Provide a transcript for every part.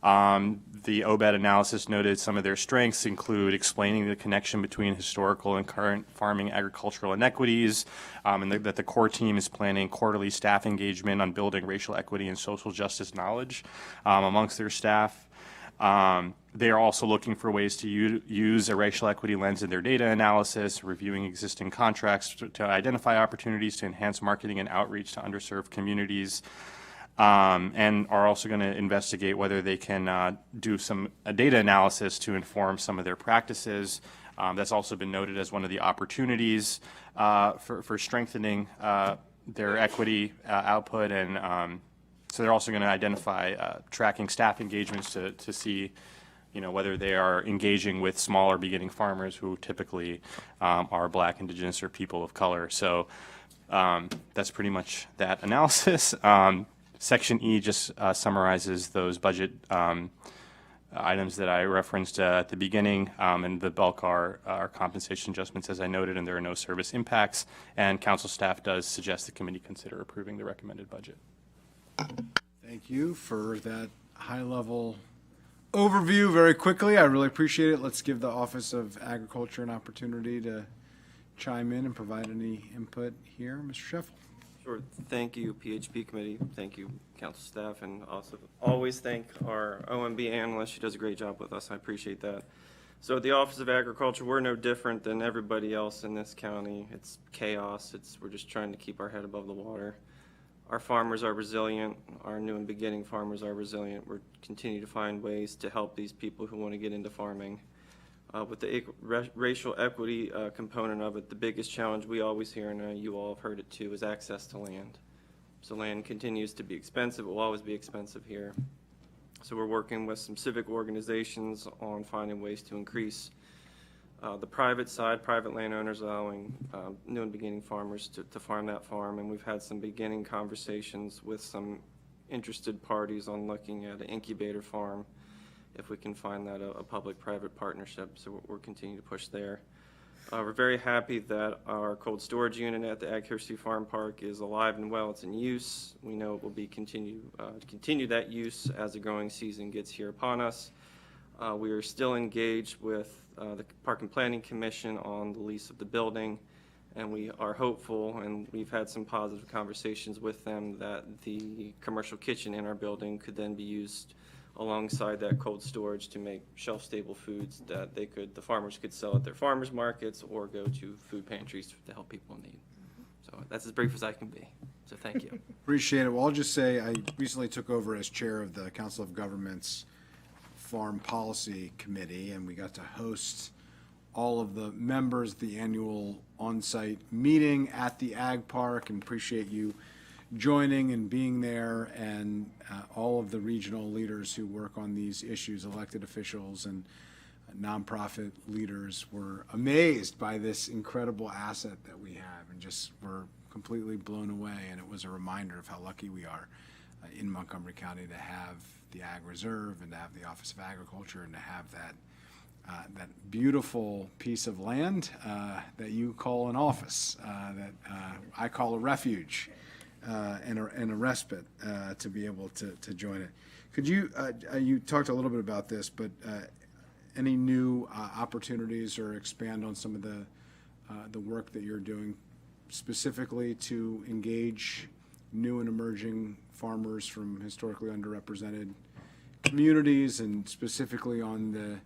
The OBED analysis noted some of their strengths include explaining the connection between historical and current farming agricultural inequities, and that the core team is planning quarterly staff engagement on building racial equity and social justice knowledge amongst their staff. They are also looking for ways to use a racial equity lens in their data analysis, reviewing existing contracts to identify opportunities to enhance marketing and outreach to underserved communities, and are also going to investigate whether they can do some data analysis to inform some of their practices. That's also been noted as one of the opportunities for strengthening their equity output, and so they're also going to identify tracking staff engagements to see, whether they are engaging with smaller beginning farmers who typically are Black, Indigenous, or people of color. So that's pretty much that analysis. Section E just summarizes those budget items that I referenced at the beginning, and the bulk are compensation adjustments, as I noted, and there are no service impacts. And council staff does suggest the committee consider approving the recommended budget. Thank you for that high-level overview very quickly. I really appreciate it. Let's give the Office of Agriculture an opportunity to chime in and provide any input here. Mr. Sheffel. Sure. Thank you, PHP Committee. Thank you, council staff, and also always thank our OMB analyst. She does a great job with us. I appreciate that. So at the Office of Agriculture, we're no different than everybody else in this county. It's chaos. We're just trying to keep our head above the water. Our farmers are resilient. Our new and beginning farmers are resilient. We're continuing to find ways to help these people who want to get into farming. With the racial equity component of it, the biggest challenge we always hear, and you all have heard it too, is access to land. So land continues to be expensive. It will always be expensive here. So we're working with some civic organizations on finding ways to increase the private side, private landowners allowing new and beginning farmers to farm that farm. And we've had some beginning conversations with some interested parties on looking at an incubator farm, if we can find that a public-private partnership. So we're continuing to push there. We're very happy that our cold storage unit at the Ag History Farm Park is alive and well. It's in use. We know it will be continue that use as the growing season gets here upon us. We are still engaged with the Park and Planning Commission on the lease of the building, and we are hopeful, and we've had some positive conversations with them, that the commercial kitchen in our building could then be used alongside that cold storage to make shelf-stable foods that the farmers could sell at their farmers markets or go to food pantries to help people in need. So that's as brief as I can be. So thank you. Appreciate it. Well, I'll just say I recently took over as chair of the Council of Governments Farm Policy Committee, and we got to host all of the members at the annual on-site meeting at the Ag Park, and appreciate you joining and being there, and all of the regional leaders who work on these issues, elected officials and nonprofit leaders, were amazed by this incredible asset that we have and just were completely blown away. And it was a reminder of how lucky we are in Montgomery County to have the Ag Reserve and to have the Office of Agriculture and to have that beautiful piece of land that you call an office, that I call a refuge. And a respite to be able to join it. Could you, you talked a little bit about this, but any new opportunities or expand on some of the work that you're doing specifically to engage new and emerging farmers from historically underrepresented communities, and specifically on the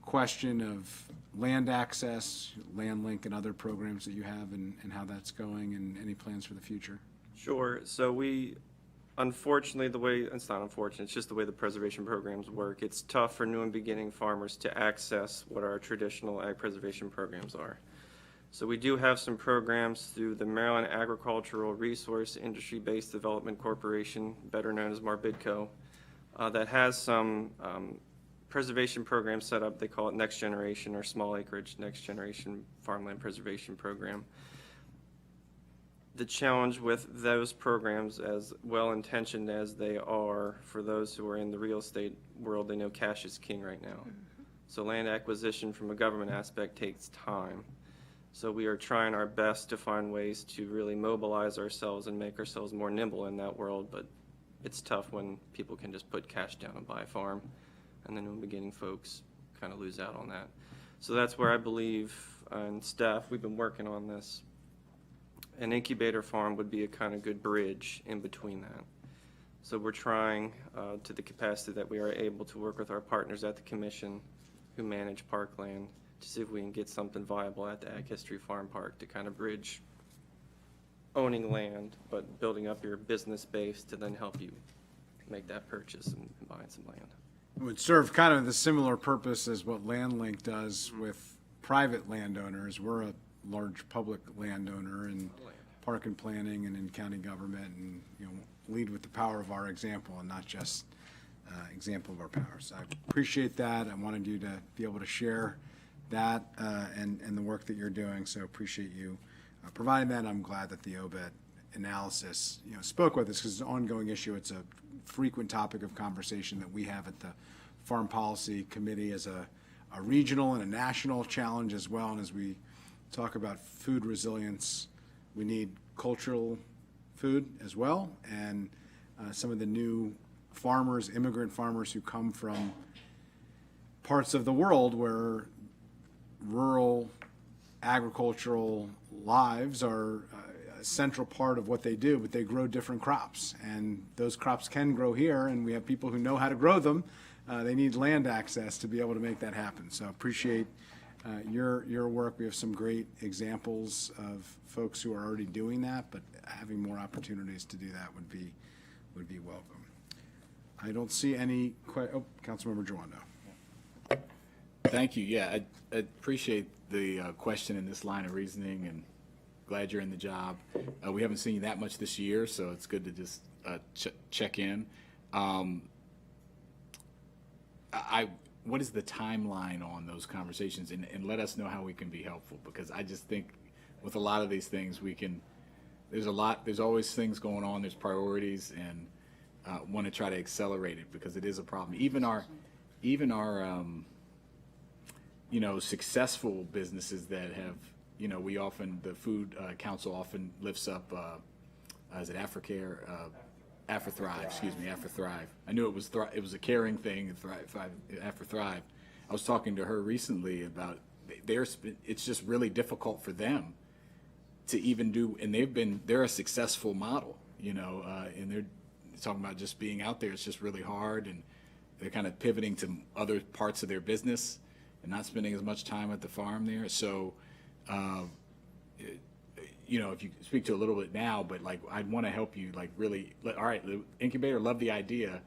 question of land access, Land Link, and other programs that you have, and how that's going, and any plans for the future? Sure. So unfortunately, it's not unfortunate, it's just the way the preservation programs work. It's tough for new and beginning farmers to access what our traditional ag preservation programs are. So we do have some programs through the Maryland Agricultural Resource Industry-Based Development Corporation, better known as MARBIDCO, that has some preservation programs set up. They call it Next Generation, or Small Acreage Next Generation Farmland Preservation Program. The challenge with those programs, as well-intentioned as they are, for those who are in the real estate world, they know cash is king right now. So land acquisition from a government aspect takes time. So we are trying our best to find ways to really mobilize ourselves and make ourselves more nimble in that world, but it's tough when people can just put cash down and buy a farm, and the new beginning folks kind of lose out on that. So that's where I believe, and staff, we've been working on this. An incubator farm would be a kind of good bridge in between that. So we're trying to the capacity that we are able to work with our partners at the commission who manage parkland to see if we can get something viable at the Ag History Farm Park to kind of bridge owning land, but building up your business base to then help you make that purchase and buying some land. It would serve kind of the similar purpose as what LandLink does with private landowners. We're a large public landowner in park and planning and in county government, and lead with the power of our example and not just example of our powers. I appreciate that. I wanted you to be able to share that and the work that you're doing. So appreciate you providing that. I'm glad that the OBET analysis spoke with us, because it's an ongoing issue. It's a frequent topic of conversation that we have at the Farm Policy Committee as a regional and a national challenge as well. And as we talk about food resilience, we need cultural food as well, and some of the new farmers, immigrant farmers who come from parts of the world where rural agricultural lives are a central part of what they do, but they grow different crops, and those crops can grow here, and we have people who know how to grow them. They need land access to be able to make that happen. So appreciate your work. We have some great examples of folks who are already doing that, but having more opportunities to do that would be welcome. I don't see any Councilmember Giwando. Thank you. Yeah, I appreciate the question in this line of reasoning, and glad you're in the job. We haven't seen you that much this year, so it's good to just check in. What is the timeline on those conversations, and let us know how we can be helpful, because I just think with a lot of these things there's always things going on, there's priorities, and want to try to accelerate it because it is a problem. Even our successful businesses that have, the Food Council often lifts up, is it AfriCare? AfriThrive, excuse me, AfriThrive. I knew it was a caring thing, AfriThrive. I was talking to her recently about it's just really difficult for them to even do, and they're a successful model, and they're talking about just being out there. It's just really hard, and they're kind of pivoting to other parts of their business and not spending as much time at the farm there. So, if you speak to a little bit now, but I'd want to help you really. All right, the incubator, love the idea.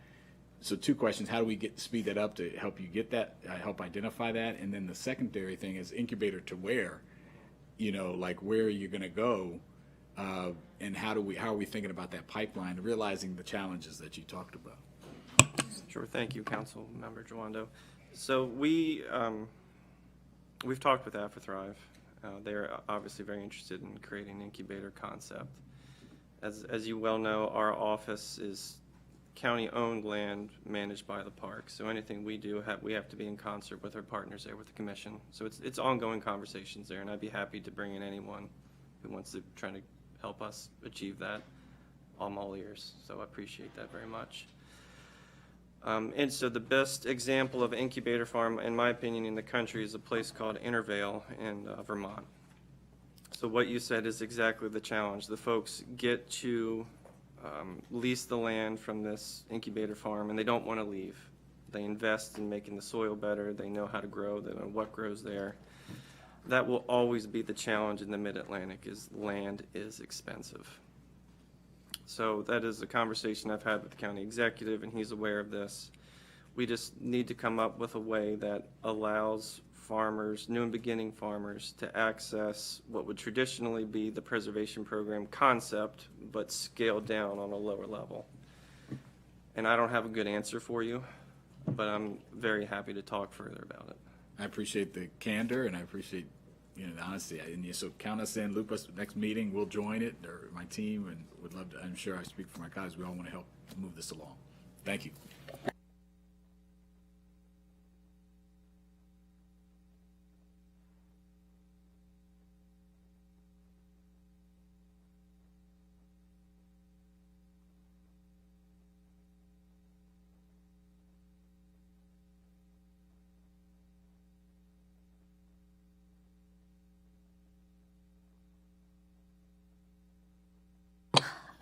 So 2 questions: how do we speed that up to help you get that, help identify that, and then the secondary thing is incubator to where, where are you going to go, and how are we thinking about that pipeline, realizing the challenges that you talked about. Sure, thank you, Council Member Giwando. So we've talked with AfriThrive. They're obviously very interested in creating an incubator concept. As you well know, our office is county-owned land managed by the park. So anything we do, we have to be in concert with our partners there with the commission. So it's ongoing conversations there, and I'd be happy to bring in anyone who wants to try to help us achieve that. I'm all ears, so I appreciate that very much. And so the best example of incubator farm, in my opinion, in the country is a place called Intervale in Vermont. So what you said is exactly the challenge. The folks get to lease the land from this incubator farm, and they don't want to leave. They invest in making the soil better. They know how to grow. They know what grows there. That will always be the challenge in the Mid-Atlantic, is land is expensive. So that is a conversation I've had with the county executive, and he's aware of this. We just need to come up with a way that allows farmers, new and beginning farmers, to access what would traditionally be the preservation program concept, but scaled down on a lower level. And I don't have a good answer for you, but I'm very happy to talk further about it. I appreciate the candor, and I appreciate the honesty. And so count us in, loop us. Next meeting, we'll join it, or my team, and would love to. I'm sure I speak for my colleagues. We all want to help move this along. Thank you.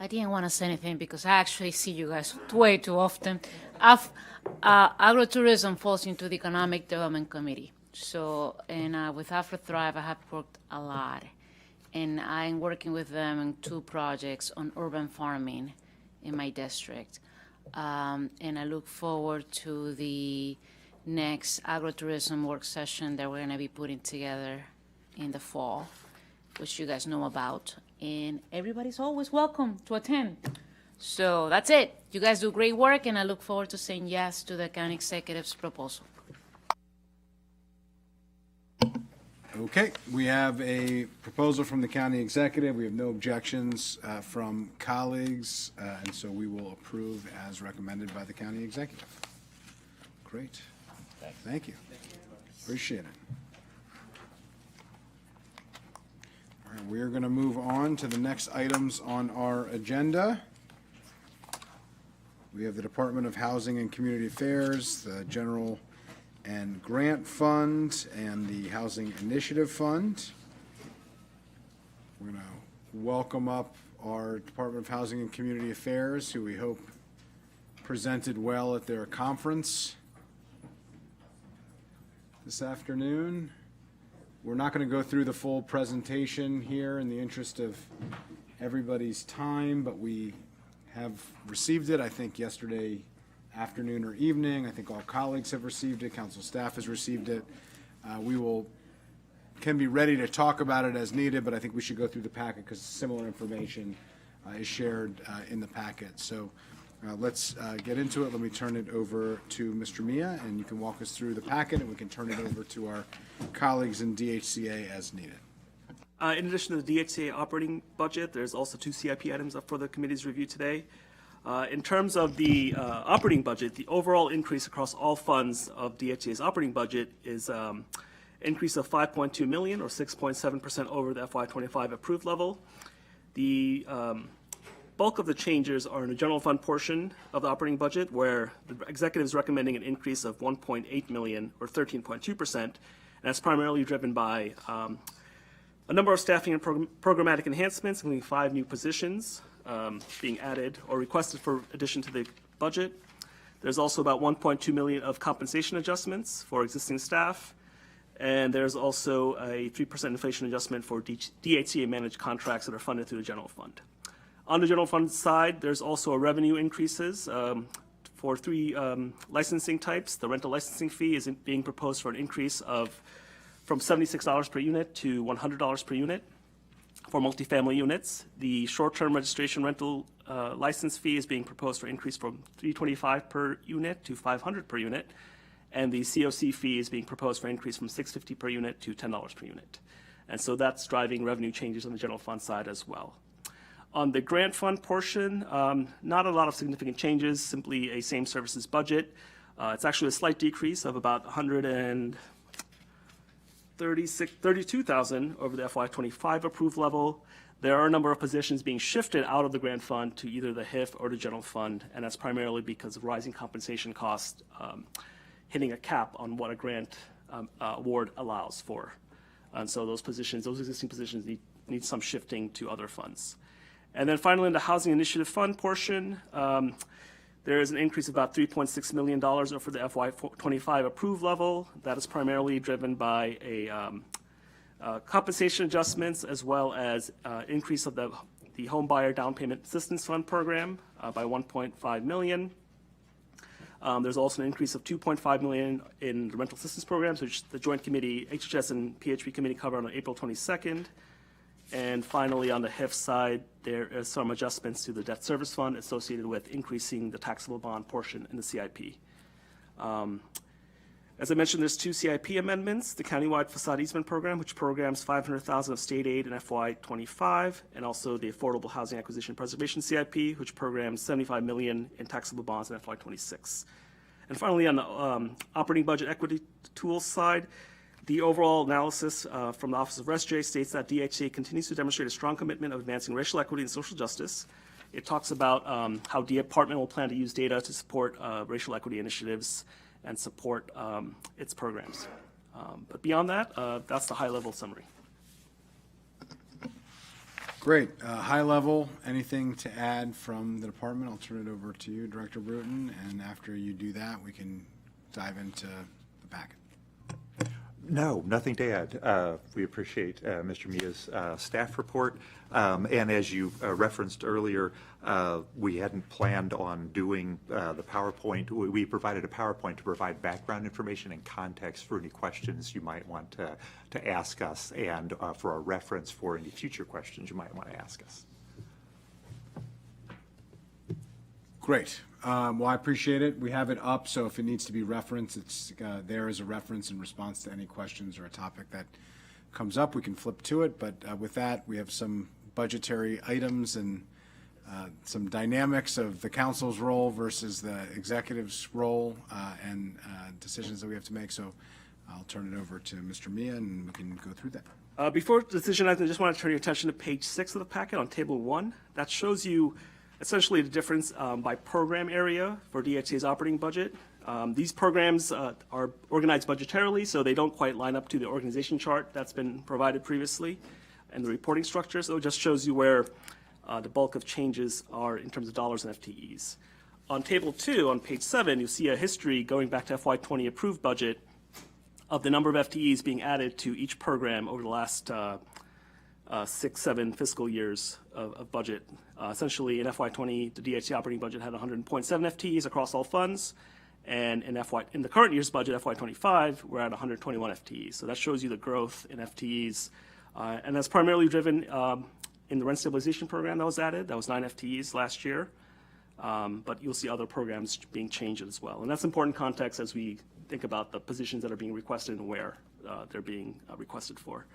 I didn't want to say anything because I actually see you guys way too often. Agrotourism falls into the Economic Development Committee. So, and with AfroThrive, I have worked a lot. And I'm working with them on 2 projects on urban farming in my district. And I look forward to the next agrotourism work session that we're going to be putting together in the fall, which you guys know about. And everybody's always welcome to attend. So that's it. You guys do great work, and I look forward to saying yes to the county executive's proposal. Okay, we have a proposal from the county executive. We have no objections from colleagues, and so we will approve as recommended by the county executive. Great. Thank you. Appreciate it. All right, we are going to move on to the next items on our agenda. We have the Department of Housing and Community Affairs, the General and Grant Fund, and the Housing Initiative Fund. We're going to welcome up our Department of Housing and Community Affairs, who we hope presented well at their conference this afternoon. We're not going to go through the full presentation here in the interest of everybody's time, but we have received it, I think, yesterday afternoon or evening. I think all colleagues have received it. Council staff has received it. We can be ready to talk about it as needed, but I think we should go through the packet because similar information is shared in the packet. So let's get into it. Let me turn it over to Mr. Mia, and you can walk us through the packet, and we can turn it over to our colleagues in DHCA as needed. In addition to the DHCA operating budget, there's also 2 CIP items up for the committee's review today. In terms of the operating budget, the overall increase across all funds of DHCA's operating budget is increase of $5.2 million, or 6.7% over the FY25 approved level. The bulk of the changes are in the general fund portion of the operating budget, where the executive is recommending an increase of $1.8 million, or 13.2%, and that's primarily driven by a number of staffing and programmatic enhancements, including 5 new positions being added or requested for addition to the budget. There's also about $1.2 million of compensation adjustments for existing staff, and there's also a 3% inflation adjustment for DHCA managed contracts that are funded through the general fund. On the general fund side, there's also a revenue increases for 3 licensing types. The rental licensing fee is being proposed for an increase of from $76 per unit to $100 per unit for multifamily units. The short-term registration rental license fee is being proposed for increase from $325 per unit to $500 per unit, and the COC fee is being proposed for increase from $650 per unit to $10 per unit. And so that's driving revenue changes on the general fund side as well. On the grant fund portion, not a lot of significant changes, simply a same services budget. It's actually a slight decrease of about $132,000 over the FY25 approved level. There are a number of positions being shifted out of the grant fund to either the HIF or the general fund, and that's primarily because of rising compensation costs hitting a cap on what a grant award allows for. And so those positions, those existing positions need some shifting to other funds. And then finally, in the Housing Initiative Fund portion, there is an increase of about $3.6 million over the FY25 approved level. That is primarily driven by a compensation adjustments, as well as increase of the home buyer down payment assistance fund program by $1.5 million. There's also an increase of $2.5 million in the rental assistance programs, which the Joint Committee, HHS and PHP Committee covered on April 22nd. And finally, on the HIF side, there is some adjustments to the debt service fund associated with increasing the taxable bond portion in the CIP. As I mentioned, there's 2 CIP amendments: the countywide facade easement program, which programs $500,000 of state aid in FY25, and also the affordable housing acquisition preservation CIP, which programs $75 million in taxable bonds in FY26. And finally, on the operating budget equity tools side, the overall analysis from the Office of ResJ states that DHCA continues to demonstrate a strong commitment of advancing racial equity and social justice. It talks about how the department will plan to use data to support racial equity initiatives and support its programs. But beyond that, that's the high-level summary. Great. High level, anything to add from the department? I'll turn it over to you, Director Bruton, and after you do that, we can dive into the packet. No, nothing to add. We appreciate Mr. Mia's staff report. And as you referenced earlier, we hadn't planned on doing the PowerPoint. We provided a PowerPoint to provide background information and context for any questions you might want to ask us, and for a reference for any future questions you might want to ask us. Great. Well, I appreciate it. We have it up, so if it needs to be referenced, it's there as a reference in response to any questions or a topic that comes up. We can flip to it, but with that, we have some budgetary items and some dynamics of the council's role versus the executive's role and decisions that we have to make. So I'll turn it over to Mr. Mia, and we can go through that. Before decision items, I just want to turn your attention to page 6 of the packet on table 1. That shows you essentially the difference by program area for DHCA's operating budget. These programs are organized budgetarily, so they don't quite line up to the organization chart that's been provided previously and the reporting structure. So it just shows you where the bulk of changes are in terms of dollars and FTEs. On table 2, on page 7, you see a history going back to FY20 approved budget of the number of FTEs being added to each program over the last 6-7 fiscal years of budget. Essentially, in FY20, the DHC operating budget had 100.7 FTEs across all funds, and in the current year's budget, FY25, we're at 121 FTEs. So that shows you the growth in FTEs, and that's primarily driven in the rent stabilization program that was added. That was 9 FTEs last year, but you'll see other programs being changed as well. And that's important context as we think about the positions that are being requested and where they're being requested for.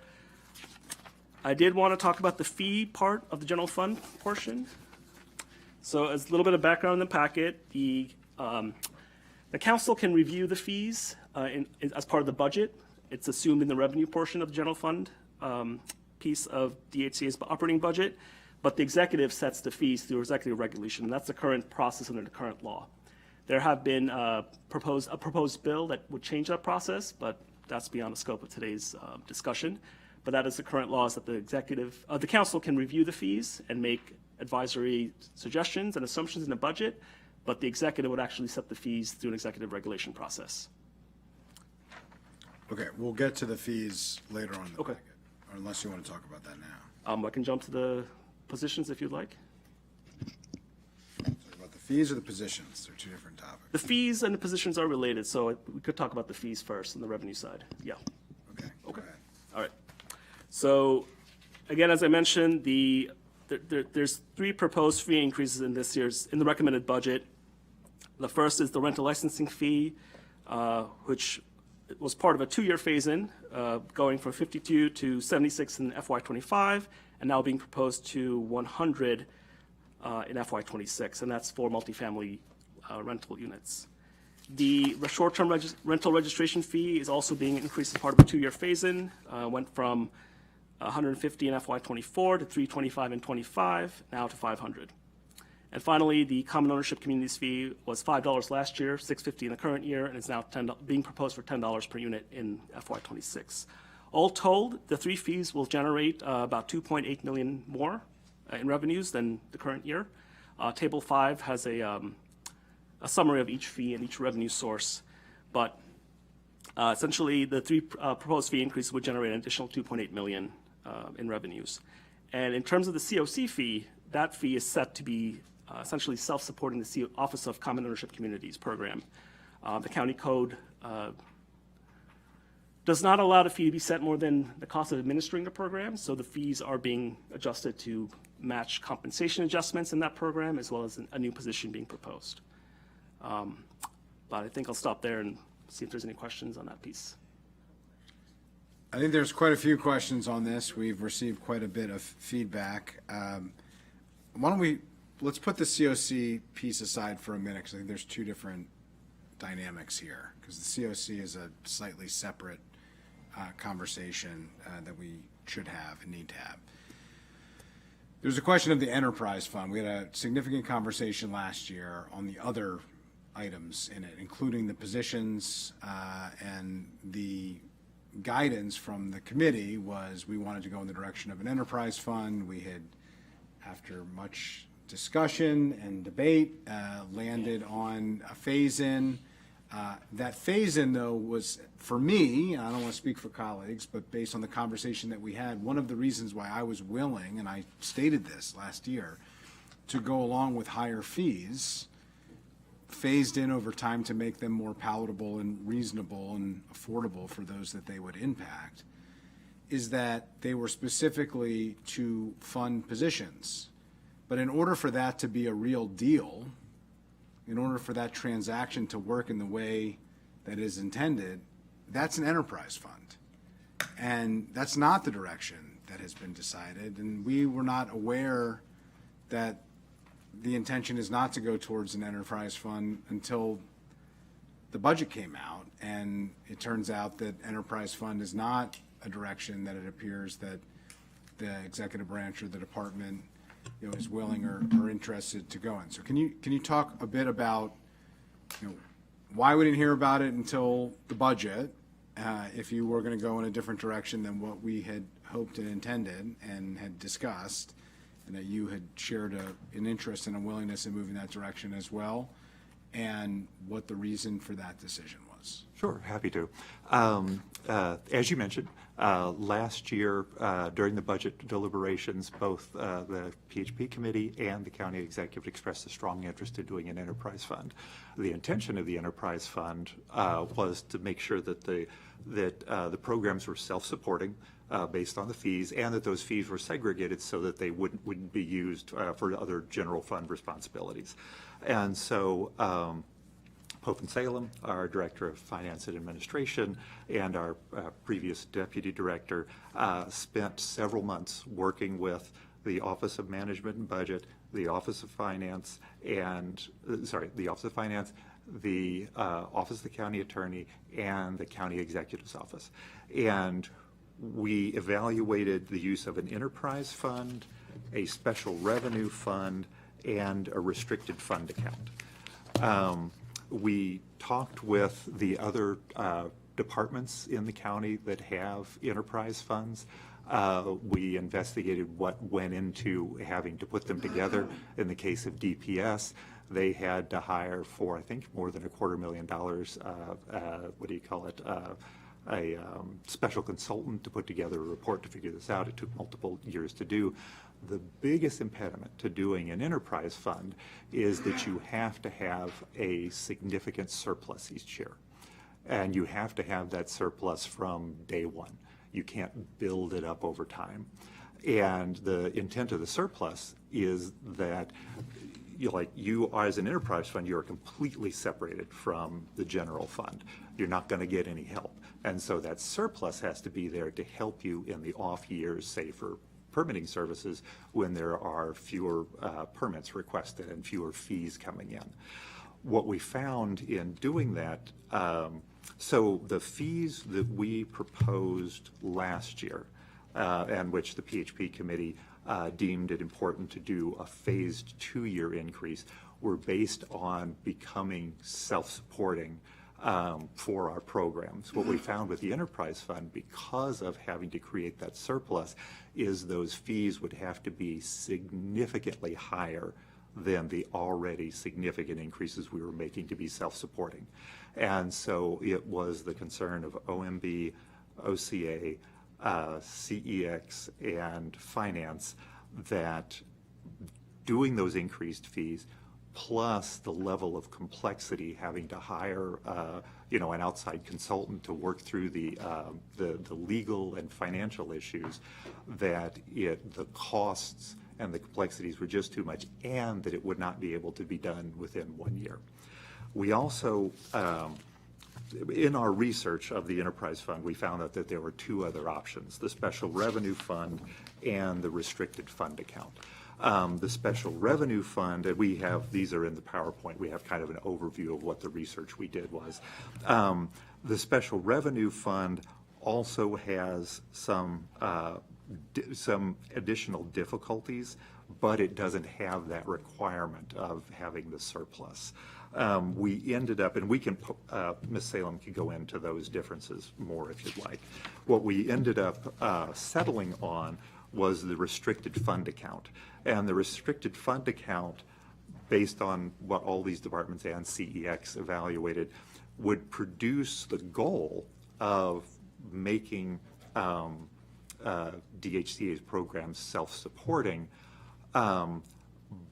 I did want to talk about the fee part of the general fund portion. So as a little bit of background in the packet, the council can review the fees as part of the budget. It's assumed in the revenue portion of the general fund piece of DHCA's operating budget, but the executive sets the fees through executive regulation, and that's the current process under the current law. There have been a proposed bill that would change that process, but that's beyond the scope of today's discussion. But that is the current law, is that the council can review the fees and make advisory suggestions and assumptions in the budget, but the executive would actually set the fees through an executive regulation process. Okay, we'll get to the fees later on in the Okay. packet, or unless you want to talk about that now. I can jump to the positions if you'd like. Talk about the fees or the positions? They're two different topics. The fees and the positions are related, so we could talk about the fees first on the revenue side. Yeah. Okay, go ahead. All right. So, again, as I mentioned, there's 3 proposed fee increases in the recommended budget. The first is the rental licensing fee, which was part of a 2-year phase-in, going from 52 to 76 in FY25, and now being proposed to 100 in FY26, and that's for multifamily rental units. The short-term rental registration fee is also being increased as part of a 2-year phase-in, went from 150 in FY24 to 325 in 25, now to 500. And finally, the common ownership communities fee was $5 last year, $6.50 in the current year, and is now being proposed for $10 per unit in FY26. All told, the 3 fees will generate about $2.8 million more in revenues than the current year. Table 5 has a summary of each fee and each revenue source, but essentially the 3 proposed fee increases would generate an additional $2.8 million in revenues. And in terms of the COC fee, that fee is set to be essentially self-supporting the Office of Common Ownership Communities program. The county code does not allow the fee to be set more than the cost of administering the program, so the fees are being adjusted to match compensation adjustments in that program, as well as a new position being proposed. But I think I'll stop there and see if there's any questions on that piece. I think there's quite a few questions on this. We've received quite a bit of feedback. Let's put the COC piece aside for a minute, because I think there's 2 different dynamics here, because the COC is a slightly separate conversation that we should have and need to have. There's a question of the enterprise fund. We had a significant conversation last year on the other items in it, including the positions, and the guidance from the committee was we wanted to go in the direction of an enterprise fund. We had after much discussion and debate, landed on a phase-in. That phase-in, though, was, for me, and I don't want to speak for colleagues, but based on the conversation that we had, one of the reasons why I was willing, and I stated this last year, to go along with higher fees, phased in over time to make them more palatable and reasonable and affordable for those that they would impact, is that they were specifically to fund positions. But in order for that to be a real deal, in order for that transaction to work in the way that is intended, that's an enterprise fund. And that's not the direction that has been decided. And we were not aware that the intention is not to go towards an enterprise fund until the budget came out. And it turns out that enterprise fund is not a direction that it appears that the executive branch or the department, is willing or interested to go in. So can you talk a bit about, why we didn't hear about it until the budget, if you were going to go in a different direction than what we had hoped and intended and had discussed, and that you had shared an interest and a willingness in moving that direction as well, and what the reason for that decision was? Sure, happy to. As you mentioned, last year during the budget deliberations, both the PHP Committee and the County Executive expressed a strong interest in doing an enterprise fund. The intention of the enterprise fund was to make sure that the programs were self-supporting based on the fees, and that those fees were segregated so that they wouldn't be used for other general fund responsibilities. And so Pope and Salem, our Director of Finance and Administration, and our previous Deputy Director spent several months working with the Office of Management and Budget, the Office of Finance, the Office of Finance, the Office of the County Attorney, and the County Executive's Office. And we evaluated the use of an enterprise fund, a special revenue fund, and a restricted fund account. We talked with the other departments in the county that have enterprise funds. We investigated what went into having to put them together. In the case of DPS, they had to hire for, I think, more than $250,000, a special consultant to put together a report to figure this out. It took multiple years to do. The biggest impediment to doing an enterprise fund is that you have to have a significant surplus each year. And you have to have that surplus from day one. You can't build it up over time. And the intent of the surplus is that you as an enterprise fund, you're completely separated from the general fund. You're not going to get any help. And so that surplus has to be there to help you in the off years, say for permitting services, when there are fewer permits requested and fewer fees coming in. What we found in doing that, so the fees that we proposed last year, and which the PHP Committee deemed it important to do a phased 2-year increase, were based on becoming self-supporting for our programs. What we found with the enterprise fund, because of having to create that surplus, is those fees would have to be significantly higher than the already significant increases we were making to be self-supporting. And so it was the concern of OMB, OCA, CEX, and Finance that doing those increased fees, plus the level of complexity, having to hire an outside consultant to work through the legal and financial issues, that the costs and the complexities were just too much, and that it would not be able to be done within 1 year. We also, in our research of the enterprise fund, we found out that there were 2 other options: the special revenue fund and the restricted fund account. The special revenue fund, and these are in the PowerPoint, we have kind of an overview of what the research we did was. The special revenue fund also has some additional difficulties, but it doesn't have that requirement of having the surplus. We ended up, and we can, Ms. Salem can go into those differences more if you'd like. What we ended up settling on was the restricted fund account. And the restricted fund account, based on what all these departments and CEX evaluated, would produce the goal of making DHCA's programs self-supporting,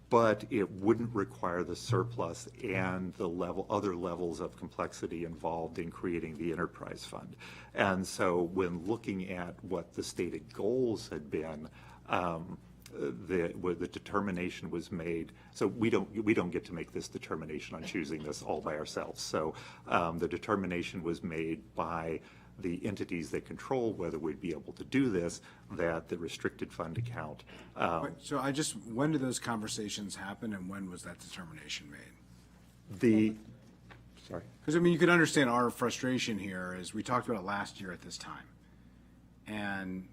but it wouldn't require the surplus and the other levels of complexity involved in creating the enterprise fund. And so when looking at what the stated goals had been, the determination was made. So we don't get to make this determination on choosing this all by ourselves. So the determination was made by the entities that control whether we'd be able to do this, that the restricted fund account. So when did those conversations happen, and when was that determination made? Sorry. Because, I mean, you could understand our frustration here is we talked about it last year at this time. And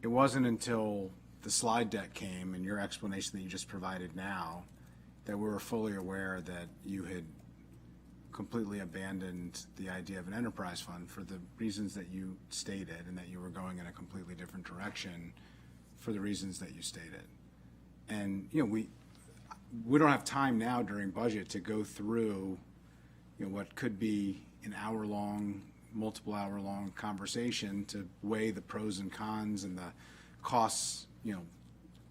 it wasn't until the slide deck came and your explanation that you just provided now that we were fully aware that you had completely abandoned the idea of an enterprise fund for the reasons that you stated, and that you were going in a completely different direction for the reasons that you stated. And, you know, we don't have time now during budget to go through, you know, what could be an hour-long, multiple hour-long conversation to weigh the pros and cons and the costs, you know,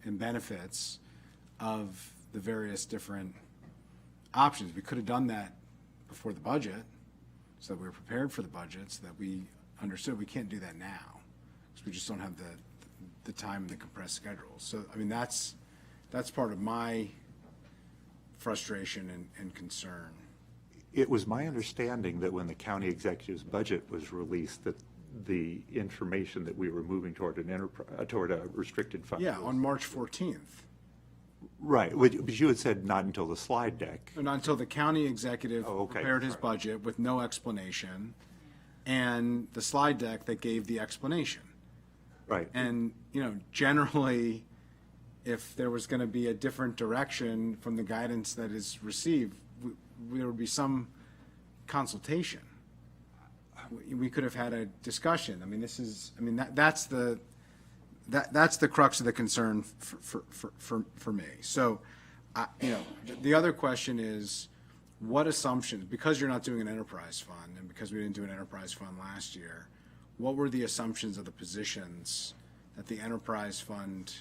and benefits of the various different options. We could have done that before the budget, so that we were prepared for the budget, so that we understood we can't do that now, because we just don't have the time and the compressed schedule. So, I mean, that's part of my frustration and concern. It was my understanding that when the county executive's budget was released, that the information that we were moving toward toward a restricted fund. Yeah, on March 14th. Right, but you had said not until the slide deck. Not until the county executive prepared his Sorry. budget with no explanation, and the slide deck that gave the explanation. Right. And, you know, generally, if there was going to be a different direction from the guidance that is received, there would be some consultation. We could have had a discussion. I mean, that's the crux of the concern for me. So, you know, the other question is, what assumptions, because you're not doing an enterprise fund, and because we didn't do an enterprise fund last year, what were the assumptions of the positions that the enterprise fund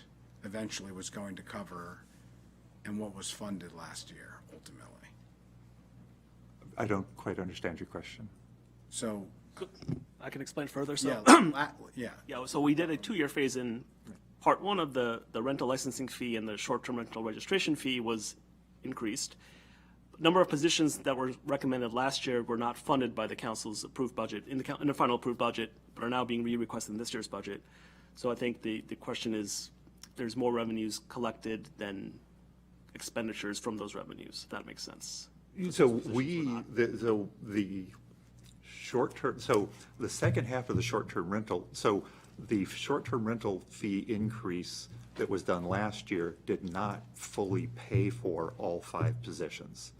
eventually was going to cover, and what was funded last year ultimately? I don't quite understand your question. So, I can explain further. So, yeah. yeah, so we did a 2-year phase in. Part one of the rental licensing fee and the short-term rental registration fee was increased. The number of positions that were recommended last year were not funded by the council's approved budget, in the final approved budget, but are now being re-requested in this year's budget. So I think the question is, there's more revenues collected than expenditures from those revenues, if that makes sense. So the short-term, so the second half of the short-term rental, so the short-term rental fee increase that was done last year did not fully pay for all 5 positions.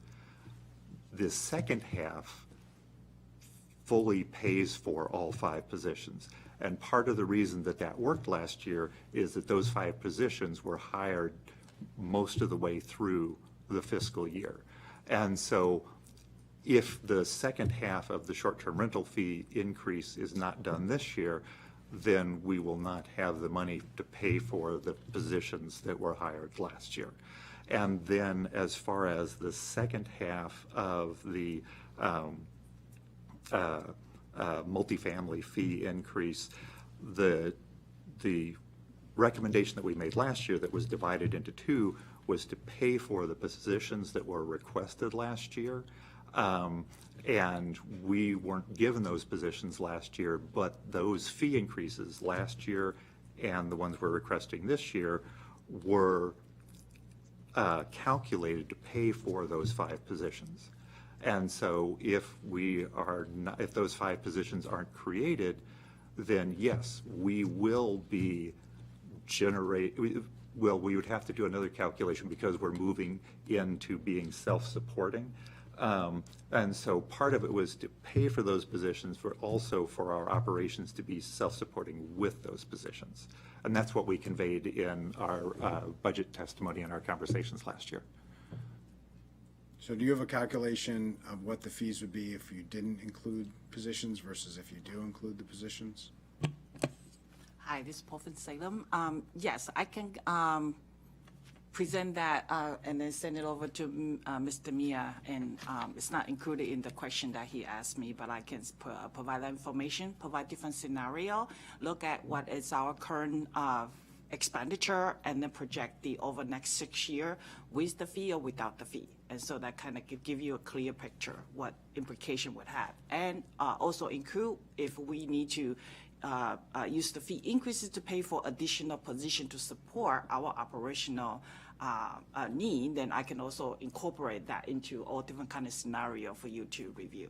The second half fully pays for all 5 positions. And part of the reason that that worked last year is that those 5 positions were hired most of the way through the fiscal year. And so if the second half of the short-term rental fee increase is not done this year, then we will not have the money to pay for the positions that were hired last year. And then as far as the second half of the multifamily fee increase, the recommendation that we made last year that was divided into 2 was to pay for the positions that were requested last year. And we weren't given those positions last year, but those fee increases last year and the ones we're requesting this year were calculated to pay for those 5 positions. And so if if those 5 positions aren't created, then yes, we will be we would have to do another calculation because we're moving into being self-supporting. And so part of it was to pay for those positions, but also for our operations to be self-supporting with those positions. And that's what we conveyed in our budget testimony and our conversations last year. So do you have a calculation of what the fees would be if you didn't include positions versus if you do include the positions? Hi, this is Paul from Salem. Yes, I can present that and then send it over to Mr. Mia. And it's not included in the question that he asked me, but I can provide that information, provide different scenario, look at what is our current expenditure, and then project the over next 6 year with the fee or without the fee. And so that kind of give you a clear picture what implication would have. And also include if we need to use the fee increases to pay for additional position to support our operational need, then I can also incorporate that into all different kind of scenario for you to review.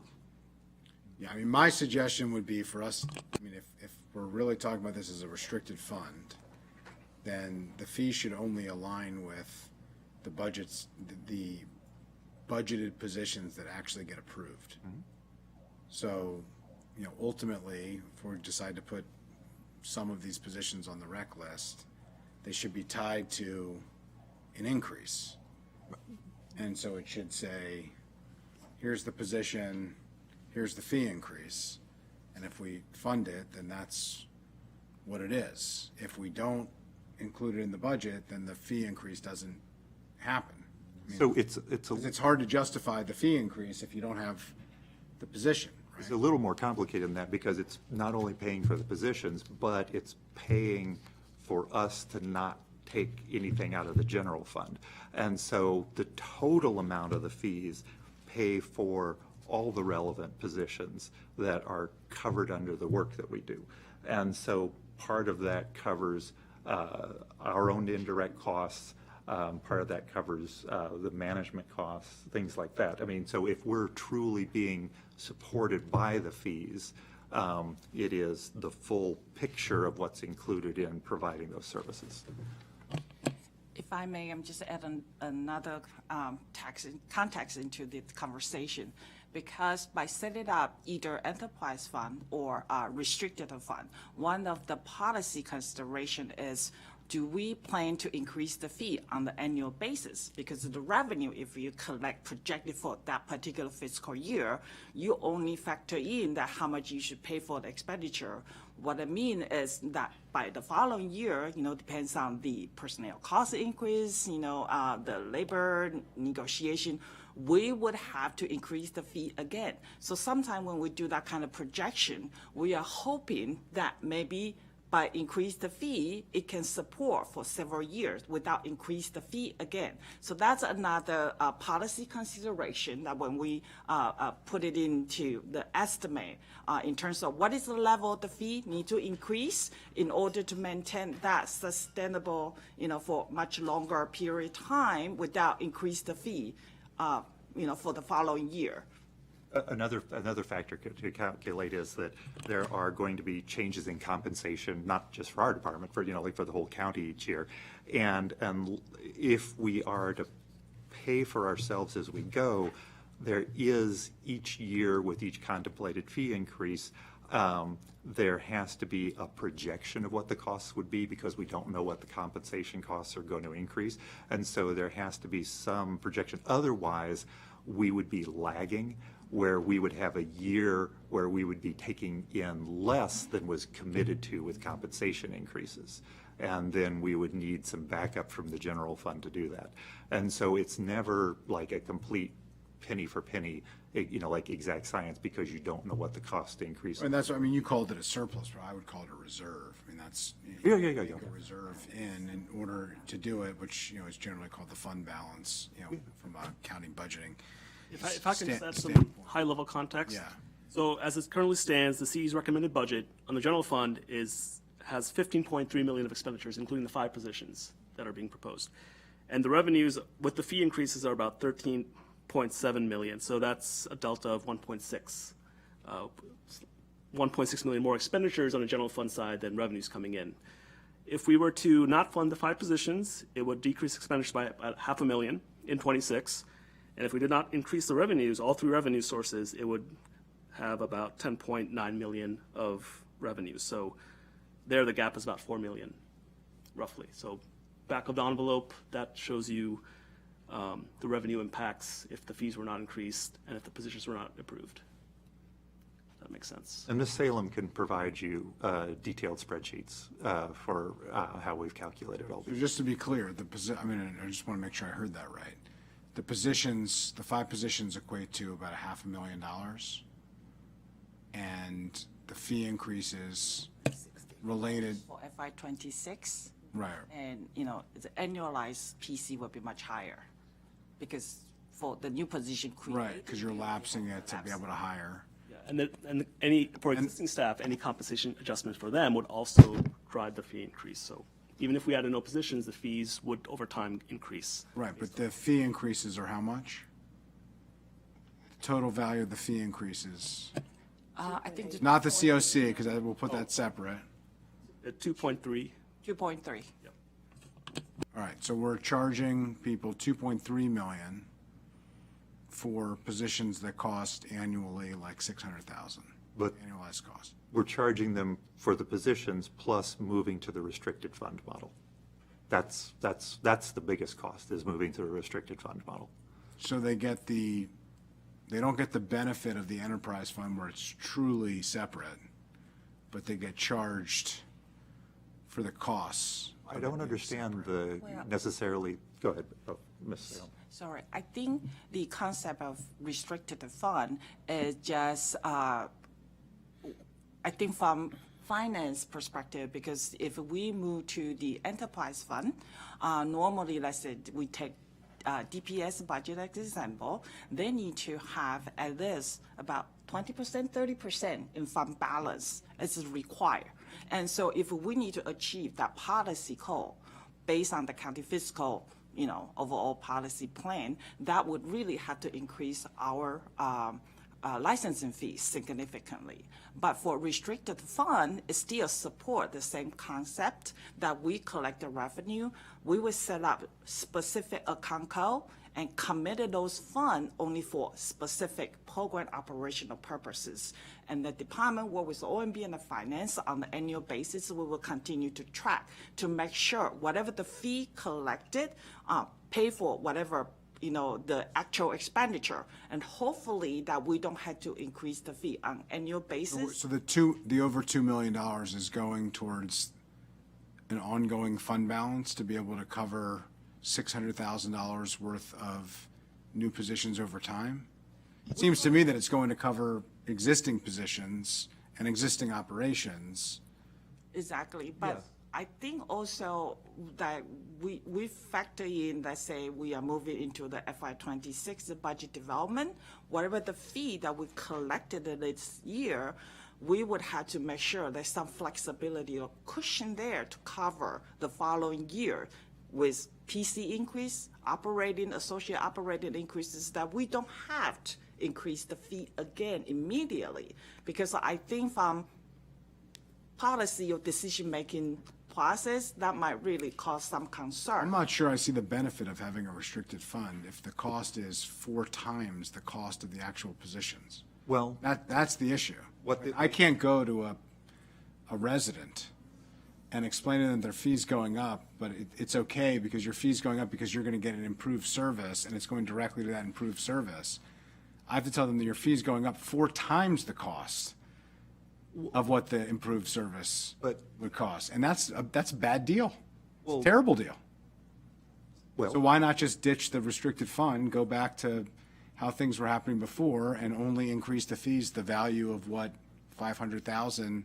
Yeah, I mean, my suggestion would be for us, I mean, if we're really talking about this as a restricted fund, then the fee should only align with the budgets, the budgeted positions that actually get approved. So, you know, ultimately, if we decide to put some of these positions on the rec list, they should be tied to an increase. And so it should say, here's the position, here's the fee increase. And if we fund it, then that's what it is. If we don't include it in the budget, then the fee increase doesn't happen. I mean, So it's 'cause it's hard to justify the fee increase if you don't have the position. It's a little more complicated than that because it's not only paying for the positions, but it's paying for us to not take anything out of the general fund. And so the total amount of the fees pay for all the relevant positions that are covered under the work that we do. And so part of that covers our own indirect costs. Part of that covers the management costs, things like that. I mean, so if we're truly being supported by the fees, it is the full picture of what's included in providing those services. If I may, I'm just add another context into the conversation. Because by setting up either enterprise fund or restricted fund, one of the policy consideration is, do we plan to increase the fee on the annual basis? Because the revenue, if you collect projected for that particular fiscal year, you only factor in that how much you should pay for the expenditure. What I mean is that by the following year, you know, depends on the personnel cost increase, you know, the labor negotiation, we would have to increase the fee again. So sometime when we do that kind of projection, we are hoping that maybe by increase the fee, it can support for several years without increase the fee again. So that's another policy consideration that when we put it into the estimate in terms of what is the level of the fee need to increase in order to maintain that sustainable, you know, for much longer period of time without increase the fee, you know, for the following year. Another factor to calculate is that there are going to be changes in compensation, not just for our department, for, you know, like for the whole county each year. And if we are to pay for ourselves as we go, there is each year with each contemplated fee increase, there has to be a projection of what the costs would be because we don't know what the compensation costs are going to increase. And so there has to be some projection. Otherwise, we would be lagging, where we would have a year where we would be taking in less than was committed to with compensation increases. And then we would need some backup from the general fund to do that. And so it's never like a complete penny for penny, you know, like exact science, because you don't know what the cost increase. And that's, I mean, you called it a surplus, but I would call it a reserve. I mean, that's. Yeah. Take a reserve in order to do it, which, you know, is generally called the fund balance, you know, from a county budgeting. If I can just add some standpoint. high-level context. Yeah. So as it currently stands, the CE's recommended budget on the general fund has 15.3 million of expenditures, including the 5 positions that are being proposed. And the revenues with the fee increases are about 13.7 million. So that's a delta of 1.6 million more expenditures on the general fund side than revenues coming in. If we were to not fund the 5 positions, it would decrease expenditures by about $500,000 in '26. And if we did not increase the revenues, all three revenue sources, it would have about 10.9 million of revenues. So there, the gap is about 4 million, roughly. So back of the envelope, that shows you the revenue impacts if the fees were not increased and if the positions were not approved. That makes sense. And Ms. Salem can provide you detailed spreadsheets for how we've calculated all So these. just to be clear, I just want to make sure I heard that right. The positions, the 5 positions equate to about $500,000. And the fee increases related, For FY '26, right, and, the annualized PC will be much higher, because for the new position created. right, because you're lapsing it to be able to hire. Yeah, and for existing staff, any compensation adjustments for them would also drive the fee increase. So even if we added no positions, the fees would over time increase. Right, but the fee increases are how much? The total value of the fee increases, I think not the COC, because we'll put that separate. At 2.3, 2.3. All right, so we're charging people 2.3 million for positions that cost annually like 600,000. But- Annualized cost. We're charging them for the positions plus moving to the restricted fund model. That's the biggest cost, is moving to the restricted fund model. So they don't get the benefit of the enterprise fund where it's truly separate, but they get charged for the costs. I don't understand the necessarily, go ahead, Ms. Salem. Sorry, I think the concept of restricted fund is just, I think from finance perspective, because if we move to the enterprise fund, normally, let's say we take DPS budget as example, they need to have at least about 20%, 30% in fund balance as is required. And so if we need to achieve that policy goal based on the county fiscal, overall policy plan, that would really have to increase our licensing fees significantly. But for restricted fund, it still support the same concept that we collect the revenue. We will set up specific account code and committed those funds only for specific program operational purposes. And the department work with OMB and the finance on the annual basis. We will continue to track to make sure whatever the fee collected, pay for whatever the actual expenditure, and hopefully that we don't have to increase the fee on annual basis. So the over $2 million is going towards an ongoing fund balance to be able to cover $600,000 worth of new positions over time? It seems to me that it's going to cover existing positions and existing operations. Exactly, but I think also that we factor in, let's say we are moving into the FY '26 budget development, whatever the fee that we collected this year, we would have to make sure there's some flexibility or cushion there to cover the following year with PC increase, associate operating increases, that we don't have to increase the fee again immediately. Because I think from policy or decision-making process, that might really cause some concern. I'm not sure I see the benefit of having a restricted fund if the cost is 4 times the cost of the actual positions. Well, That's the issue. I can't go to a resident and explain to them their fee's going up, but it's okay because your fee's going up because you're going to get an improved service, and it's going directly to that improved service. I have to tell them that your fee's going up 4 times the cost of what the improved service would cost. And that's a bad deal. It's a terrible deal. well. So why not just ditch the restricted fund, go back to how things were happening before, and only increase the fees, the value of what 500,000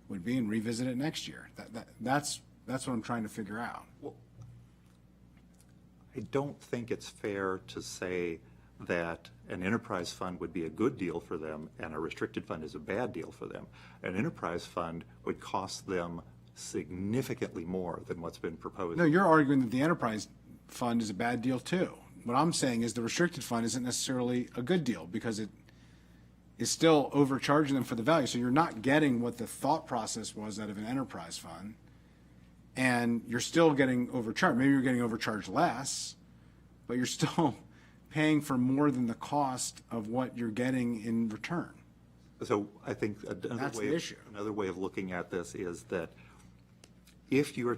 would be, and revisit it next year? That's what I'm trying to figure out. I don't think it's fair to say that an enterprise fund would be a good deal for them and a restricted fund is a bad deal for them. An enterprise fund would cost them significantly more than what's been proposed. No, you're arguing that the enterprise fund is a bad deal too. What I'm saying is the restricted fund isn't necessarily a good deal because it is still overcharging them for the value. So you're not getting what the thought process was out of an enterprise fund, and you're still getting overcharged. Maybe you're getting overcharged less, but you're still paying for more than the cost of what you're getting in return. So I think That's the issue. another way of looking at this is that if you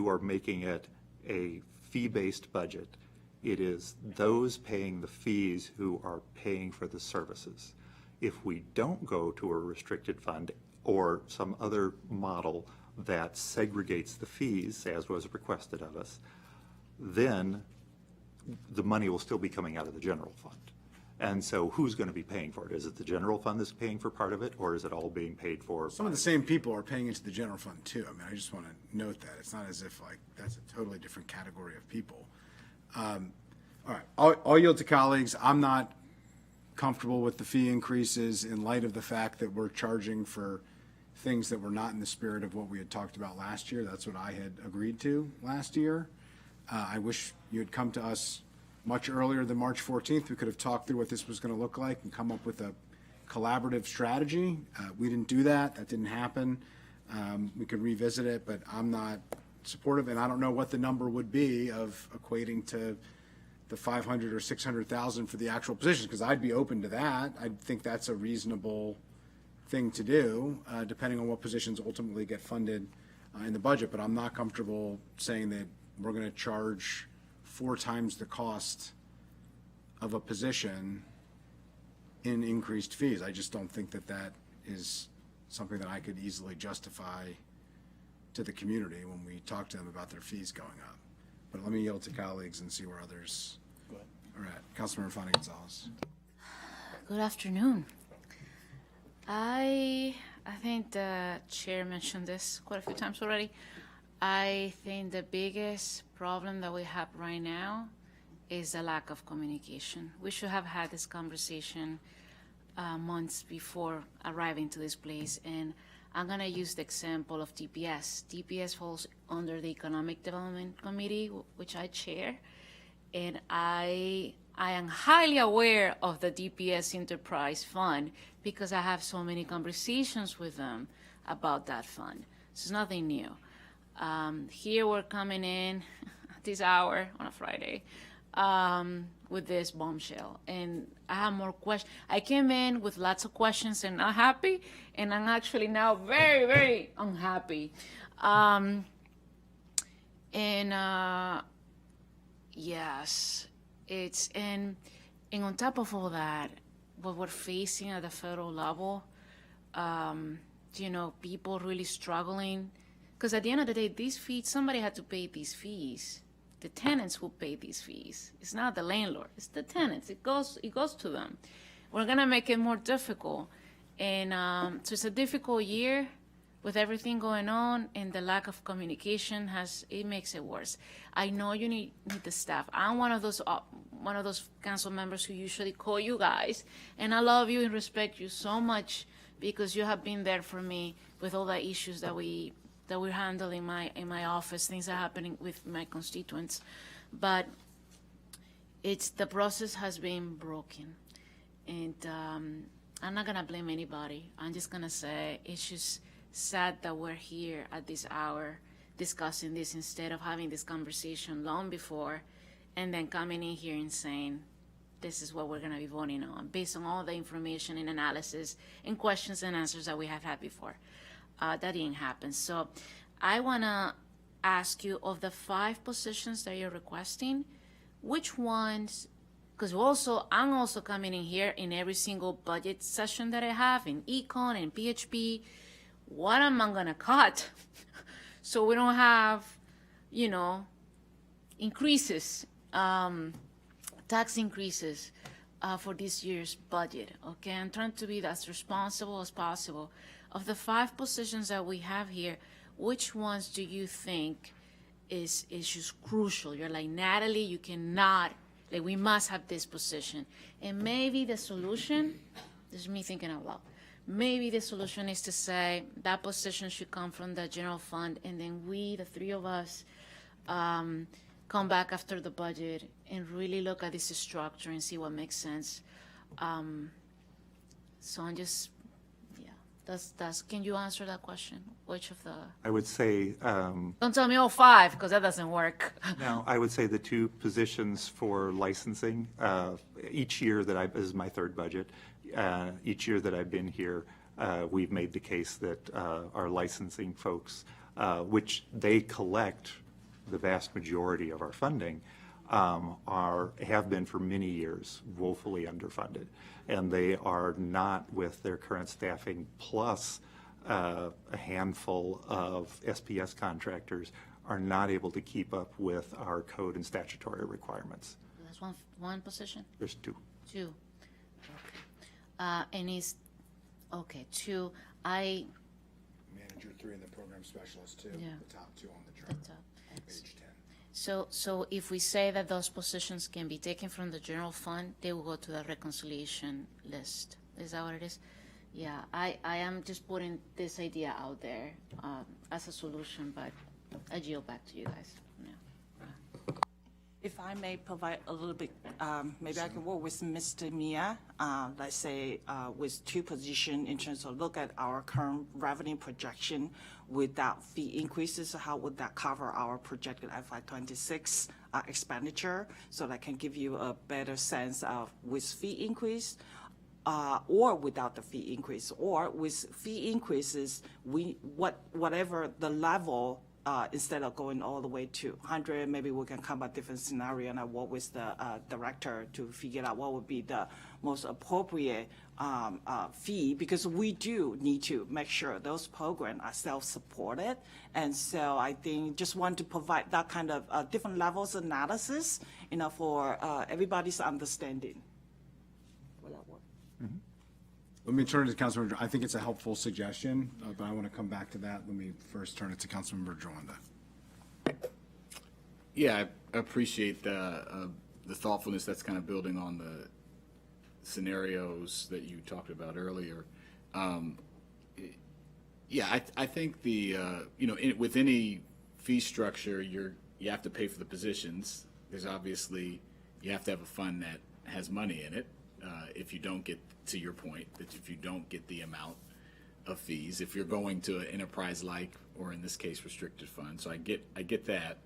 are making it a fee-based budget, it is those paying the fees who are paying for the services. If we don't go to a restricted fund or some other model that segregates the fees, as was requested of us, then the money will still be coming out of the general fund. And so who's going to be paying for it? Is it the general fund that's paying for part of it, or is it all being paid for? Some of the same people are paying into the general fund too. I mean, I just want to note that. It's not as if like that's a totally different category of people. All right, I'll yield to colleagues. I'm not comfortable with the fee increases in light of the fact that we're charging for things that were not in the spirit of what we had talked about last year. That's what I had agreed to last year. I wish you had come to us much earlier than March 14th. We could have talked through what this was going to look like and come up with a collaborative strategy. We didn't do that. That didn't happen. We could revisit it, but I'm not supportive, and I don't know what the number would be of equating to the 500 or 600,000 for the actual positions, because I'd be open to that. I think that's a reasonable thing to do, depending on what positions ultimately get funded in the budget. But I'm not comfortable saying that we're going to charge 4 times the cost of a position in increased fees. I just don't think that that is something that I could easily justify to the community when we talk to them about their fees going up. But let me yield to colleagues and see where others are at. Councilmember Fontaine Gonzalez. Good afternoon. I think the chair mentioned this quite a few times already. I think the biggest problem that we have right now is the lack of communication. We should have had this conversation months before arriving to this place. And I'm going to use the example of DPS. DPS falls under the Economic Development Committee, which I chair. And I am highly aware of the DPS Enterprise Fund because I have so many conversations with them about that fund. So it's nothing new. Here we're coming in at this hour on a Friday with this bombshell. And I have more questions. I came in with lots of questions and not happy, and I'm actually now very, very unhappy. Yes, it's, and on top of all that, what we're facing at the federal level, people really struggling. Because at the end of the day, these fees, somebody had to pay these fees. The tenants will pay these fees. It's not the landlord, it's the tenants. It goes to them. We're gonna make it more difficult. And so it's a difficult year with everything going on, and the lack of communication it makes it worse. I know you need the staff. I'm one of those council members who usually call you guys, and I love you and respect you so much because you have been there for me with all the issues that we handle in my office, things are happening with my constituents. But the process has been broken. And I'm not gonna blame anybody. I'm just gonna say it's just sad that we're here at this hour discussing this instead of having this conversation long before and then coming in here and saying, this is what we're gonna be voting on based on all the information and analysis and questions and answers that we have had before. That didn't happen. So I want to ask you, of the 5 positions that you're requesting, which ones, because I'm also coming in here in every single budget session that I have in Econ and PHP, what am I going to cut so we don't have, increases, tax increases for this year's budget, okay? I'm trying to be as responsible as possible. Of the 5 positions that we have here, which ones do you think is just crucial? You're like, Natalie, you cannot, we must have this position. And maybe the solution, this is me thinking out loud, maybe the solution is to say that position should come from the general fund, and then we, the 3 of us, come back after the budget and really look at this structure and see what makes sense. So I'm just, Can you answer that question? Which of the, I would say, don't tell me all five, because that doesn't work. no, I would say the two positions for licensing, each year that this is my third budget, each year that I've been here, we've made the case that our licensing folks, which they collect the vast majority of our funding, have been for many years woefully underfunded. And they are not, with their current staffing plus a handful of SPS contractors, are not able to keep up with our code and statutory requirements. That's one position? There's two. Two. Okay. Okay, two, Manager 3 and the program specialist 2, Yeah. the top 2 on the chart, That's up. on page 10. So if we say that those positions can be taken from the general fund, they will go to the reconciliation list. Is that what it is? Yeah, I am just putting this idea out there as a solution, but I yield back to you guys. Yeah. If I may provide a little bit, maybe I can work with Mr. Mia, let's say, with two positions in terms of look at our current revenue projection without fee increases, how would that cover our projected FY26 expenditure? So that can give you a better sense of with fee increase, or without the fee increase, or with fee increases, whatever the level, instead of going all the way to 100, maybe we can come up different scenario and I work with the director to figure out what would be the most appropriate fee, because we do need to make sure those programs are self-supported. And so I think just want to provide that kind of different levels of analysis, for everybody's understanding. Will that work? Let me turn it to Councilmember. I think it's a helpful suggestion, but I want to come back to that. Let me first turn it to Councilmember Joanda. Yeah, I appreciate the thoughtfulness that's kind of building on the scenarios that you talked about earlier. Yeah, I think with any fee structure, you have to pay for the positions. There's obviously, you have to have a fund that has money in it. If you don't get, to your point, that if you don't get the amount of fees, if you're going to an enterprise-like, or in this case, restricted fund. So I get that.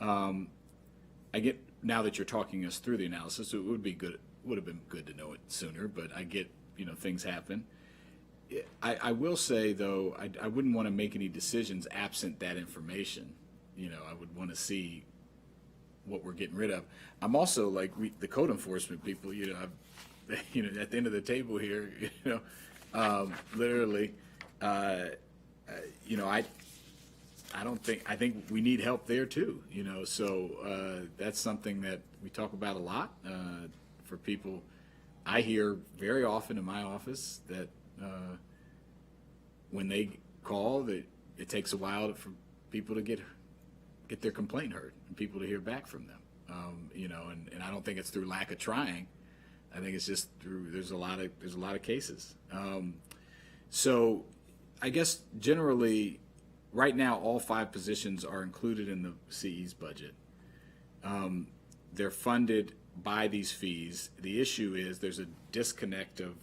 I get, now that you're talking us through the analysis, it would have been good to know it sooner, but I get, things happen. I will say, though, I wouldn't want to make any decisions absent that information. I would want to see what we're getting rid of. I'm also like the code enforcement people, at the end of the table here, literally, I think we need help there too, so that's something that we talk about a lot for people. I hear very often in my office that when they call, that it takes a while for people to get their complaint heard and people to hear back from them, and I don't think it's through lack of trying. I think it's just through, there's a lot of cases. So I guess generally, right now, all 5 positions are included in the CE's budget. They're funded by these fees. The issue is there's a disconnect of,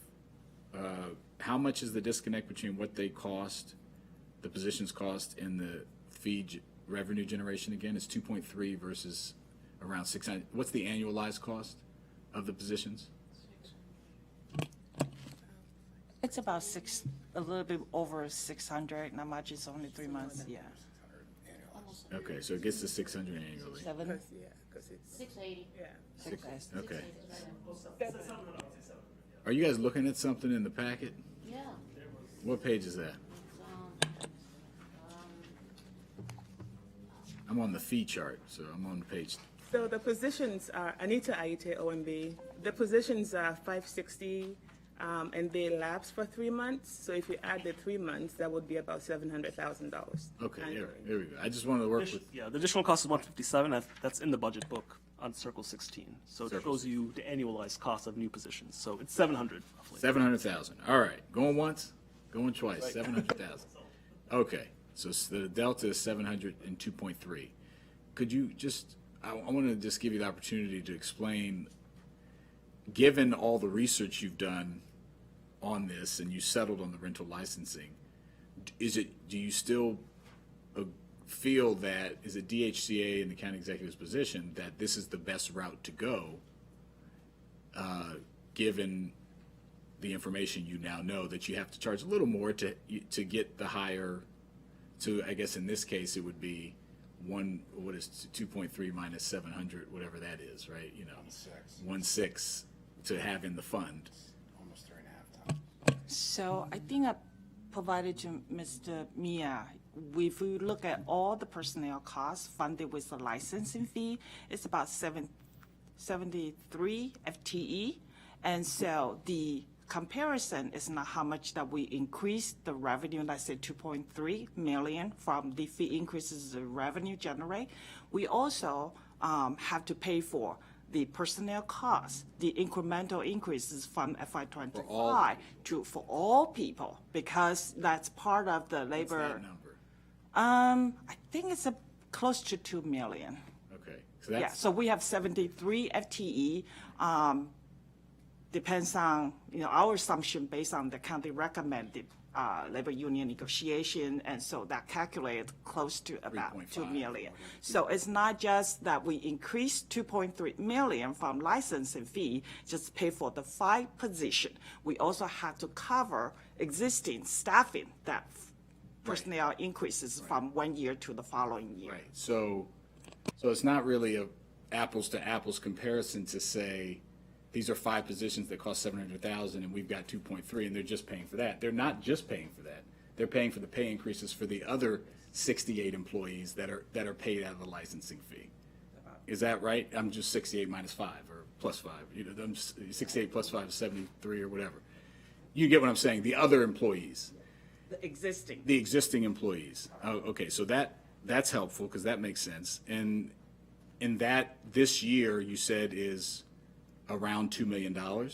how much is the disconnect between what they cost, the positions cost, and the fee revenue generation again? It's 2.3 versus around 600. What's the annualized cost of the positions? It's about a little bit over 600, not much, it's only 3 months, yeah. Okay, so it gets to 600 annually. 680. Okay. Are you guys looking at something in the packet? Yeah. What page is that? I'm on the fee chart, so I'm on page. So the positions are, Anita Aite, OMB, the positions are 560, and they lapse for 3 months. So if you add the 3 months, that would be about $700,000. Okay, there we go. I just wanted to work with. Yeah, the additional cost is 157. That's in the budget book on Circle 16. So it shows you the annualized cost of new positions. So it's 700 roughly. 700,000. All right, going once, going twice. 700,000. Okay, so the delta is 702.3. Could you just? I want to just give you the opportunity to explain, given all the research you've done on this and you settled on the rental licensing, do you still feel that, is it DHCA and the county executive's position that this is the best route to go, given the information you now know, that you have to charge a little more to get the higher, to, I guess in this case, it would be 2.3 minus 700, whatever that is, right? 1/6 to have in the fund. Almost 3.5 times. So I think I provided to Mr. Mia, if we look at all the personnel costs funded with the licensing fee, it's about 73 FTE. And so the comparison is not how much that we increased the revenue, let's say 2.3 million from the fee increases the revenue generate. We also have to pay for the personnel costs, the incremental increases from FY25 for all people, because that's part of the labor. What's that number? I think it's close to 2 million. Okay, so Yeah, that's, so we have 73 FTE. Depends on, our assumption based on the county recommended labor union negotiation, and so that calculated close to about 2 3.5. million. So it's not just that we increased 2.3 million from licensing fee, just pay for the 5 position. We also have to cover existing staffing, that personnel increases from 1 year to the following year. right, so it's not really a apples to apples comparison to say, these are 5 positions that cost 700,000 and we've got 2.3 and they're just paying for that. They're not just paying for that. They're paying for the pay increases for the other 68 employees that are paid out of the licensing fee. Is that right? I'm just 68 minus 5 or plus 5. I'm 68 plus 5 is 73 or whatever. You get what I'm saying? The other employees, The existing. the existing employees. Oh, okay, so that's helpful because that makes sense. And in that, this year you said is around $2 million. Oh,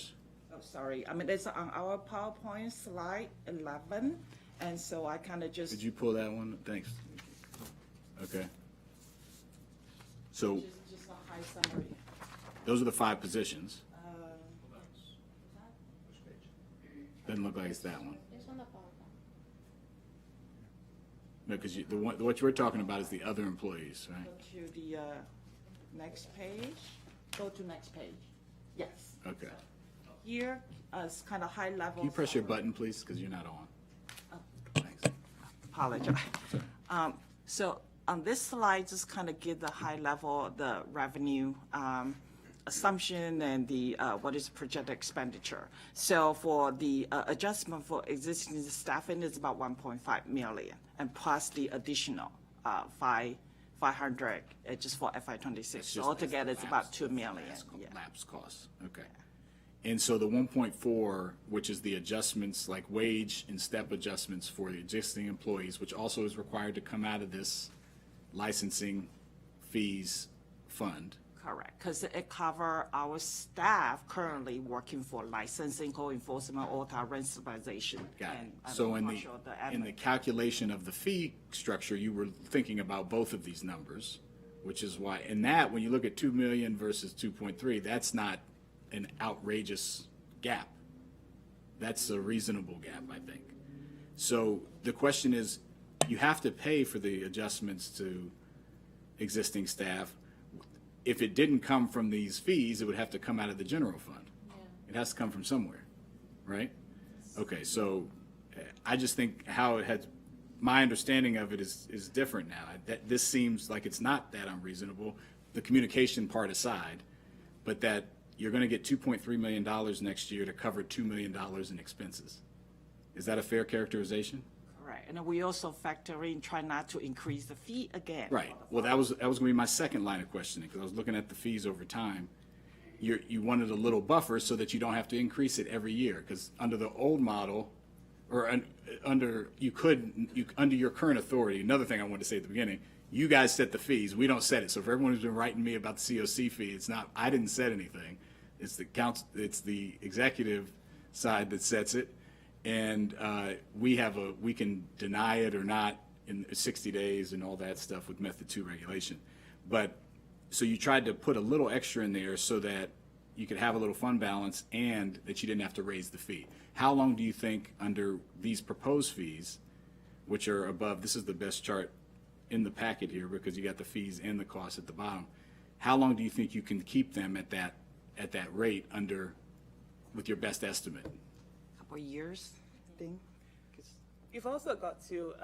sorry. I mean, it's on our PowerPoint slide 11, and so I kind of just. Did you pull that one? Thanks. Okay. So Just a high summary. those are the 5 positions. Doesn't look like it's that one. No, because what you were talking about is the other employees, right? Go to the next page. Go to next page. Yes. Okay. Here, it's kind of high level. Can you press your button, please, because you're not on? Thanks. Apologize. So on this slide, just kind of give the high level, the revenue assumption and the what is projected expenditure. So for the adjustment for existing staffing is about 1.5 million, and plus the additional 500 just for FY26. So altogether, it's about 2 million. Yeah. Lapse costs, okay. And so the 1.4, which is the adjustments, like wage and step adjustments for the existing employees, which also is required to come out of this licensing fees fund. Correct, because it cover our staff currently working for licensing, code enforcement, auto rent supervision. Got it. and So in partial the admin. calculation of the fee structure, you were thinking about both of these numbers, which is why, and that, when you look at 2 million versus 2.3, that's not an outrageous gap. That's a reasonable gap, I think. So the question is, you have to pay for the adjustments to existing staff. If it didn't come from these fees, it would have to come out of the general fund. It has to come from somewhere, right? Okay, so I just think how it has, my understanding of it is different now. That this seems like it's not that unreasonable, the communication part aside, but that you're gonna get $2.3 million next year to cover $2 million in expenses. Is that a fair characterization? Right, and then we also factor in, try not to increase the fee again. Right. Well, that was gonna be my second line of questioning, because I was looking at the fees over time. You wanted a little buffer so that you don't have to increase it every year, because under the old model, or under your current authority, another thing I wanted to say at the beginning, you guys set the fees, we don't set it. So for everyone who's been writing me about the COC fee, it's not, I didn't set anything. It's the council, it's the executive side that sets it. And we can deny it or not in 60 days and all that stuff with method 2 regulation. But, so you tried to put a little extra in there so that you could have a little fund balance and that you didn't have to raise the fee. How long do you think under these proposed fees, which are above, this is the best chart in the packet here because you got the fees and the costs at the bottom. How long do you think you can keep them at that rate under, with your best estimate? Couple of years, I think. 'Cause You've also got to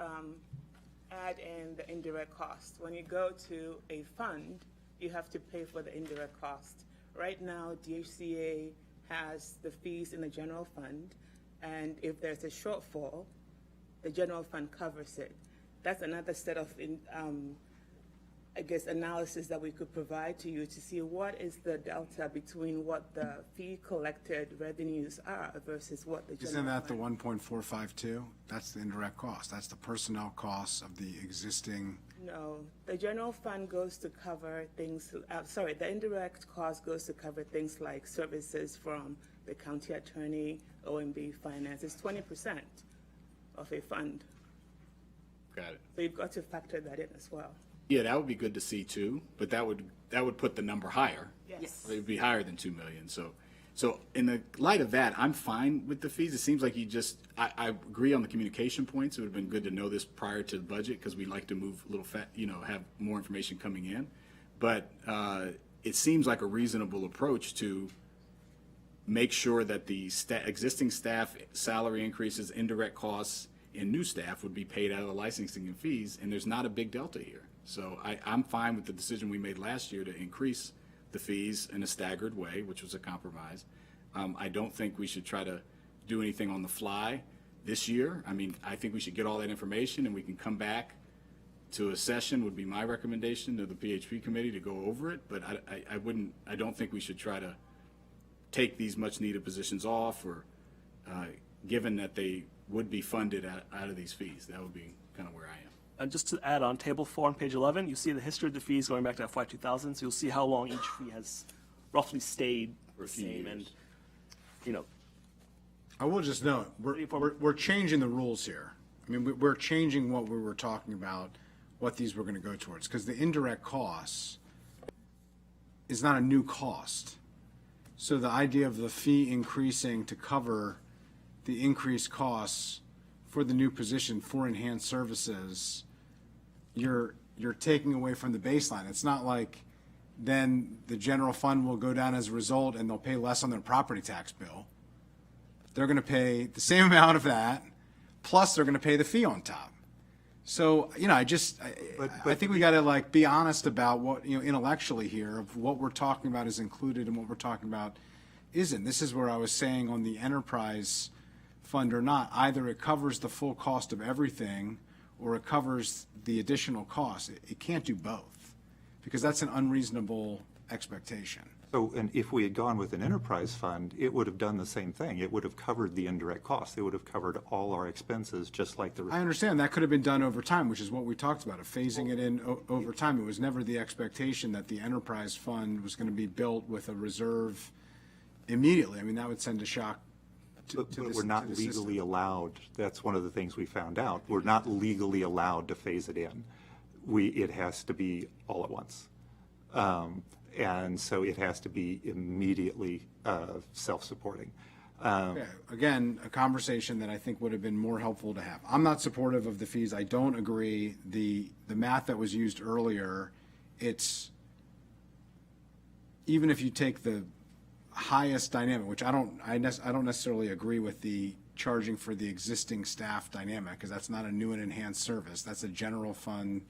add in the indirect cost. When you go to a fund, you have to pay for the indirect cost. Right now, DHCA has the fees in the general fund, and if there's a shortfall, the general fund covers it. That's another set of, I guess, analysis that we could provide to you to see what is the delta between what the fee collected revenues are versus what the general Isn't that the fund. 1.452? That's the indirect cost. That's the personnel costs of the existing. No, the general fund goes to cover things, the indirect cost goes to cover things like services from the county attorney, OMB finance. It's 20% of a fund. Got it. So you've got to factor that in as well. Yeah, that would be good to see too, but that would put the number higher. Yes. It would be higher than 2 million. So in the light of that, I'm fine with the fees. It seems like I agree on the communication points. It would have been good to know this prior to the budget because we like to move a little have more information coming in. But it seems like a reasonable approach to make sure that the existing staff salary increases, indirect costs, and new staff would be paid out of the licensing and fees, and there's not a big delta here. So I'm fine with the decision we made last year to increase the fees in a staggered way, which was a compromise. I don't think we should try to do anything on the fly this year. I mean, I think we should get all that information and we can come back to a session would be my recommendation to the PHP committee to go over it, but I don't think we should try to take these much needed positions off or given that they would be funded out of these fees. That would be kind of where I am. And just to add on table 4 on page 11, you see the history of the fees going back to FY 2000. So you'll see how long each fee has roughly stayed For a the few same. years. And, you know, I will just note, we're changing the rules here. I mean, we're changing what we were talking about, what these were going to go towards, because the indirect costs is not a new cost. So the idea of the fee increasing to cover the increased costs for the new position for enhanced services, you're taking away from the baseline. It's not like then the general fund will go down as a result and they'll pay less on their property tax bill. They're going to pay the same amount of that, plus they're going to pay the fee on top. So, I think we got to be honest about what, intellectually here of what we're talking about is included and what we're talking about isn't. This is where I was saying on the enterprise fund or not, either it covers the full cost of everything or it covers the additional cost. It can't do both because that's an unreasonable expectation. So, and if we had gone with an enterprise fund, it would have done the same thing. It would have covered the indirect costs. It would have covered all our expenses, just like the. I understand that could have been done over time, which is what we talked about, of phasing it in over time. It was never the expectation that the enterprise fund was going to be built with a reserve immediately. I mean, that would send a shock to But this- we're not to the system. legally allowed, that's one of the things we found out. We're not legally allowed to phase it in. It has to be all at once. And so it has to be immediately self-supporting. Okay, again, a conversation that I think would have been more helpful to have. I'm not supportive of the fees. I don't agree. The math that was used earlier, it's, even if you take the highest dynamic, which I don't necessarily agree with the charging for the existing staff dynamic, because that's not a new and enhanced service. That's a general fund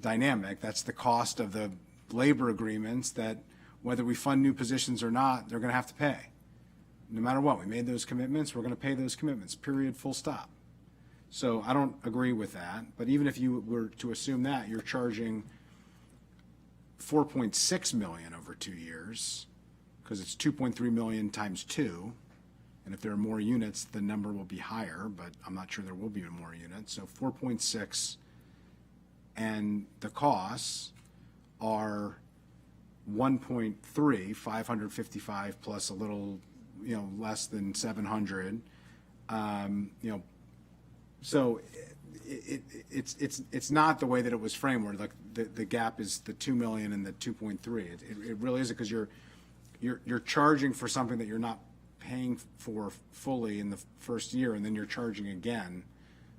dynamic. That's the cost of the labor agreements that whether we fund new positions or not, they're going to have to pay. No matter what, we made those commitments, we're going to pay those commitments, period, full stop. So I don't agree with that. But even if you were to assume that, you're charging $4.6 million over 2 years, because it's 2.3 million times 2. And if there are more units, the number will be higher, but I'm not sure there will be more units. So 4.6, and the costs are 1.3, 555 plus a little, less than 700. So it's not the way that it was framed, where the gap is the 2 million and the 2.3. It really isn't, because you're you're charging for something that you're not paying for fully in the first year, and then you're charging again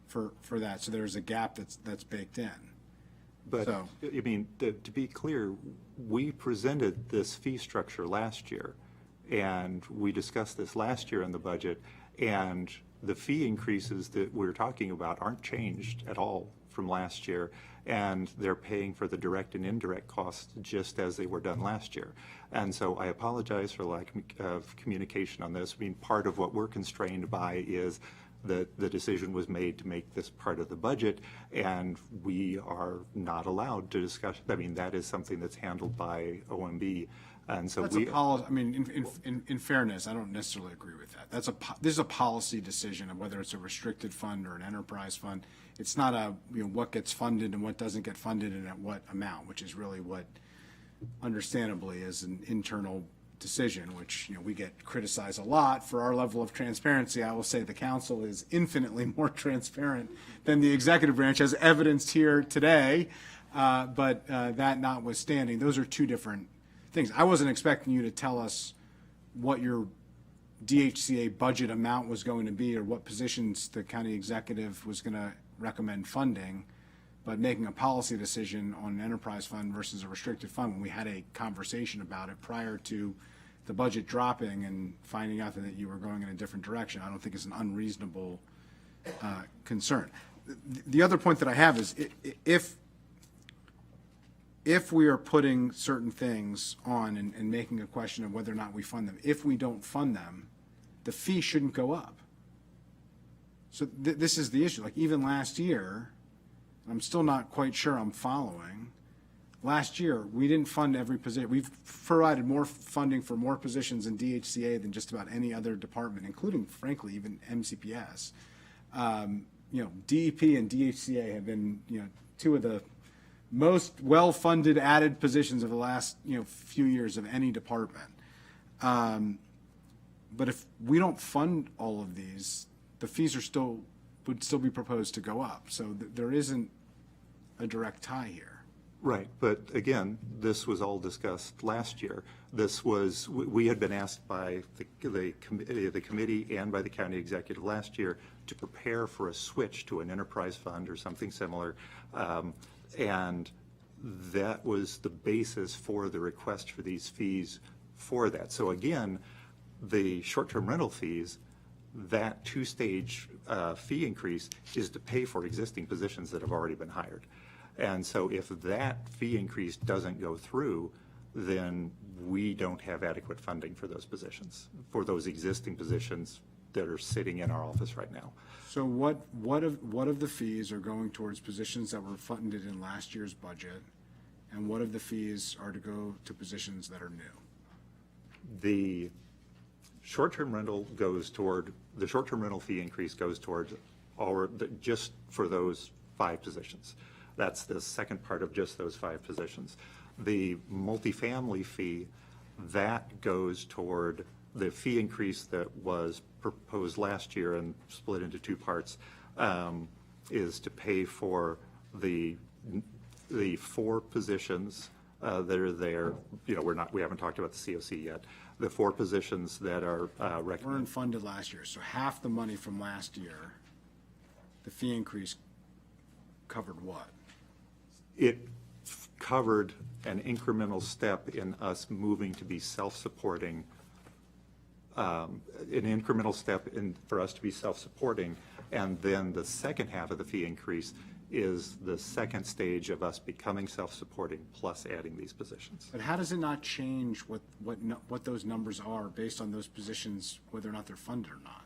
for that. So there's a gap that's baked in. But, So- I mean, to be clear, we presented this fee structure last year, and we discussed this last year in the budget, and the fee increases that we're talking about aren't changed at all from last year, and they're paying for the direct and indirect costs just as they were done last year. And so I apologize for lack of communication on this. I mean, part of what we're constrained by is that the decision was made to make this part of the budget, and we are not allowed to discuss. I mean, that is something that's handled by OMB, and so That's a policy, I mean, in fairness, I don't necessarily agree with that. This is a policy decision of whether it's a restricted fund or an enterprise fund. It's not what gets funded and what doesn't get funded and at what amount, which is really what understandably is an internal decision, which, we get criticized a lot for our level of transparency. I will say the council is infinitely more transparent than the executive branch, as evidenced here today. But that notwithstanding, those are two different things. I wasn't expecting you to tell us what your DHCA budget amount was going to be or what positions the county executive was going to recommend funding, but making a policy decision on an enterprise fund versus a restricted fund when we had a conversation about it prior to the budget dropping and finding out that you were going in a different direction, I don't think is an unreasonable concern. The other point that I have is if we are putting certain things on and making a question of whether or not we fund them, if we don't fund them, the fee shouldn't go up. So this is the issue. Like even last year, I'm still not quite sure I'm following. Last year, we didn't fund every position. We've provided more funding for more positions in DHCA than just about any other department, including, frankly, even MCPS. DEP and DHCA have been, two of the most well-funded added positions of the last, few years of any department. But if we don't fund all of these, the fees would still be proposed to go up. So there isn't a direct tie here. Right, but again, this was all discussed last year. We had been asked by the committee and by the county executive last year to prepare for a switch to an enterprise fund or something similar. And that was the basis for the request for these fees for that. So again, the short-term rental fees, that two-stage fee increase is to pay for existing positions that have already been hired. And so if that fee increase doesn't go through, then we don't have adequate funding for those positions, for those existing positions that are sitting in our office right now. So what of the fees are going towards positions that were funded in last year's budget, and what of the fees are to go to positions that are new? The short-term rental fee increase goes towards just for those 5 positions. That's the second part of just those 5 positions. The multifamily fee, that goes toward the fee increase that was proposed last year and split into 2 parts, is to pay for the 4 positions that are there. We haven't talked about the COC yet. The 4 positions that are recommended. Weren't funded last year, so half the money from last year, the fee increase covered what? It covered an incremental step in us moving to be self-supporting, an incremental step for us to be self-supporting, and then the second half of the fee increase is the second stage of us becoming self-supporting plus adding these positions. But how does it not change what those numbers are based on those positions, whether or not they're funded or not?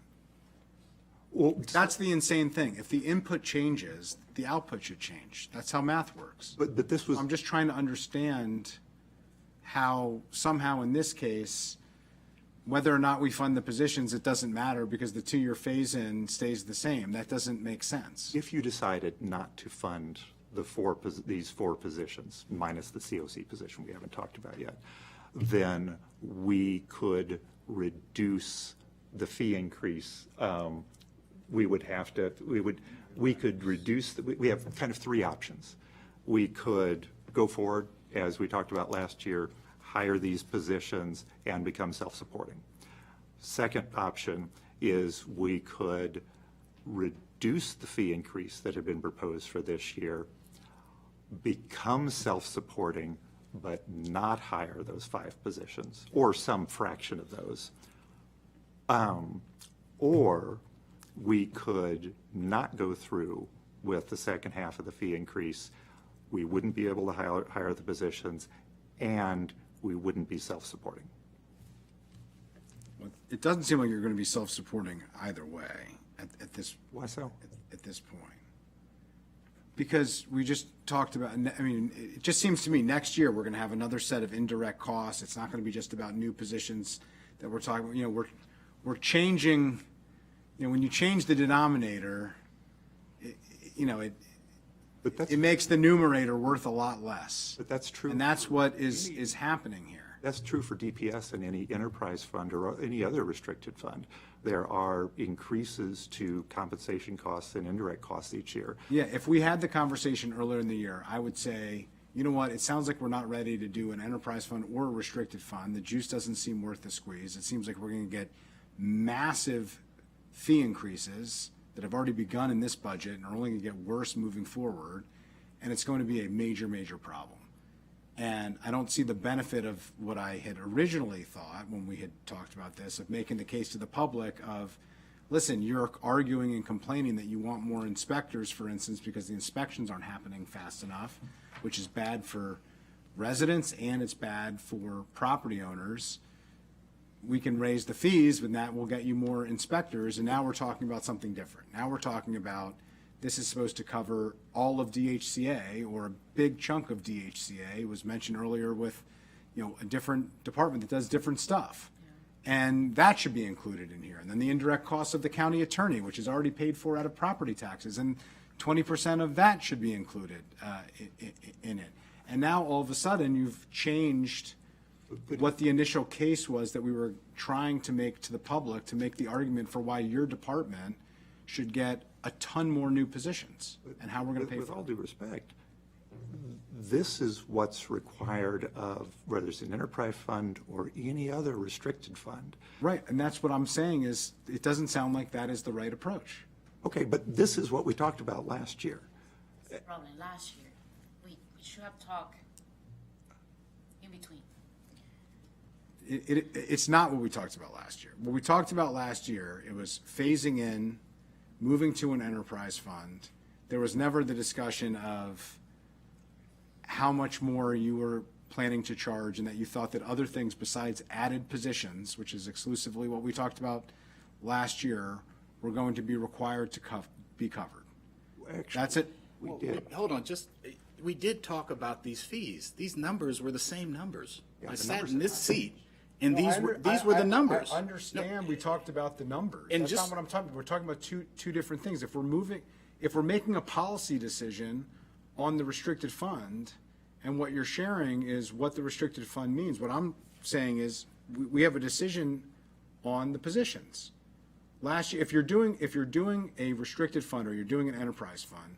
Well, That's the insane thing. If the input changes, the output should change. That's how math works. but this was. I'm just trying to understand how somehow in this case, whether or not we fund the positions, it doesn't matter because the 2-year phase-in stays the same. That doesn't make sense. If you decided not to fund these 4 positions, minus the COC position we haven't talked about yet, then we could reduce the fee increase. We could reduce, we have kind of 3 options. We could go forward, as we talked about last year, hire these positions, and become self-supporting. Second option is we could reduce the fee increase that had been proposed for this year, become self-supporting, but not hire those 5 positions, or some fraction of those. Or we could not go through with the second half of the fee increase. We wouldn't be able to hire the positions, and we wouldn't be self-supporting. It doesn't seem like you're going to be self-supporting either way at this. Why so? At this point. Because we just talked about, I mean, it just seems to me next year, we're going to have another set of indirect costs. It's not going to be just about new positions that we're talking about. You know, we're changing, you know, when you change the denominator, But that's, it makes the numerator worth a lot less. but that's true. And that's what is happening here. That's true for DPS and any enterprise fund or any other restricted fund. There are increases to compensation costs and indirect costs each year. Yeah, if we had the conversation earlier in the year, I would say, you know what, it sounds like we're not ready to do an enterprise fund or a restricted fund. The juice doesn't seem worth the squeeze. It seems like we're going to get massive fee increases that have already begun in this budget and are only going to get worse moving forward. And it's going to be a major, major problem. And I don't see the benefit of what I had originally thought when we had talked about this, of making the case to the public of, listen, you're arguing and complaining that you want more inspectors, for instance, because the inspections aren't happening fast enough, which is bad for residents and it's bad for property owners. We can raise the fees, but that will get you more inspectors. And now we're talking about something different. Now we're talking about this is supposed to cover all of DHCA or a big chunk of DHCA. It was mentioned earlier with, you know, a different department that does different stuff. And that should be included in here. And then the indirect costs of the county attorney, which is already paid for out of property taxes, and 20% of that should be included in it. And now all of a sudden you've changed what the initial case was that we were trying to make to the public, to make the argument for why your department should get a ton more new positions and how we're going to pay With for all them. due respect, this is what's required of whether it's an enterprise fund or any other restricted fund. Right, and that's what I'm saying is, it doesn't sound like that is the right approach. Okay, but this is what we talked about last year. That's the problem. Last year, we should have talked in between. It's not what we talked about last year. What we talked about last year, it was phasing in, moving to an enterprise fund. There was never the discussion of how much more you were planning to charge and that you thought that other things besides added positions, which is exclusively what we talked about last year, were going to be required to be covered. That's it. We did. Hold on, we did talk about these fees. These numbers were the same numbers. I sat in this seat, and these were the numbers. I understand we talked about the numbers. And That's just- not what I'm talking about. We're talking about two different things. If we're making a policy decision on the restricted fund, and what you're sharing is what the restricted fund means, what I'm saying is we have a decision on the positions. Last year, if you're doing a restricted fund or you're doing an enterprise fund,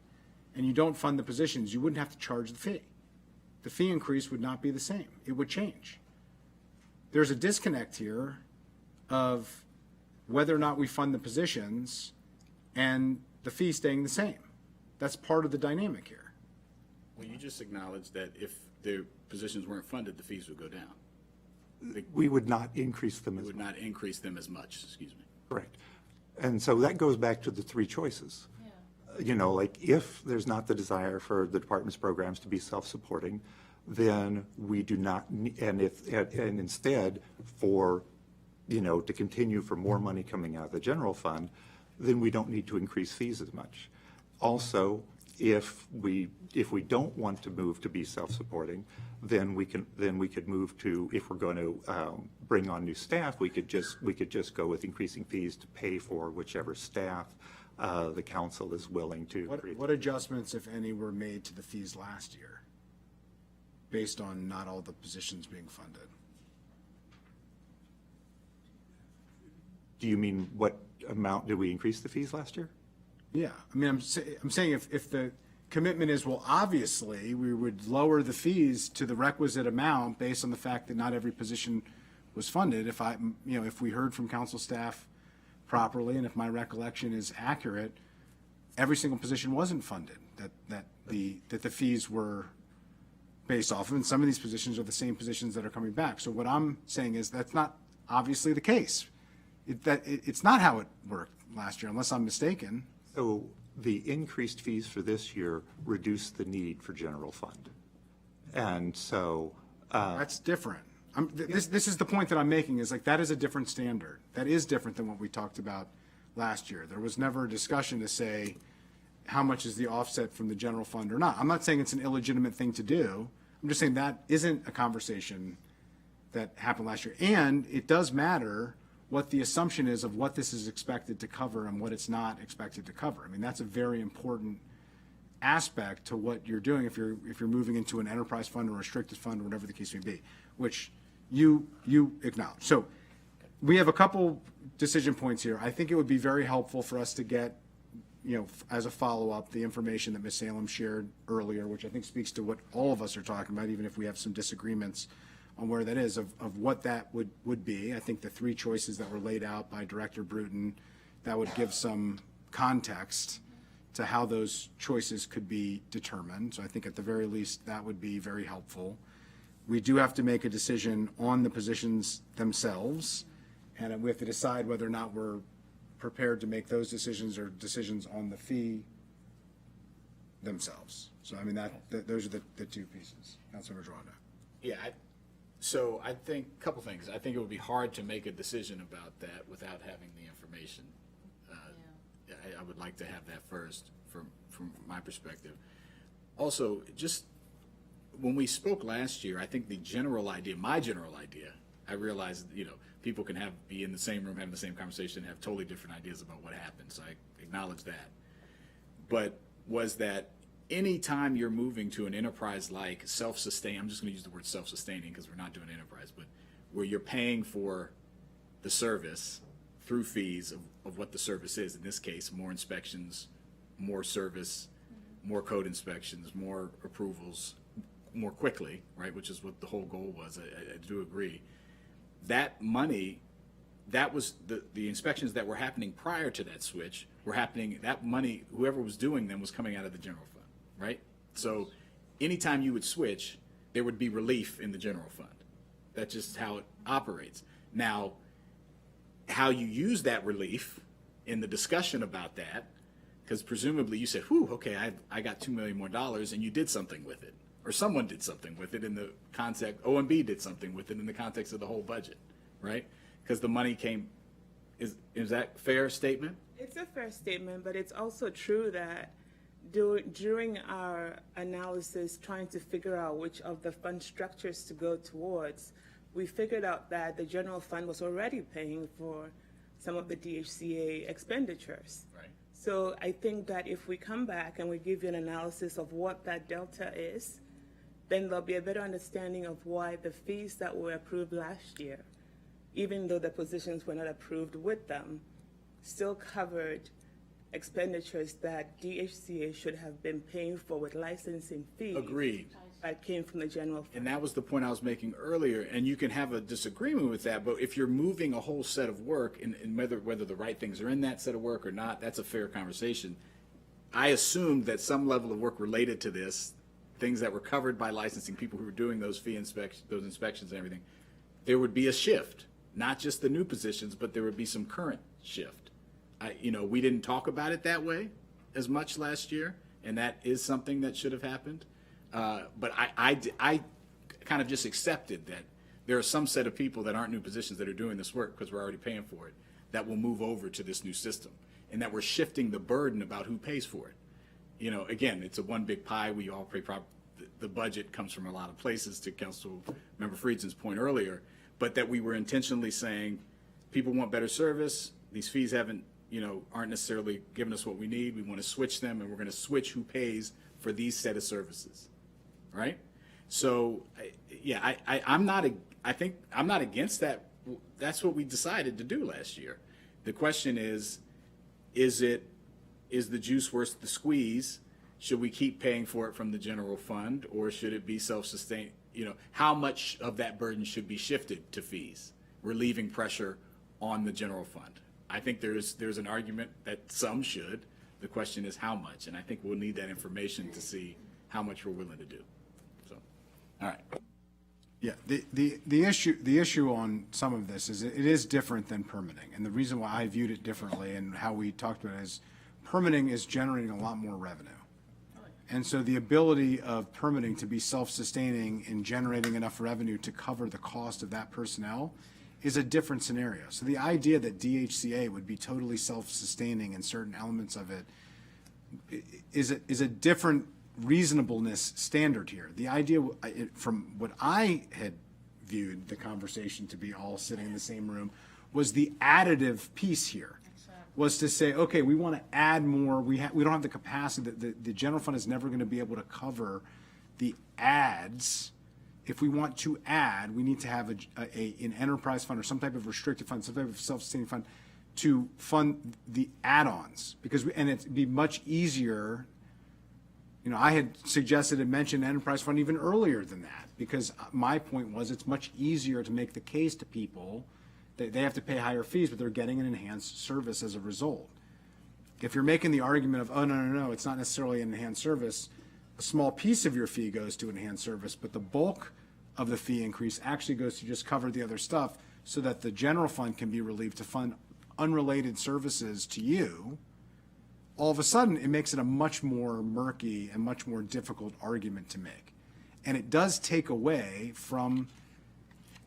and you don't fund the positions, you wouldn't have to charge the fee. The fee increase would not be the same. It would change. There's a disconnect here of whether or not we fund the positions and the fee staying the same. That's part of the dynamic here. Well, you just acknowledged that if the positions weren't funded, the fees would go down. We would not increase them It as would much. not increase them as much, excuse me. Correct. And so that goes back to the 3 choices. You know, like if there's not the desire for the department's programs to be self-supporting, then we do not, and instead for, you know, to continue for more money coming out of the general fund, then we don't need to increase fees as much. Also, if we don't want to move to be self-supporting, then we could move to, if we're going to bring on new staff, we could just go with increasing fees to pay for whichever staff the council is willing to. What adjustments, if any, were made to the fees last year based on not all the positions being funded? Do you mean what amount did we increase the fees last year? Yeah, I mean, I'm saying if the commitment is, well, obviously, we would lower the fees to the requisite amount based on the fact that not every position was funded. If if we heard from council staff properly, and if my recollection is accurate, every single position wasn't funded, that the fees were based off of, and some of these positions are the same positions that are coming back. So what I'm saying is that's not obviously the case. It's not how it worked last year, unless I'm mistaken. So the increased fees for this year reduced the need for general fund. And so, That's different. This is the point that I'm making, is like, that is a different standard. That is different than what we talked about last year. There was never a discussion to say how much is the offset from the general fund or not. I'm not saying it's an illegitimate thing to do. I'm just saying that isn't a conversation that happened last year. And it does matter what the assumption is of what this is expected to cover and what it's not expected to cover. I mean, that's a very important aspect to what you're doing if you're moving into an enterprise fund or a restricted fund or whatever the case may be, which you acknowledge. So we have a couple decision points here. I think it would be very helpful for us to get, as a follow-up, the information that Ms. Salem shared earlier, which I think speaks to what all of us are talking about, even if we have some disagreements on where that is, of what that would be. I think the three choices that were laid out by Director Bruton, that would give some context to how those choices could be determined. So I think at the very least, that would be very helpful. We do have to make a decision on the positions themselves, and we have to decide whether or not we're prepared to make those decisions or decisions on the fee themselves. So, I mean, those are the two pieces. Councilmember Joanna. Yeah, so I think, a couple things. I think it would be hard to make a decision about that without having the information. I would like to have that first from my perspective. Also, just when we spoke last year, I think the general idea, my general idea, I realized, people can be in the same room having the same conversation and have totally different ideas about what happened. So I acknowledge that. But was that anytime you're moving to an enterprise like self-sustain, I'm just going to use the word self-sustaining because we're not doing enterprise, but where you're paying for the service through fees of what the service is, in this case, more inspections, more service, more code inspections, more approvals, more quickly, right, which is what the whole goal was. I do agree. That money, that was the inspections that were happening prior to that switch were happening, that money, whoever was doing them was coming out of the general fund, right? So anytime you would switch, there would be relief in the general fund. That's just how it operates. Now, how you use that relief in the discussion about that, because presumably you said, whew, okay, I got $2 million more, and you did something with it. Or someone did something with it in the context, OMB did something with it in the context of the whole budget, right? Because the money came, is that a fair statement? It's a fair statement, but it's also true that during our analysis, trying to figure out which of the fund structures to go towards, we figured out that the general fund was already paying for some of the DHCA expenditures. Right. So I think that if we come back and we give you an analysis of what that delta is, then there'll be a better understanding of why the fees that were approved last year, even though the positions were not approved with them, still covered expenditures that DHCA should have been paying for with licensing fees. Agreed. That came from the general fund. And that was the point I was making earlier, and you can have a disagreement with that, but if you're moving a whole set of work, and whether the right things are in that set of work or not, that's a fair conversation. I assumed that some level of work related to this, things that were covered by licensing, people who were doing those those inspections and everything, there would be a shift, not just the new positions, but there would be some current shift. We didn't talk about it that way as much last year, and that is something that should have happened. But I kind of just accepted that there are some set of people that aren't new positions that are doing this work because we're already paying for it, that will move over to this new system, and that we're shifting the burden about who pays for it. Again, it's a one big pie. We all pay the budget comes from a lot of places, to Councilmember Friedson's point earlier, but that we were intentionally saying people want better service. These fees aren't necessarily giving us what we need. We want to switch them, and we're going to switch who pays for these set of services. Right? So, yeah, I'm not against that. That's what we decided to do last year. The question is the juice worth the squeeze? should we keep paying for it from the general fund, or should it be self-sustained? You know, how much of that burden should be shifted to fees, relieving pressure on the general fund? I think there's an argument that some should. The question is how much, and I think we'll need that information to see how much we're willing to do. So, all right. Yeah, the issue on some of this is it is different than permitting. And the reason why I viewed it differently and how we talked about it is permitting is generating a lot more revenue. And so the ability of permitting to be self-sustaining and generating enough revenue to cover the cost of that personnel is a different scenario. So the idea that DHCA would be totally self-sustaining in certain elements of it is a different reasonableness standard here. The idea, from what I had viewed the conversation to be all sitting in the same room, was the additive piece here. Was to say, okay, we want to add more. We don't have the capacity. The general fund is never going to be able to cover the ads. If we want to add, we need to have an enterprise fund or some type of restricted fund, some type of self-sustaining fund to fund the add-ons. And it'd be much easier. You know, I had suggested and mentioned enterprise fund even earlier than that, because my point was it's much easier to make the case to people that they have to pay higher fees, but they're getting an enhanced service as a result. If you're making the argument of, oh, no, it's not necessarily an enhanced service, a small piece of your fee goes to enhanced service, but the bulk of the fee increase actually goes to just cover the other stuff so that the general fund can be relieved to fund unrelated services to you, all of a sudden it makes it a much more murky and much more difficult argument to make. And it does take away from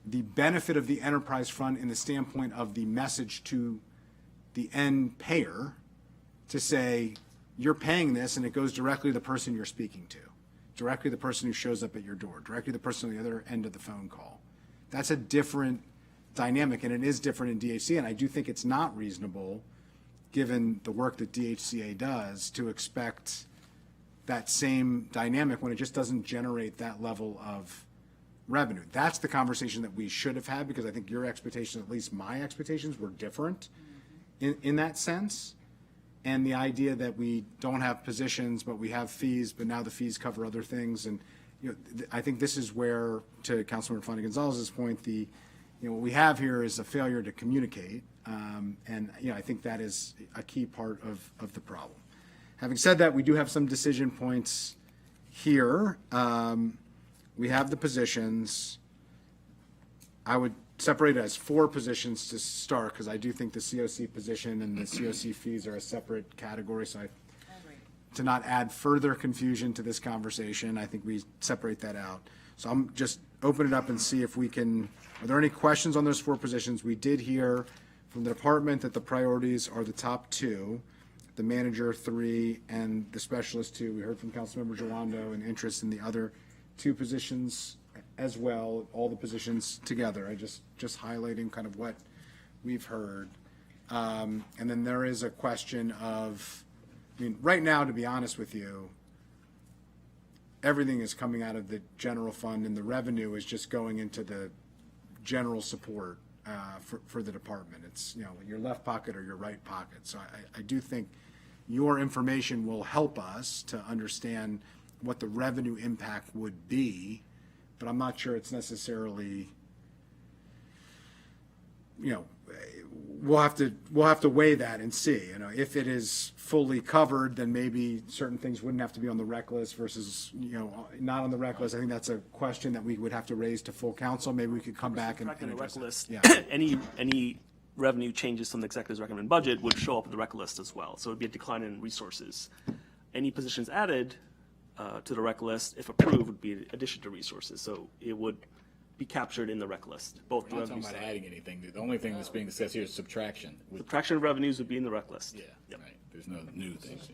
the benefit of the enterprise fund in the standpoint of the message to the end payer to say, you're paying this and it goes directly to the person you're speaking to, directly to the person who shows up at your door, directly to the person on the other end of the phone call. That's a different dynamic, and it is different in DHCA, and I do think it's not reasonable, given the work that DHCA does, to expect that same dynamic when it just doesn't generate that level of revenue. That's the conversation that we should have had, because I think your expectations, at least my expectations, were different in that sense. And the idea that we don't have positions, but we have fees, but now the fees cover other things. And, you know, I think this is where, to Councilmember Flanagan-Gonzalez's point, what we have here is a failure to communicate. And, you know, I think that is a key part of the problem. Having said that, we do have some decision points here. We have the positions. I would separate it as 4 positions to start, because I do think the COC position and the COC fees are a separate category. So to not add further confusion to this conversation, I think we separate that out. So I'm just open it up and see if we can, are there any questions on those 4 positions? We did hear from the department that the priorities are the top 2, the manager 3 and the specialist 2. We heard from Councilmember Girondo an interest in the other 2 positions as well, all the positions together. I just highlighting kind of what we've heard. And then there is a question of, I mean, right now, to be honest with you, everything is coming out of the general fund, and the revenue is just going into the general support for the department. It's, you know, your left pocket or your right pocket. So I do think your information will help us to understand what the revenue impact would be, but I'm not sure it's necessarily, you know, we'll have to weigh that and see. You know, if it is fully covered, then maybe certain things wouldn't have to be on the rec list versus, you know, not on the rec list. I think that's a question that we would have to raise to full council. Maybe we could come back and Subtracting the rec address list, that. Yeah. any revenue changes from the executive's recommended budget would show up in the rec list as well. So it would be a decline in resources. Any positions added to the rec list, if approved, would be in addition to resources. So it would be captured in the rec list, both the We're not revenue talking about side. adding anything. The only thing that's being discussed here is subtraction. Subtraction of revenues would be in the rec list. Yeah, Yep. right. There's no new things.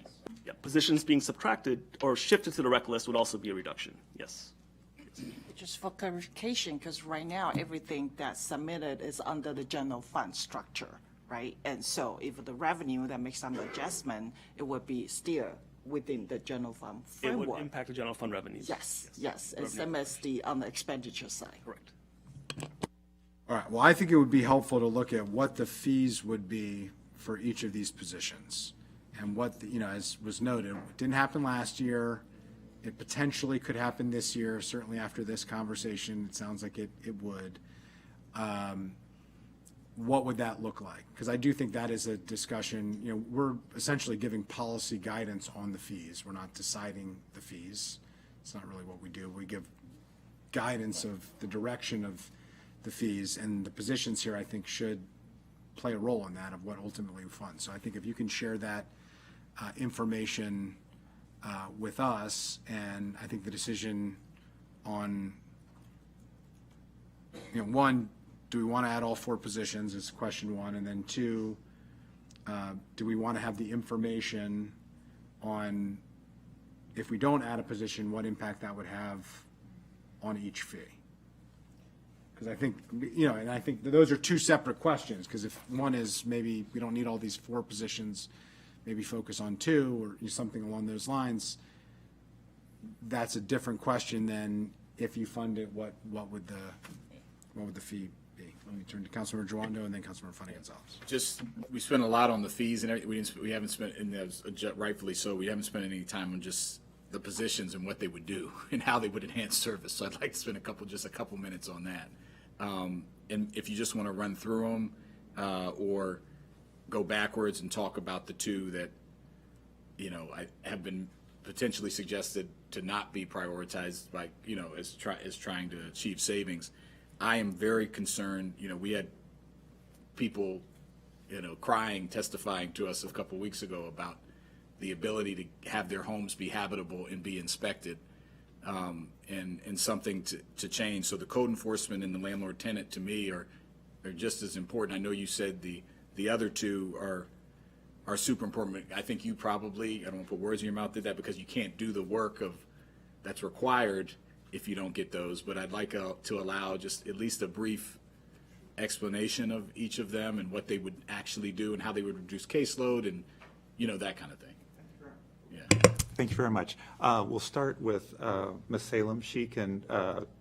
Yep. Positions being subtracted or shifted to the rec list would also be a reduction, yes. Just for clarification, because right now, everything that's submitted is under the general fund structure, right? And so if the revenue that makes some adjustment, it would be still within the general fund It would framework. impact the general fund revenues. Yes, and same as on the expenditure side. Correct. All right, well, I think it would be helpful to look at what the fees would be for each of these positions. And what, as was noted, it didn't happen last year. It potentially could happen this year, certainly after this conversation, it sounds like it would. What would that look like? Because I do think that is a discussion, we're essentially giving policy guidance on the fees. We're not deciding the fees. It's not really what we do. We give guidance of the direction of the fees, and the positions here, I think, should play a role in that of what ultimately we fund. So I think if you can share that information with us, and I think the decision on, one, do we want to add all 4 positions is question 1, and then 2, do we want to have the information on if we don't add a position, what impact that would have on each fee? Because I think, and I think those are 2 separate questions, because if one is maybe we don't need all these 4 positions, maybe focus on 2 or something along those lines, that's a different question than if you fund it, what would the fee be? Let me turn to Councilmember Joando and then Councilmember Funny Gonzalez. We spent a lot on the fees and everything. We haven't spent, and that's rightfully so, we haven't spent any time on just the positions and what they would do and how they would enhance service. So I'd like to spend a couple minutes on that. And if you just want to run through them or go backwards and talk about the 2 that, I have been potentially suggested to not be prioritized by, as trying to achieve savings. I am very concerned. We had people, crying, testifying to us a couple weeks ago about the ability to have their homes be habitable and be inspected, and something to change. So the code enforcement and the landlord tenant, to me, are just as important. I know you said the other 2 are super important. I think you probably, I don't want to put words in your mouth, did that because you can't do the work that's required if you don't get those. But I'd like to allow just at least a brief explanation of each of them and what they would actually do and how they would reduce caseload and, that kind of thing. Yeah. Thank you very much. We'll start with Ms. Salem. She can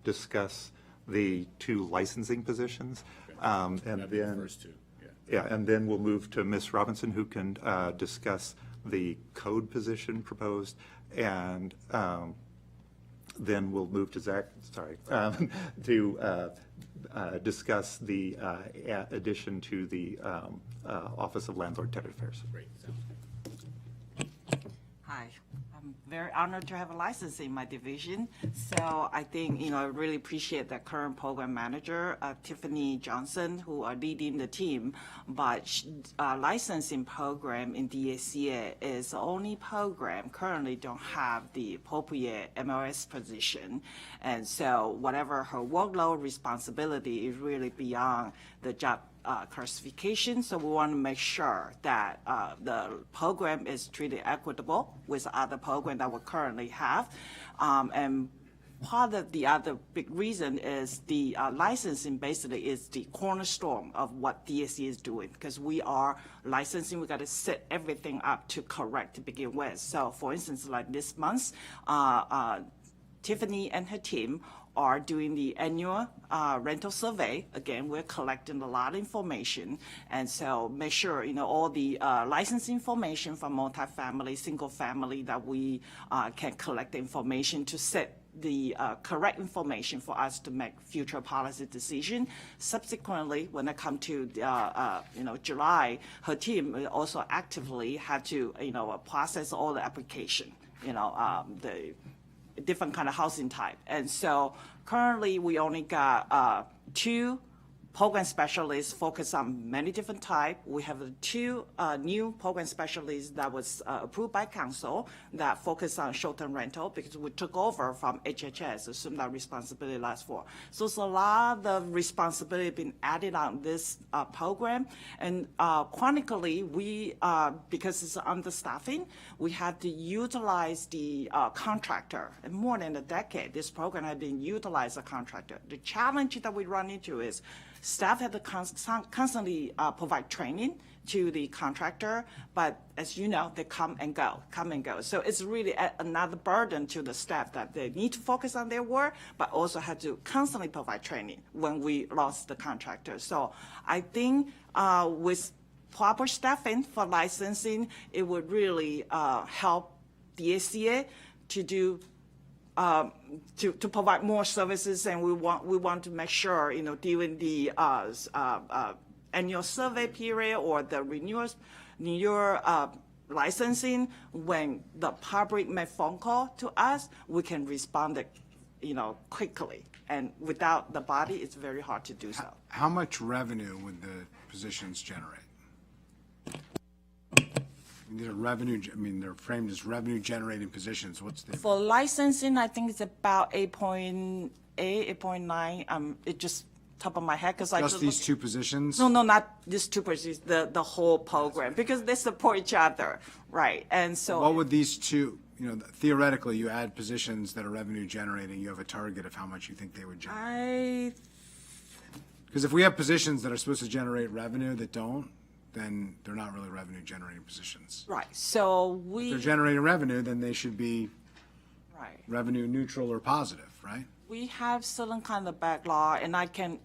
discuss the 2 licensing positions. And That'd be the then, first 2. yeah, and then we'll move to Ms. Robinson, who can discuss the code position proposed, and then we'll move to Zach, to discuss the addition to the Office of Landlord Tenant Affairs. Great. Hi, I'm very honored to have a license in my division. So I think, I really appreciate the current program manager, Tiffany Johnson, who are leading the team. But licensing program in DACA is the only program currently don't have the appropriate MLS position. And so whatever her workload responsibility is really beyond the job classification. So we want to make sure that the program is treated equitable with other programs that we currently have. And part of the other big reason is the licensing basically is the cornerstone of what DSC is doing, because we are licensing, we got to set everything up to correct to begin with. So for instance, like this month, Tiffany and her team are doing the annual rental survey. Again, we're collecting a lot of information, and so make sure all the license information from multifamily, single family, that we can collect the information to set the correct information for us to make future policy decision. Subsequently, when it comes to July, her team also actively had to process all the application, the different kind of housing type. And so currently we only got 2 program specialists focused on many different types. We have 2 new program specialists that was approved by council that focus on short-term rental, because we took over from HHS, assumed that responsibility last fall. So it's a lot of responsibility being added on this program. And chronically, we, because it's understaffing, we had to utilize the contractor. And more than a decade, this program had been utilized as a contractor. The challenge that we run into is staff have to constantly provide training to the contractor, but as you know, they come and go. So it's really another burden to the staff that they need to focus on their work, but also have to constantly provide training when we lost the contractor. So I think with proper staffing for licensing, it would really help the ACA to do to provide more services, and we want to make sure, during the annual survey period or the renewal licensing, when the public make phone call to us, we can respond quickly. And without the body, it's very hard to do so. How much revenue would the positions generate? These are revenue, they're framed as revenue-generating positions. What's the? For licensing, I think it's about 8.8, 8.9. It just top of my head because I Just these two positions? No, not these two positions. The whole program, because they support each other, right? And so What would these two, theoretically, you add positions that are revenue-generating, you have a target of how much you think they would generate? Because if we have positions that are supposed to generate revenue that don't, then they're not really revenue-generating positions. Right. So If they're generating revenue, then they should be right. revenue neutral or positive, right? We have certain kind of backlog, and I can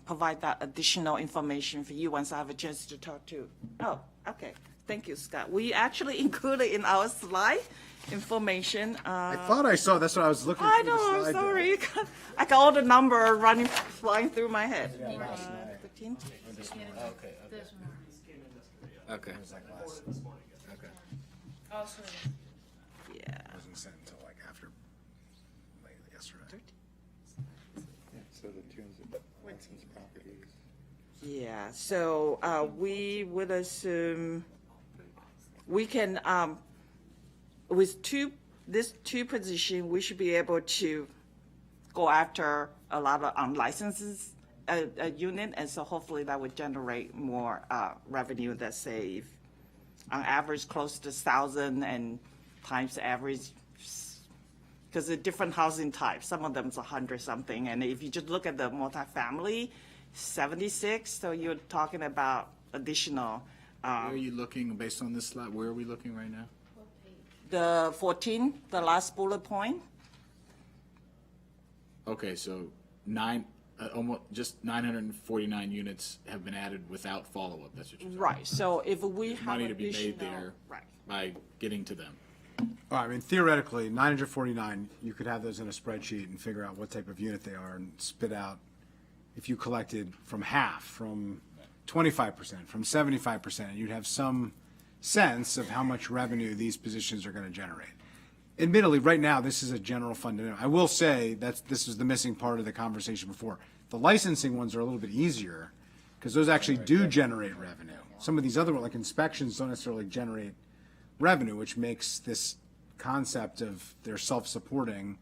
provide that additional information for you once I have a chance to talk to. Oh, okay. Thank you, Scott. We actually included in our slide information. I thought I saw, that's what I was looking for. I the know, slide I'm deck. sorry. I got all the number flying through my head. 15? Okay. Yeah. Wasn't sent until like after, late yesterday. So the 200 licensed properties. Yeah, so we would assume we can, with this two position, we should be able to go after a lot of unlicensed unit, and so hopefully that would generate more revenue that save on average close to 1,000 and times average, because the different housing types, some of them is 100 something, and if you just look at the multifamily, 76, so you're talking about additional, Where are you looking based on this slide? Where are we looking right now? the 14, the last bullet point. Okay, so almost just 949 units have been added without follow-up. That's what you're saying. Right, so if we have Money to be made additional- there Right. by getting to them. Theoretically, 949, you could have those in a spreadsheet and figure out what type of unit they are and spit out, if you collected from half, from 25%, from 75%, you'd have some sense of how much revenue these positions are going to generate. Admittedly, right now, this is a general fund. I will say this is the missing part of the conversation before. The licensing ones are a little bit easier because those actually do generate revenue. Some of these other, like inspections, don't necessarily generate revenue, which makes this concept of they're self-supporting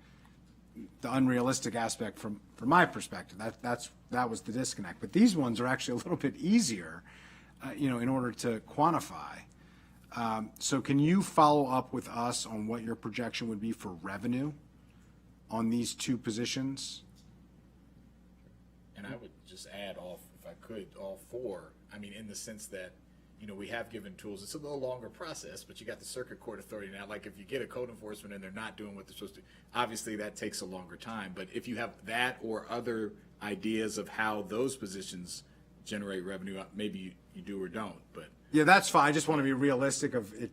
the unrealistic aspect from my perspective. That was the disconnect. But these ones are actually a little bit easier, in order to quantify. So can you follow up with us on what your projection would be for revenue on these two positions? And I would just add if I could, all four. I mean, in the sense that, we have given tools. It's a little longer process, but you got the circuit court authority now. Like if you get a code enforcement and they're not doing what they're supposed to, obviously that takes a longer time. But if you have that or other ideas of how those positions generate revenue, maybe you do or don't, but. Yeah, that's fine. I just want to be realistic of it.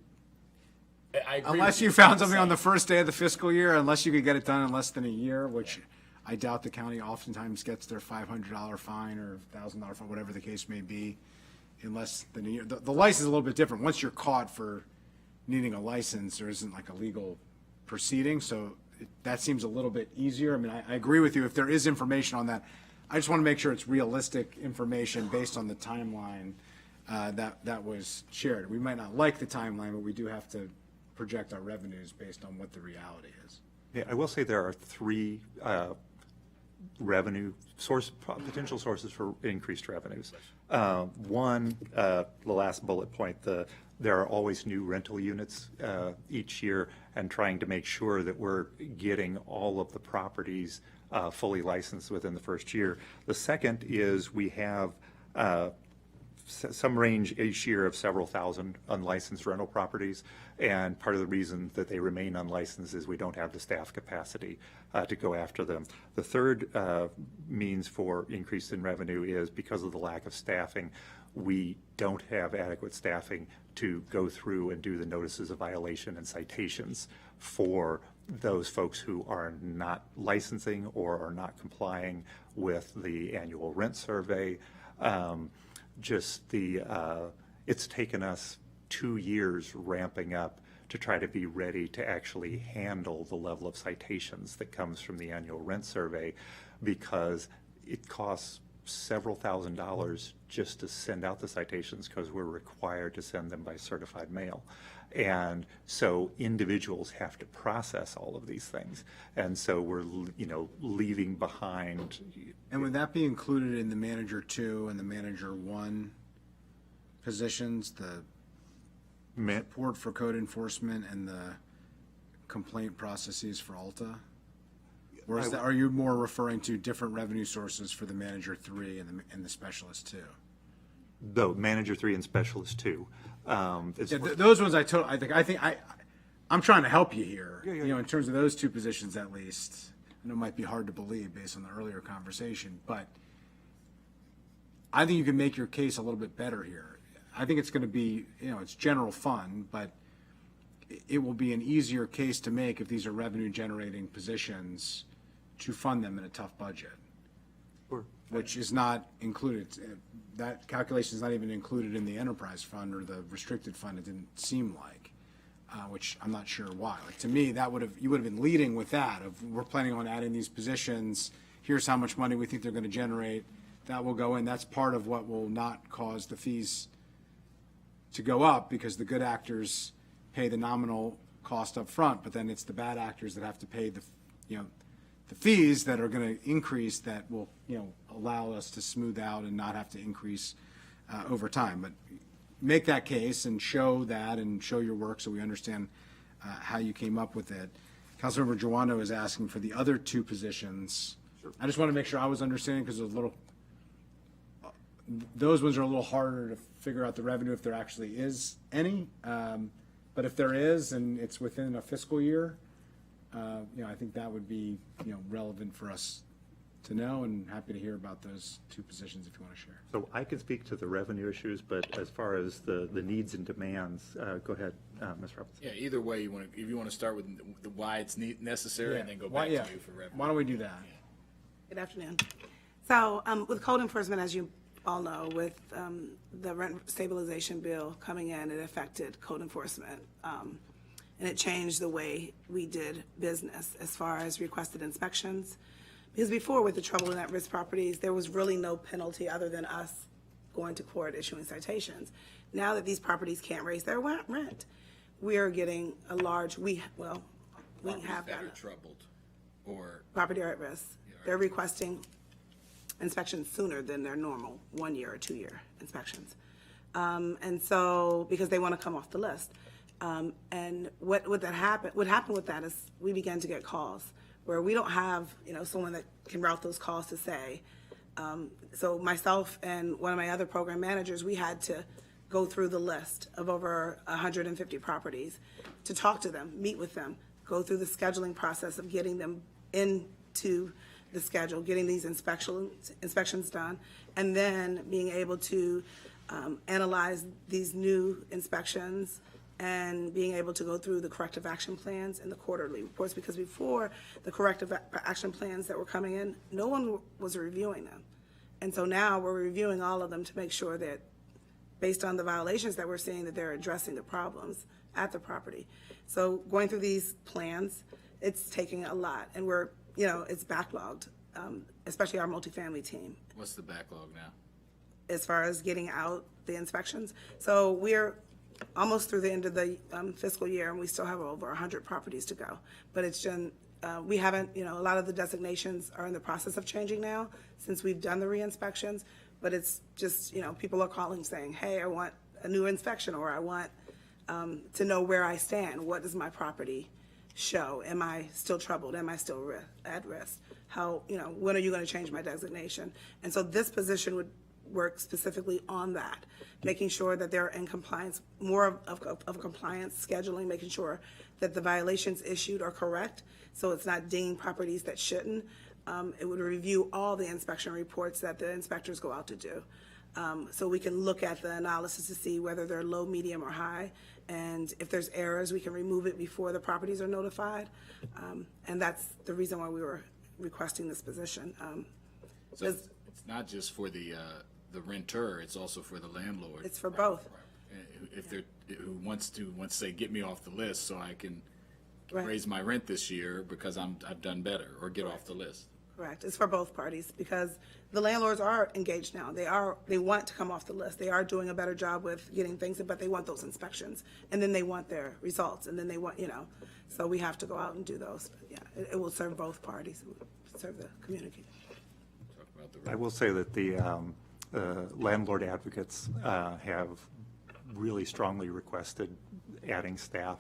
I agree Unless with you found something on the first day of the fiscal year, unless you could get it done in less than a year, which I doubt the county oftentimes gets their $500 fine or $1,000 fine, whatever the case may be, in less than a year. The license is a little bit different. Once you're caught for needing a license, there isn't like a legal proceeding, so that seems a little bit easier. I mean, I agree with you. If there is information on that, I just want to make sure it's realistic information based on the timeline that was shared. We might not like the timeline, but we do have to project our revenues based on what the reality is. Yeah, I will say there are three potential sources for increased revenues. One, the last bullet point, there are always new rental units each year, and trying to make sure that we're getting all of the properties fully licensed within the first year. The second is we have some range each year of several thousand unlicensed rental properties, and part of the reason that they remain unlicensed is we don't have the staff capacity to go after them. The third means for increase in revenue is because of the lack of staffing. we don't have adequate staffing to go through and do the notices of violation and citations for those folks who are not licensing or are not complying with the annual rent survey. It's taken us 2 years ramping up to try to be ready to actually handle the level of citations that comes from the annual rent survey, because it costs several $1,000s just to send out the citations, because we're required to send them by certified mail. And so individuals have to process all of these things. And so we're, leaving behind. And would that be included in the manager 2 and the manager 1 positions, the support for code enforcement and the complaint processes for Alta? Or are you more referring to different revenue sources for the manager 3 and the specialist 2? The manager 3 and specialist 2. Those ones I'm trying to help you here. In terms of those 2 positions at least. I know it might be hard to believe based on the earlier conversation, but I think you can make your case a little bit better here. I think it's going to be, it's general fund, but it will be an easier case to make if these are revenue generating positions to fund them in a tough budget. Sure. Which is not included. That calculation is not even included in the enterprise fund or the restricted fund, it didn't seem like, which I'm not sure why. Like, to me, you would have been leading with that, of we're planning on adding these positions, here's how much money we think they're going to generate, that will go in. That's part of what will not cause the fees to go up, because the good actors pay the nominal cost up front, but then it's the bad actors that have to pay the fees that are going to increase, that will, allow us to smooth out and not have to increase over time. But make that case and show that and show your work so we understand how you came up with it. Councilmember Jawando is asking for the other 2 positions. Sure. I just want to make sure I was understanding, because those ones are a little harder to figure out the revenue if there actually is any. But if there is, and it's within a fiscal year, I think that would be, relevant for us to know, and happy to hear about those 2 positions if you want to share. So I can speak to the revenue issues, but as far as the needs and demands, go ahead, Ms. Robinson. Yeah, either way, if you want to start with the why it's necessary, and then go back to you for revenue. Why don't we do that? Good afternoon. So with code enforcement, as you all know, with the rent stabilization bill coming in, it affected code enforcement. And it changed the way we did business as far as requested inspections. Because before, with the trouble in at-risk properties, there was really no penalty other than us going to court issuing citations. Now that these properties can't raise their rent, we are getting a large, we have that are troubled, or property are at risk. They're requesting inspections sooner than their normal 1-year or 2-year inspections. And so, because they want to come off the list. And what happened with that is we began to get calls where we don't have, someone that can route those calls to say. So myself and one of my other program managers, we had to go through the list of over 150 properties to talk to them, meet with them, go through the scheduling process of getting them into the schedule, getting these inspections done, and then being able to analyze these new inspections and being able to go through the corrective action plans and the quarterly reports, because before, the corrective action plans that were coming in, no one was reviewing them. And so now we're reviewing all of them to make sure that, based on the violations that we're seeing, that they're addressing the problems at the property. So going through these plans, it's taking a lot, and we're, it's backlogged, especially our multifamily team. what's the backlog now? As far as getting out the inspections. So we're almost through the end of the fiscal year, and we still have over 100 properties to go. But it's just, we haven't, a lot of the designations are in the process of changing now since we've done the re-inspections. But it's just, people are calling saying, hey, I want a new inspection, or I want to know where I stand. What does my property show? Am I still troubled? Am I still at risk? How, when are you going to change my designation? And so this position would work specifically on that, making sure that they're in compliance, more of compliance scheduling, making sure that the violations issued are correct, so it's not dinging properties that shouldn't. It would review all the inspection reports that the inspectors go out to do. So we can look at the analysis to see whether they're low, medium, or high. And if there's errors, we can remove it before the properties are notified. And that's the reason why we were requesting this position. So it's not just for the renter, it's also for the landlord. It's for both. If they're, who wants to say, get me off the list so I can Right. raise my rent this year because I've done better, or get off the list. Correct. It's for both parties because the landlords are engaged now. They want to come off the list. They are doing a better job with getting things, but they want those inspections. And then they want their results, and then they want, so we have to go out and do those. But yeah, it will serve both parties, it will serve the community. Talk about the I will say that the landlord advocates have really strongly requested adding staff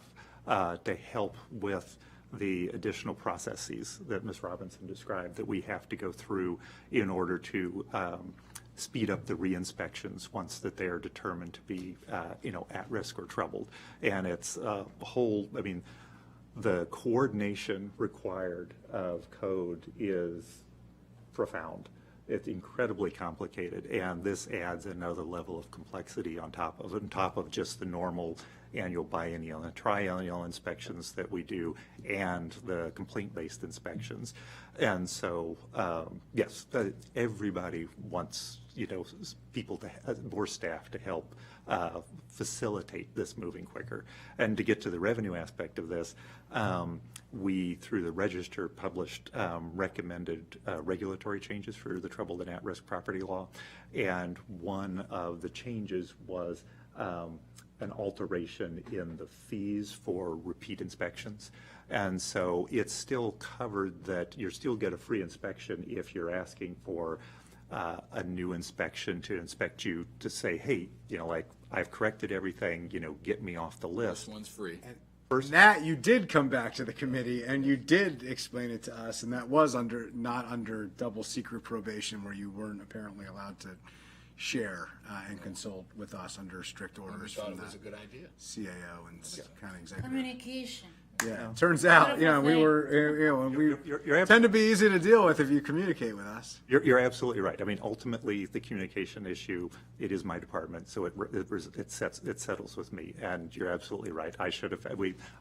to help with the additional processes that Ms. Robinson described that we have to go through in order to speed up the re-inspections once that they are determined to be, at risk or troubled. And it's a whole, the coordination required of code is profound. It's incredibly complicated, and this adds another level of complexity on top of just the normal annual, biennial, and triennial inspections that we do, and the complaint-based inspections. And so, yes, everybody wants, people to more staff to help facilitate this moving quicker. And to get to the revenue aspect of this, we, through the Register, published recommended regulatory changes for the troubled and at-risk property law. And one of the changes was an alteration in the fees for repeat inspections. And so it's still covered that you still get a free inspection if you're asking for a new inspection to inspect you to say, hey, I've corrected everything, get me off the list. This one's free. Nat, you did come back to the committee and you did explain it to us, and that was not under double secret probation where you weren't apparently allowed to share and consult with us under strict We orders thought from it the was a good idea. CAO and county executive. Communication. Yeah, turns out, Wonderful we thing. were, You're tend to be easy to deal with if you communicate with us. You're absolutely right. Ultimately, the communication issue, it is my department, so it settles with me. And you're absolutely right. I should have.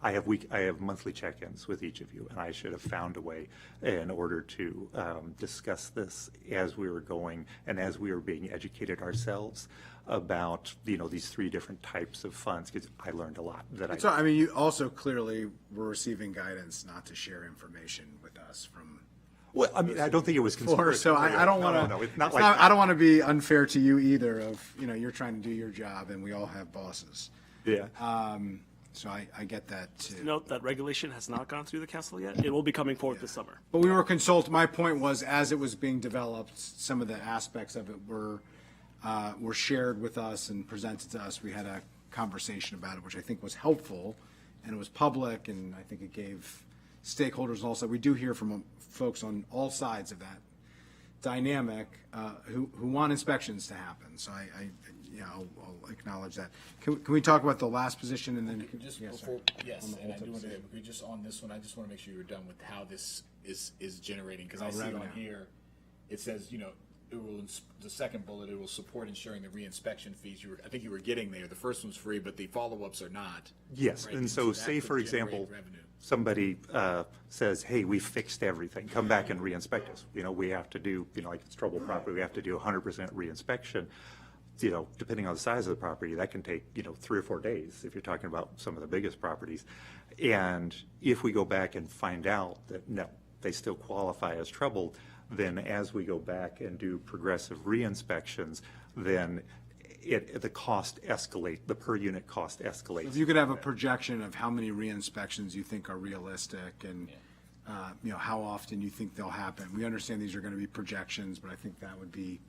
I have monthly check-ins with each of you, and I should have found a way in order to discuss this as we were going and as we were being educated ourselves about these three different types of funds, because I learned a lot that So, you also clearly were receiving guidance not to share information with us from. Well, I don't think it was conspiratorial. So I don't want to. No, it's not like that. I don't want to be unfair to you either. Of you're trying to do your job, and we all have bosses. Yeah. So I get that too. Note that regulation has not gone through the council yet. It will be coming forward this summer. But we were consulted. My point was, as it was being developed, some of the aspects of it were shared with us and presented to us. We had a conversation about it, which I think was helpful, and it was public, and I think it gave stakeholders also. We do hear from folks on all sides of that dynamic who want inspections to happen. So I'll acknowledge that. Can we talk about the last position and then? Just Yes, sir. before, yes, On the and I Alta do want to position. agree just on this one. I just want to make sure you're done with how this is generating, because I Oh, see it on revenue. here. It says, it will, the second bullet, it will support ensuring the re-inspection fees. I think you were getting there. The first one's free, but the follow-ups are not. Yes, Right, and so that say, could for generate example, revenue. somebody says, hey, we fixed everything, come back and re-inspect us. We have to do, like it's trouble property, we have to do 100% re-inspection. Depending on the size of the property, that can take, 3 or 4 days if you're talking about some of the biggest properties. And if we go back and find out that, no, they still qualify as troubled, then as we go back and do progressive re-inspections, then the cost escalate, the per unit cost escalates. If you could have a projection of how many re-inspections you think are realistic and, how often you think they'll happen. We understand these are going to be projections, but I think that would be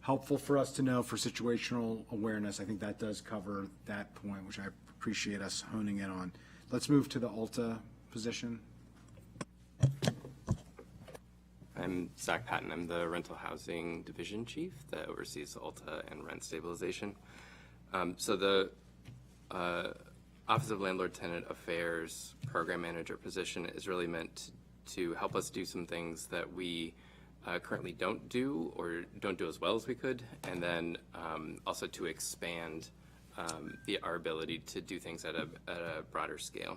helpful for us to know for situational awareness. I think that does cover that point, which I appreciate us honing in on. Let's move to the Alta position. I'm Zach Patton. I'm the Rental Housing Division Chief that oversees Alta and rent stabilization. So the Office of Landlord Tenant Affairs Program Manager position is really meant to help us do some things that we currently don't do or don't do as well as we could, and then also to expand our ability to do things at a broader scale.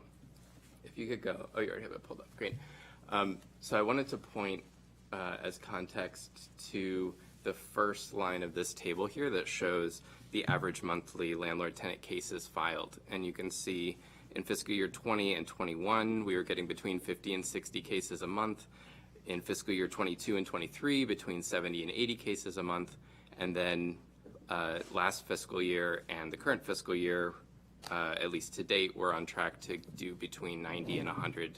If you could go, oh, you already have it pulled up, great. So I wanted to point as context to the first line of this table here that shows the average monthly landlord-tenant cases filed. And you can see in fiscal year 20 and 21, we were getting between 50 and 60 cases a month. In fiscal year 22 and 23, between 70 and 80 cases a month. And then last fiscal year and the current fiscal year, at least to date, we're on track to do between 90 and 100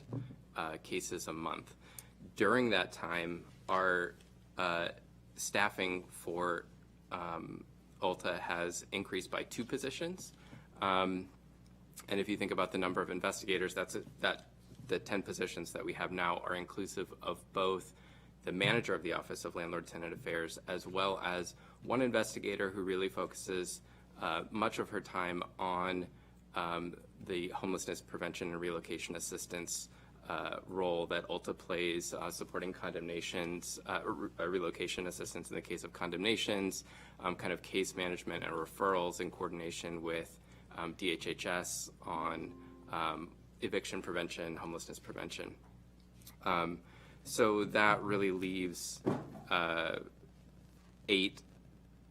cases a month. During that time, our staffing for ULTA has increased by 2 positions. And if you think about the number of investigators, the 10 positions that we have now are inclusive of both the manager of the Office of Landlord-Tenant Affairs as well as one investigator who really focuses much of her time on the homelessness prevention and relocation assistance role that ULTA plays, supporting condemnations, relocation assistance in the case of condemnations, kind of case management and referrals in coordination with DHHS on eviction prevention, homelessness prevention. So that really leaves 8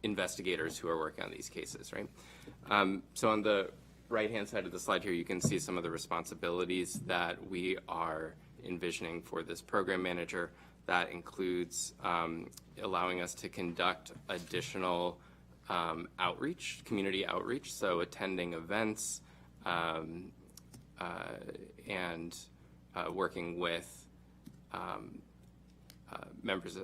investigators who are working on these cases, right? So on the right-hand side of the slide here, you can see some of the responsibilities that we are envisioning for this program manager. That includes allowing us to conduct additional outreach, community outreach, so attending events and working with members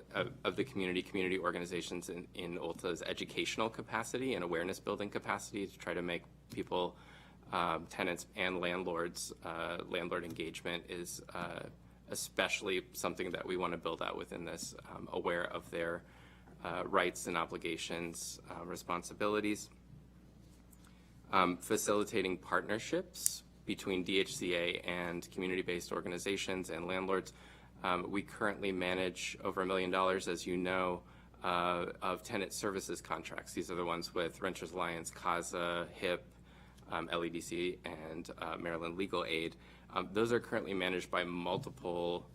of the community organizations in ULTA's educational capacity and awareness building capacity to try to make people, tenants and landlords, landlord engagement is especially something that we want to build out within this, aware of their rights and obligations, responsibilities. Facilitating partnerships between DHCA and community-based organizations and landlords. We currently manage over $1 million, as you know, of tenant services contracts. These are the ones with Renters Alliance, CASA, HIP, LEDC, and Maryland Legal Aid. Those are currently managed by multiple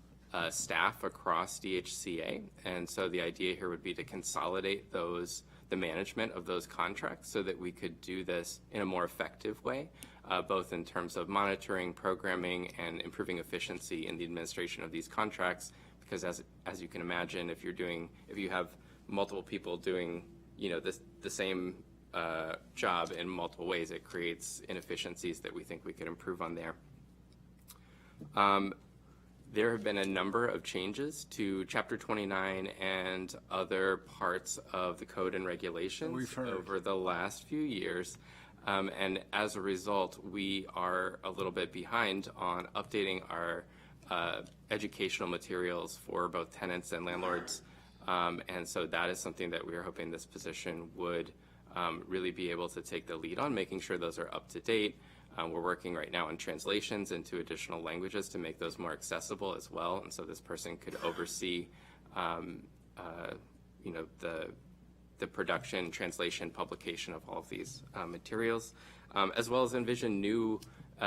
staff across DHCA, and so the idea here would be to consolidate the management of those contracts so that we could do this in a more effective way, both in terms of monitoring, programming, and improving efficiency in the administration of these contracts. Because as you can imagine, if you have multiple people doing, the same job in multiple ways, it creates inefficiencies that we think we could improve on there. There have been a number of changes to Chapter 29 and other parts of the code and regulations over the last few years. And as a result, we are a little bit behind on updating our educational materials for both tenants and landlords. And so that is something that we are hoping this position would really be able to take the lead on, making sure those are up to date. We're working right now on translations into additional languages to make those more accessible as well. And so this person could oversee, the production, translation, publication of all of these materials, as well as envision new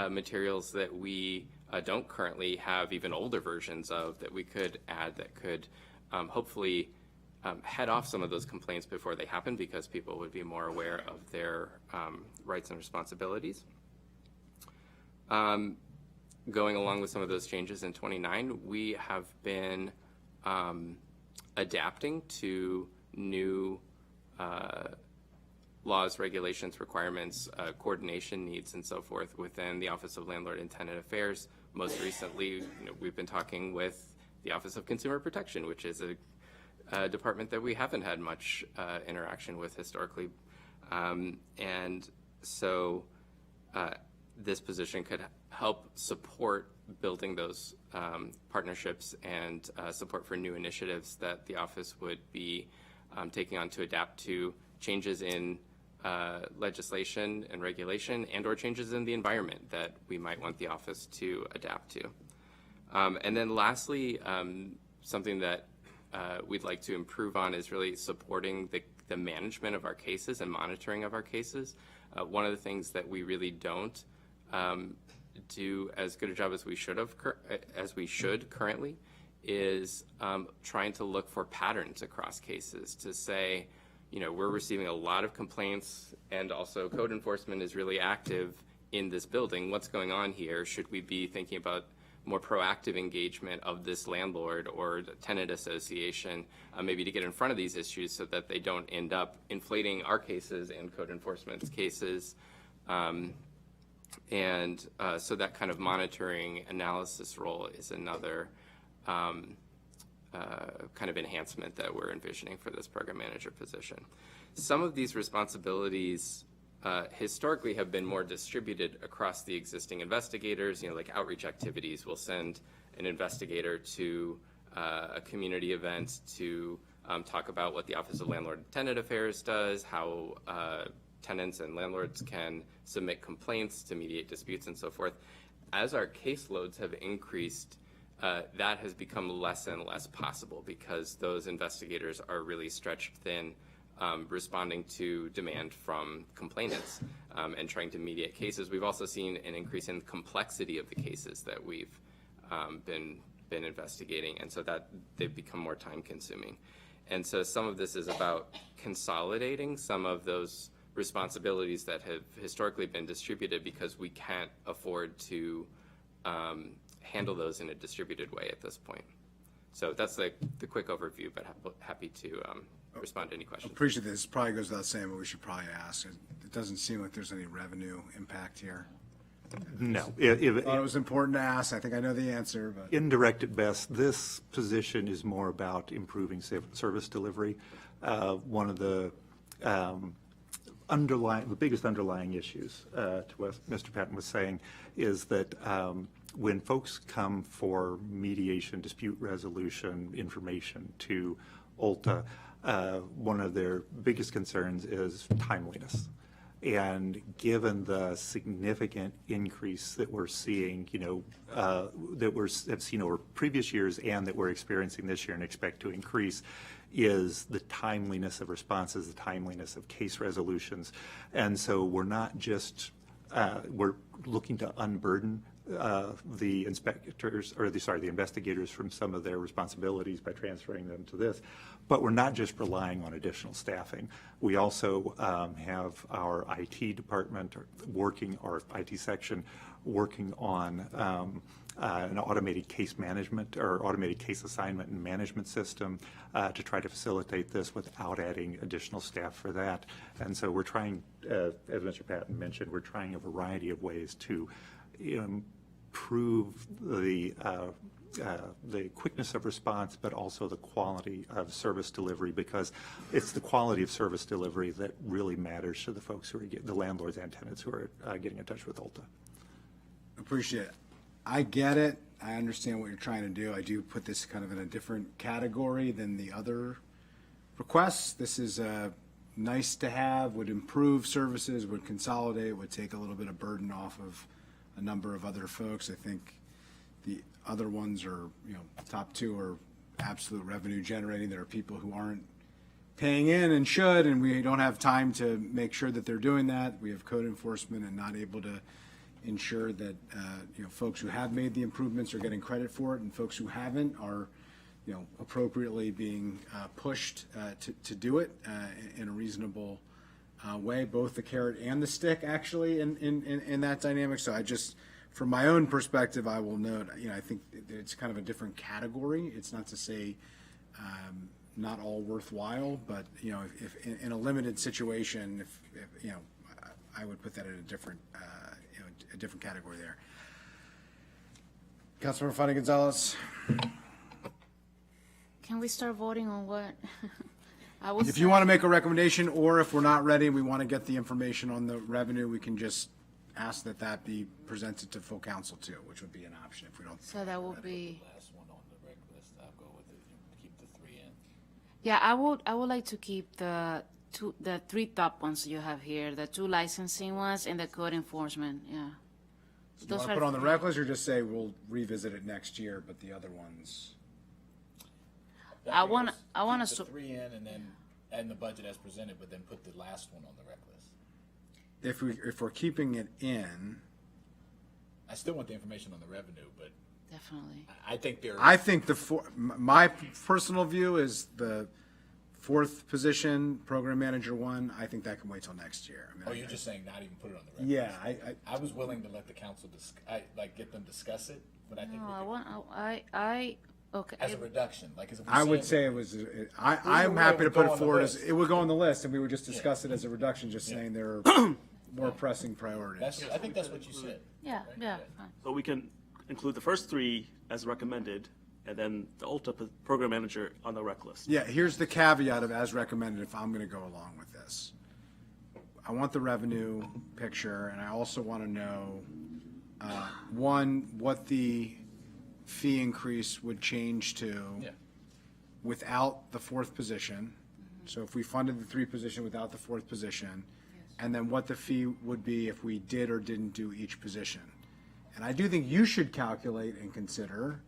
materials that we don't currently have, even older versions of, that we could add that could hopefully head off some of those complaints before they happen, because people would be more aware of their rights and responsibilities. Going along with some of those changes in 29, we have been adapting to new laws, regulations, requirements, coordination needs, and so forth within the Office of Landlord and Tenant Affairs. Most recently, we've been talking with the Office of Consumer Protection, which is a department that we haven't had much interaction with historically. And so this position could help support building those partnerships and support for new initiatives that the office would be taking on to adapt to changes in legislation and regulation and/or changes in the environment that we might want the office to adapt to. And then lastly, something that we'd like to improve on is really supporting the management of our cases and monitoring of our cases. One of the things that we really don't do as good a job as we should currently is trying to look for patterns across cases to say, you know, we're receiving a lot of complaints and also code enforcement is really active in this building. What's going on here? Should we be thinking about more proactive engagement of this landlord or the tenant association, maybe to get in front of these issues so that they don't end up inflating our cases and code enforcement's cases. So that kind of monitoring analysis role is another kind of enhancement that we're envisioning for this program manager position. Some of these responsibilities historically have been more distributed across the existing investigators, you know, like outreach activities. We'll send an investigator to a community event to talk about what the Office of Landlord and Tenant Affairs does, how tenants and landlords can submit complaints to mediate disputes and so forth. As our caseloads have increased, that has become less and less possible because those investigators are really stretched thin, responding to demand from complainants and trying to mediate cases. We've also seen an increase in complexity of the cases that we've been investigating, and so that they've become more time consuming. And so some of this is about consolidating some of those responsibilities that have historically been distributed because we can't afford to handle those in a distributed way at this point. So that's the quick overview, but happy to respond to any questions. Appreciate this. Probably goes without saying, but we should probably ask. It doesn't seem like there's any revenue impact here. No. Thought it was important to ask. I think I know the answer, but. Indirect at best, this position is more about improving service delivery. One of the biggest underlying issues to what Mr. Patton was saying is that when folks come for mediation, dispute resolution information to ULTA, one of their biggest concerns is timeliness. And given the significant increase that we're seeing, that have seen over previous years and that we're experiencing this year and expect to increase, is the timeliness of responses, the timeliness of case resolutions. And so we're not just, we're looking to unburden the inspectors, or the investigators from some of their responsibilities by transferring them to this. But we're not just relying on additional staffing. We also have our IT department our IT section working on an automated case management or automated case assignment and management system to try to facilitate this without adding additional staff for that. And so we're trying, as Mr. Patton mentioned, we're trying a variety of ways to improve the quickness of response, but also the quality of service delivery, because it's the quality of service delivery that really matters to the folks who are the landlords and tenants who are getting in touch with ULTA. Appreciate it. I get it. I understand what you're trying to do. I do put this kind of in a different category than the other requests. This is nice to have, would improve services, would consolidate, would take a little bit of burden off of a number of other folks. I think the other ones are, top two are absolute revenue generating. There are people who aren't paying in and should, and we don't have time to make sure that they're doing that. We have code enforcement and not able to ensure that folks who have made the improvements are getting credit for it, and folks who haven't are appropriately being pushed to do it in a reasonable way, both the carrot and the stick actually in that dynamic. So I just, from my own perspective, I will note, I think it's kind of a different category. It's not to say not all worthwhile, but if in a limited situation, if I would put that in a different category there. Councilmember Fani Gonzalez. Can we start voting on what? If you want to make a recommendation, or if we're not ready and we want to get the information on the revenue, we can just ask that be presented to full council too, which would be an option if we don't. So that would be. Last one on the reg list, I'll go with it, keep the 3 in. Yeah, I would like to keep the 3 top ones you have here, the 2 licensing ones and the code enforcement. Yeah. Do you want to put on the reg list, or just say we'll revisit it next year, but the other ones? I wanna Keep the three in and then add the budget as presented, but then put the last one on the rec list. If we're keeping it in, I still want the information on the revenue, but definitely. I think there. I think my personal view is the fourth position, program manager one, I think that can wait till next year. I mean, Oh, you're just saying not even put it on the rec Yeah, list. I was willing to let the council get them discuss it, but I think No, we I could, want, okay. as a reduction, like as if we're I would saying- say it was, I'm happy to would put go it on the forward as, list. it would go on the list, and we would just discuss it as a reduction, just saying there are more pressing priorities. I think that's what you said. Yeah, yeah, fine. So we can include the first three as recommended, and then the ultimate program manager on the rec list. Yeah, here's the caveat of as recommended if I'm gonna go along with this. I want the revenue picture, and I also want to know, one, what the fee increase would change to Yeah. without the fourth position. So if we funded the three position without the fourth position, and then what the fee would be if we did or didn't do each position. And I do think you should calculate and consider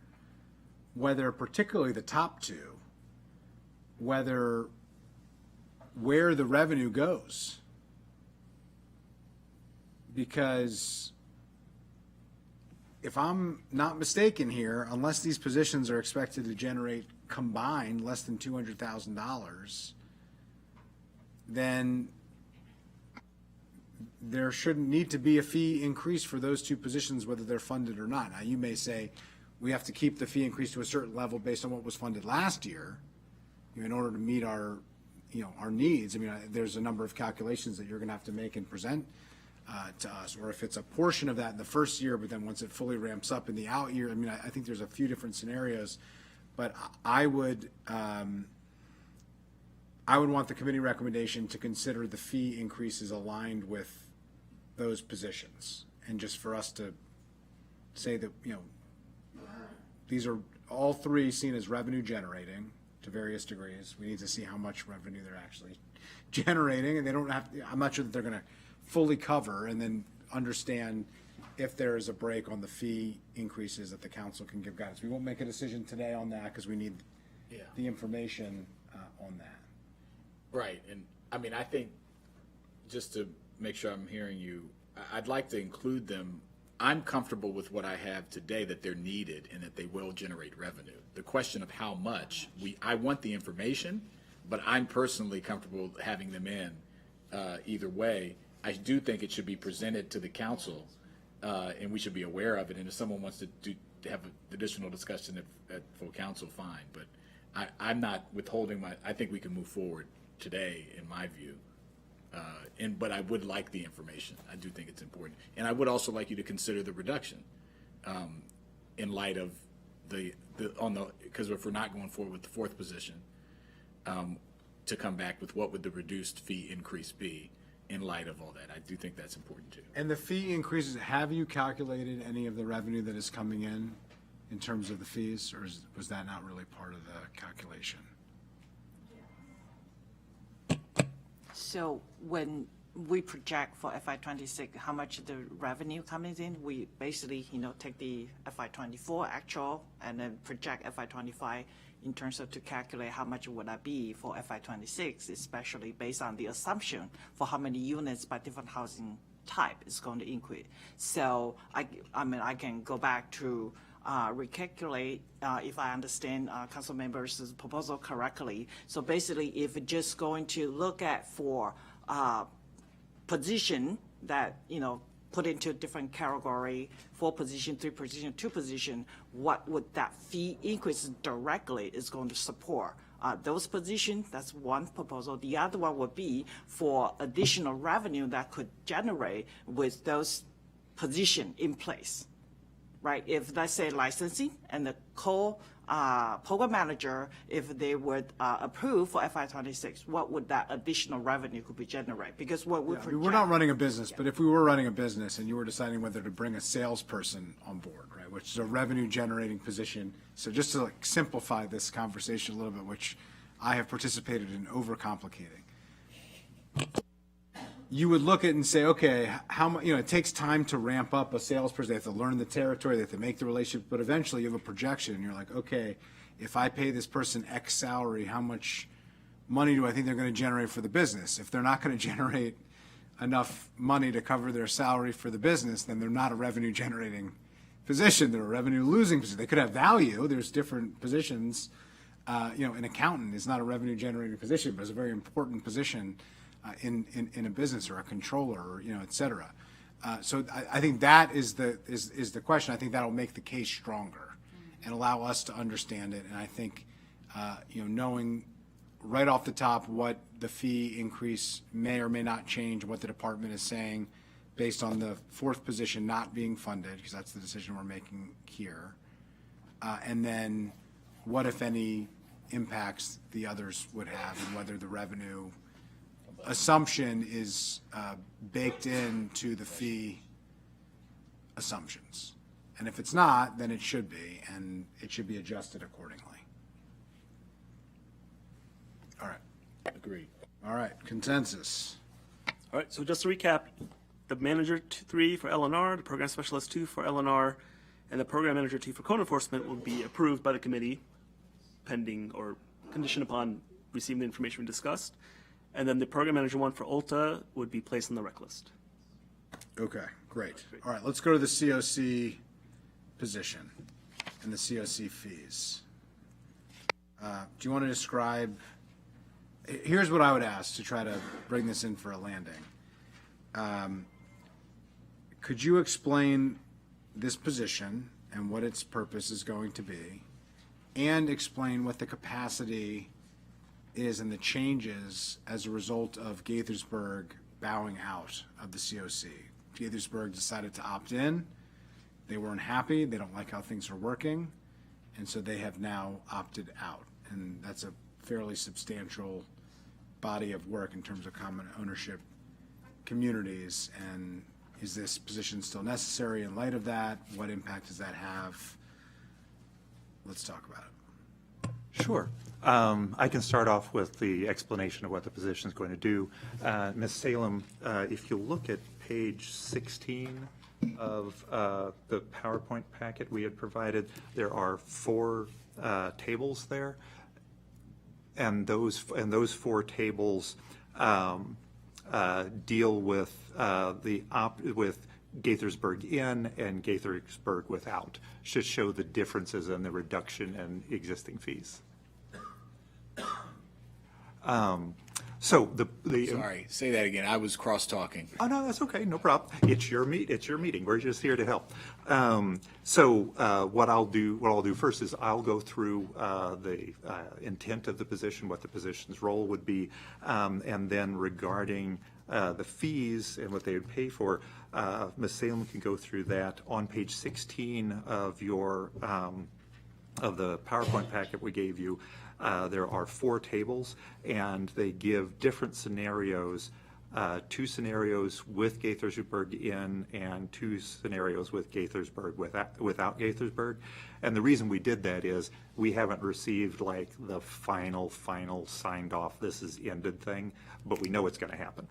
whether, particularly the top two, where the revenue goes. Because if I'm not mistaken here, unless these positions are expected to generate combined less than $200,000, then there shouldn't need to be a fee increase for those two positions, whether they're funded or not. Now, you may say, we have to keep the fee increase to a certain level based on what was funded last year, in order to meet our needs. I mean, there's a number of calculations that you're gonna have to make and present to us, or if it's a portion of that in the first year, but then once it fully ramps up in the out year, I mean, I think there's a few different scenarios, but I would want the committee recommendation to consider the fee increases aligned with those positions, and just for us to say that, these are all three seen as revenue generating to various degrees. We need to see how much revenue they're actually generating, and they don't have, I'm not sure that they're gonna fully cover, and then understand if there is a break on the fee increases that the council can give guidance. We won't make a decision today on that, because we need the information on that. Right, and I mean, I think, just to make sure I'm hearing you, I'd like to include them. I'm comfortable with what I have today, that they're needed and that they will generate revenue. The question of how much, I want the information, but I'm personally comfortable having them in either way. I do think it should be presented to the council, and we should be aware of it, and if someone wants to have an additional discussion at full council, fine, but I'm not withholding I think we can move forward today, in my view. But I would like the information. I do think it's important. And I would also like you to consider the reduction in light of because if we're not going forward with the fourth position, to come back with what would the reduced fee increase be in light of all that. I do think that's important too. And the fee increases, have you calculated any of the revenue that is coming in terms of the fees, or was that not really part of the calculation? So when we project for FY26, how much the revenue coming in, we basically, take the FY24 actual and then project FY25 in terms of to calculate how much would that be for FY26, especially based on the assumption for how many units by different housing type is going to increase. So I can go back to recalculate if I understand council members' proposal correctly. So basically, if we're just going to look at for position that, put into a different category, 4 position, 3 position, 2 position, what would that fee increase directly is going to support? Those positions, that's one proposal. The other one would be for additional revenue that could generate with those positions in place. Right, if let's say licensing and the program manager, if they would approve for FY26, what would that additional revenue could be generated? Because what we project. We're not running a business, but if we were running a business and you were deciding whether to bring a salesperson on board, right, which is a revenue generating position. So just to simplify this conversation a little bit, which I have participated in overcomplicating. You would look at it and say, okay, how much, it takes time to ramp up a salesperson. They have to learn the territory, they have to make the relationship, but eventually you have a projection and you're like, okay, if I pay this person X salary, how much money do I think they're going to generate for the business? If they're not going to generate enough money to cover their salary for the business, then they're not a revenue generating position. They're a revenue losing position. They could have value. There's different positions. An accountant is not a revenue generating position, but it's a very important position in a business, or a controller, or, et cetera. So I think that is the question. I think that'll make the case stronger and allow us to understand it. And I think, knowing right off the top what the fee increase may or may not change, what the department is saying based on the fourth position not being funded, because that's the decision we're making here. And then what, if any, impacts the others would have, and whether the revenue assumption is baked into the fee assumptions. And if it's not, then it should be, and it should be adjusted accordingly. All right. Agreed. All right, consensus. All right, so just to recap, the manager 3 for LNR, the program specialist 2 for LNR, and the program manager 2 for code enforcement will be approved by the committee pending or conditioned upon receiving the information we discussed. And then the program manager 1 for ULTA would be placed on the rec list. Okay, great. All right, let's go to the COC position and the COC fees. Do you want to describe, here's what I would ask to try to bring this in for a landing. Could you explain this position and what its purpose is going to be, and explain what the capacity is and the changes as a result of Gaithersburg bowing out of the COC? Gaithersburg decided to opt in. They weren't happy. They don't like how things are working. And so they have now opted out. And that's a fairly substantial body of work in terms of common ownership communities. And is this position still necessary in light of that? What impact does that have? Let's talk about it. Sure. I can start off with the explanation of what the position is going to do. Ms. Salem, if you look at page 16 of the PowerPoint packet we had provided, there are 4 tables there, and those 4 tables deal with with Gaithersburg in and Gaithersburg without, should show the differences in the reduction in existing fees. So the Sorry, say that again. I was cross-talking. Oh, no, that's okay. No problem. It's your meeting. We're just here to help. What I'll do first is I'll go through the intent of the position, what the position's role would be, and then regarding the fees and what they would pay for, Ms. Salem can go through that. On page 16 of your of the PowerPoint packet we gave you, there are 4 tables, and they give different scenarios, 2 scenarios with Gaithersburg in and 2 scenarios with Gaithersburg without Gaithersburg. And the reason we did that is we haven't received like the final signed off, this is ended thing, but we know it's going to happen.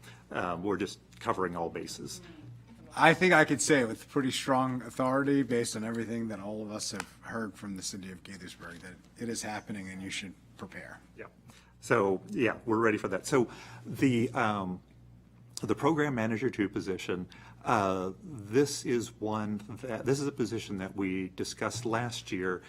We're just covering all bases. I think I could say with pretty strong authority, based on everything that all of us have heard from the city of Gaithersburg, that it is happening and you should prepare. Yeah. So, yeah, we're ready for that. So the program manager 2 position, this is a position that we discussed last year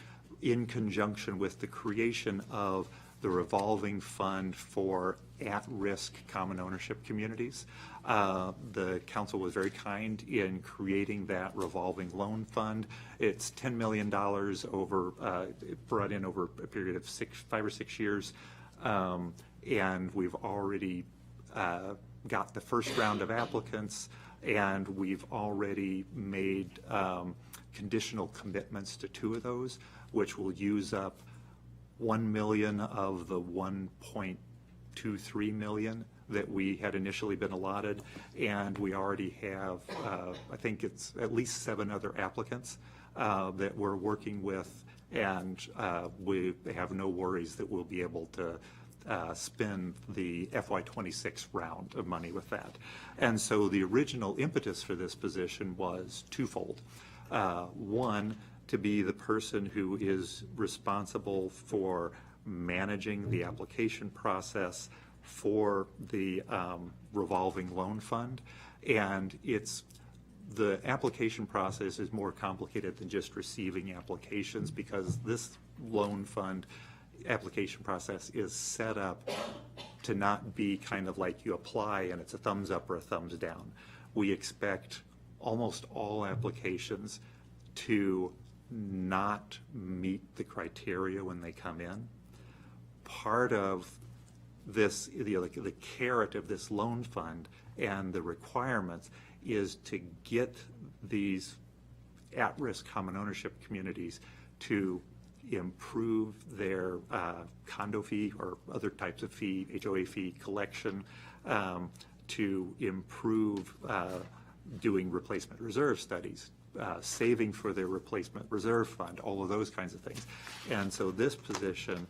in conjunction with the creation of the revolving fund for at-risk common ownership communities. The council was very kind in creating that revolving loan fund. It's $10 million brought in over a period of 5 or 6 years. And we've already got the first round of applicants, and we've already made conditional commitments to 2 of those, which will use up 1 million of the 1.23 million that we had initially been allotted, and we already have, I think it's at least 7 other applicants that we're working with, and we have no worries that we'll be able to spend the FY26 round of money with that. And so the original impetus for this position was twofold. One, to be the person who is responsible for managing the application process for the revolving loan fund. And the application process is more complicated than just receiving applications, because this loan fund application process is set up to not be kind of like you apply and it's a thumbs up or a thumbs down. We expect almost all applications to not meet the criteria when they come in. Part of this, the carrot of this loan fund and the requirements is to get these at-risk common ownership communities to improve their condo fee or other types of fee, HOA fee collection, to improve doing replacement reserve studies, saving for their replacement reserve fund, all of those kinds of things. And so this position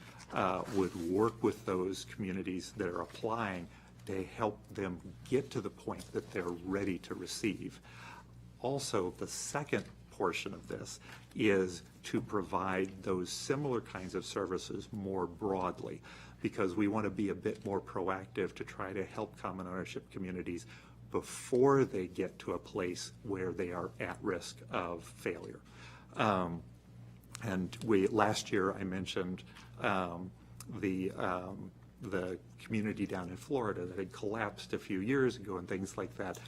would work with those communities that are applying to help them get to the point that they're ready to receive. Also, the second portion of this is to provide those similar kinds of services more broadly, because we want to be a bit more proactive to try to help common ownership communities before they get to a place where they are at risk of failure. And last year I mentioned the community down in Florida that had collapsed a few years ago and things like that.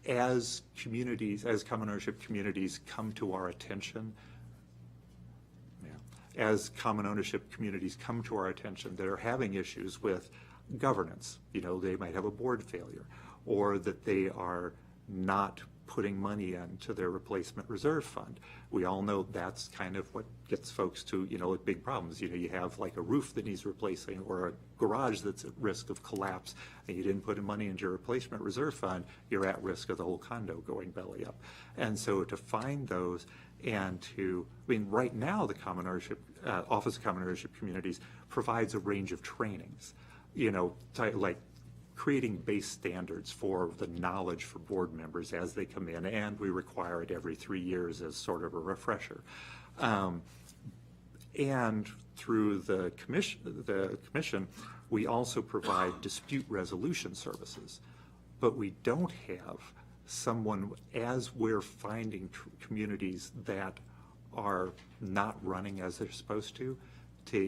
As communities, as common ownership communities come to our attention, as common ownership communities come to our attention that are having issues with governance, they might have a board failure, or that they are not putting money into their replacement reserve fund. We all know that's kind of what gets folks to, big problems. You have like a roof that needs replacing or a garage that's at risk of collapse, and you didn't put in money into your replacement reserve fund, you're at risk of the whole condo going belly up. And so to find those and right now the common ownership, Office of Common Ownership Communities provides a range of trainings, like creating base standards for the knowledge for board members as they come in, and we require it every 3 years as sort of a refresher. And through the commission, we also provide dispute resolution services, but we don't have someone, as we're finding communities that are not running as they're supposed to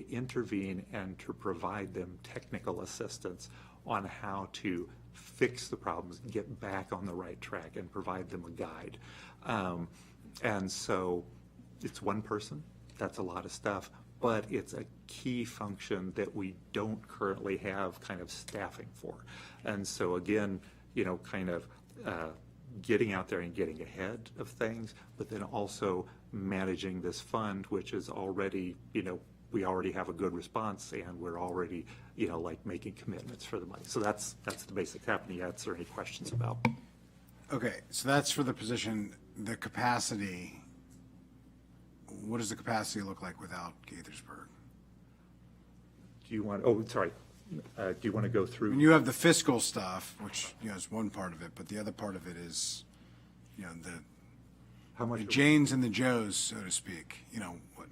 intervene and to provide them technical assistance on how to fix the problems, get back on the right track, and provide them a guide. And so it's one person, that's a lot of stuff, but it's a key function that we don't currently have kind of staffing for. And so again, kind of getting out there and getting ahead of things, but then also managing this fund, which is already, we already have a good response, and we're already, like making commitments for the money. So that's the basic happening. Answer any questions about? Okay, so that's for the position. The capacity, what does the capacity look like without Gaithersburg? Do you want, do you want to go through? And you have the fiscal stuff, which, is one part of it, but the other part of it is, How much? the Janes and the Joes, so to speak.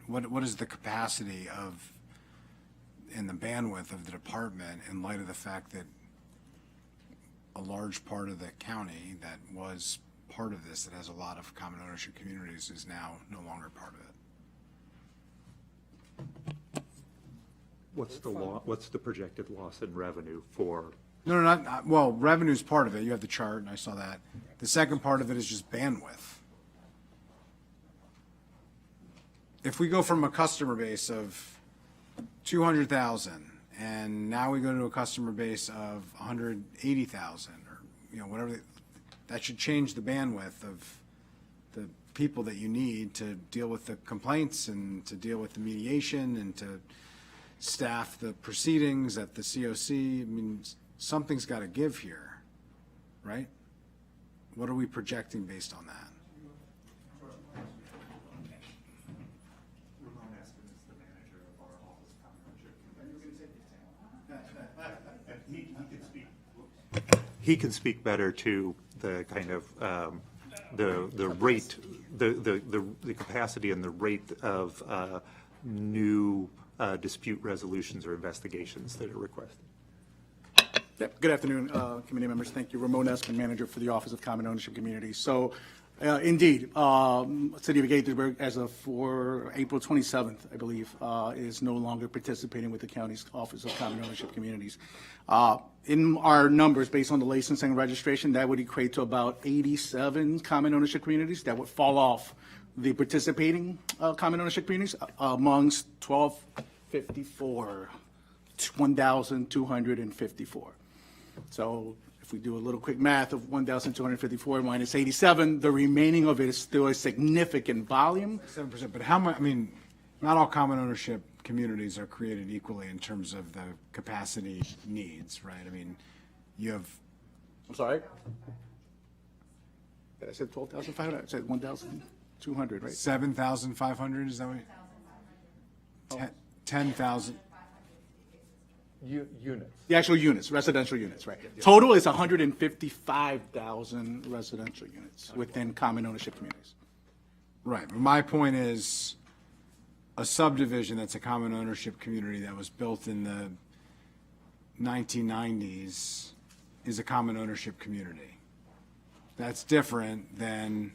What is the capacity of, and the bandwidth of the department in light of the fact that a large part of the county that was part of this, that has a lot of common ownership communities, is now no longer part of it? What's the projected loss in revenue for? No, not, well, revenue's part of it. You have the chart, and I saw that. The second part of it is just bandwidth. If we go from a customer base of 200,000, and now we go to a customer base of 180,000, or, whatever, that should change the bandwidth of the people that you need to deal with the complaints and to deal with the mediation and to staff the proceedings at the COC. Something's got to give here, right? What are we projecting based on that? He can speak better to the kind of the rate the capacity and the rate of new dispute resolutions or investigations that are requested. Yep. Good afternoon, committee members. Thank you. Ramon Espen, manager for the Office of Common Ownership Communities. So, indeed, City of Gaithersburg, as of for April 27th, I believe, is no longer participating with the county's Office of Common Ownership Communities. In our numbers, based on the licensing and registration, that would equate to about 87 common ownership communities that would fall off the participating common ownership communities amongst 1,254. So if we do a little quick math of 1,254 minus 87, the remaining of it is still a significant volume. 7%, but how much, I mean, not all common ownership communities are created equally in terms of the capacity needs, right? I mean, you have. I'm sorry? I said 12,500, I said 1,200, right? 7,500, is that what? 10,000. Units. The actual units, residential units, right. Total is 155,000 residential units within common ownership communities. Right, but my point is, a subdivision that's a common ownership community that was built in the 1990s is a common ownership community. That's different than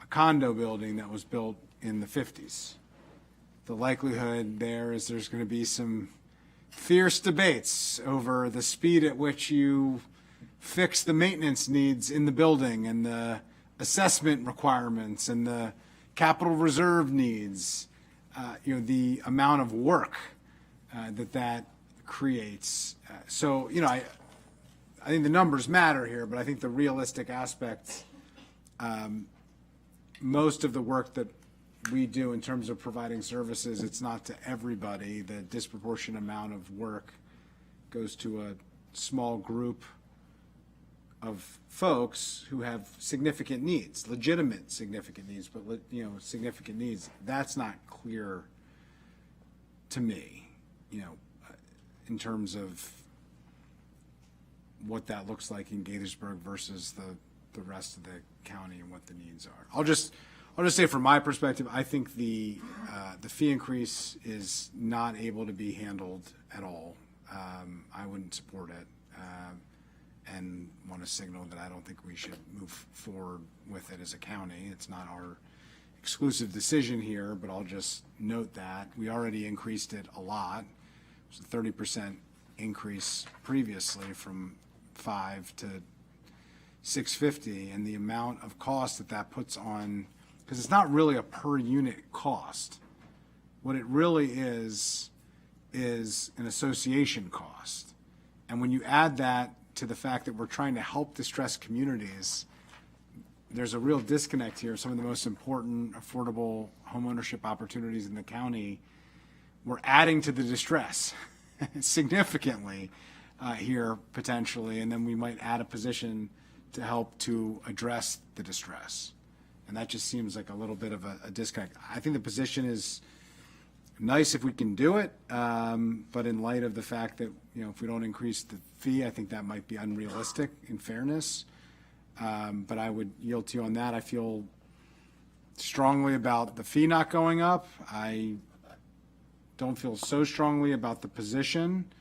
a condo building that was built in the 50s. The likelihood there is there's going to be some fierce debates over the speed at which you fix the maintenance needs in the building and the assessment requirements and the capital reserve needs, the amount of work that creates. So, I think the numbers matter here, but I think the realistic aspect, most of the work that we do in terms of providing services, it's not to everybody. The disproportionate amount of work goes to a small group of folks who have significant needs, legitimate significant needs, but significant needs. That's not clear to me, in terms of what that looks like in Gaithersburg versus the rest of the county and what the needs are. I'll just say from my perspective, I think the fee increase is not able to be handled at all. I wouldn't support it, and want to signal that I don't think we should move forward with it as a county. It's not our exclusive decision here, but I'll just note that we already increased it a lot. It was a 30% increase previously from 5 to 650, and the amount of cost that puts on, because it's not really a per unit cost. What it really is an association cost. And when you add that to the fact that we're trying to help distressed communities, there's a real disconnect here. Some of the most important affordable homeownership opportunities in the county, we're adding to the distress significantly here potentially, and then we might add a position to help to address the distress. And that just seems like a little bit of a disconnect. I think the position is nice if we can do it, but in light of the fact that, if we don't increase the fee, I think that might be unrealistic in fairness. But I would yield to you on that. I feel strongly about the fee not going up. I don't feel so strongly about the position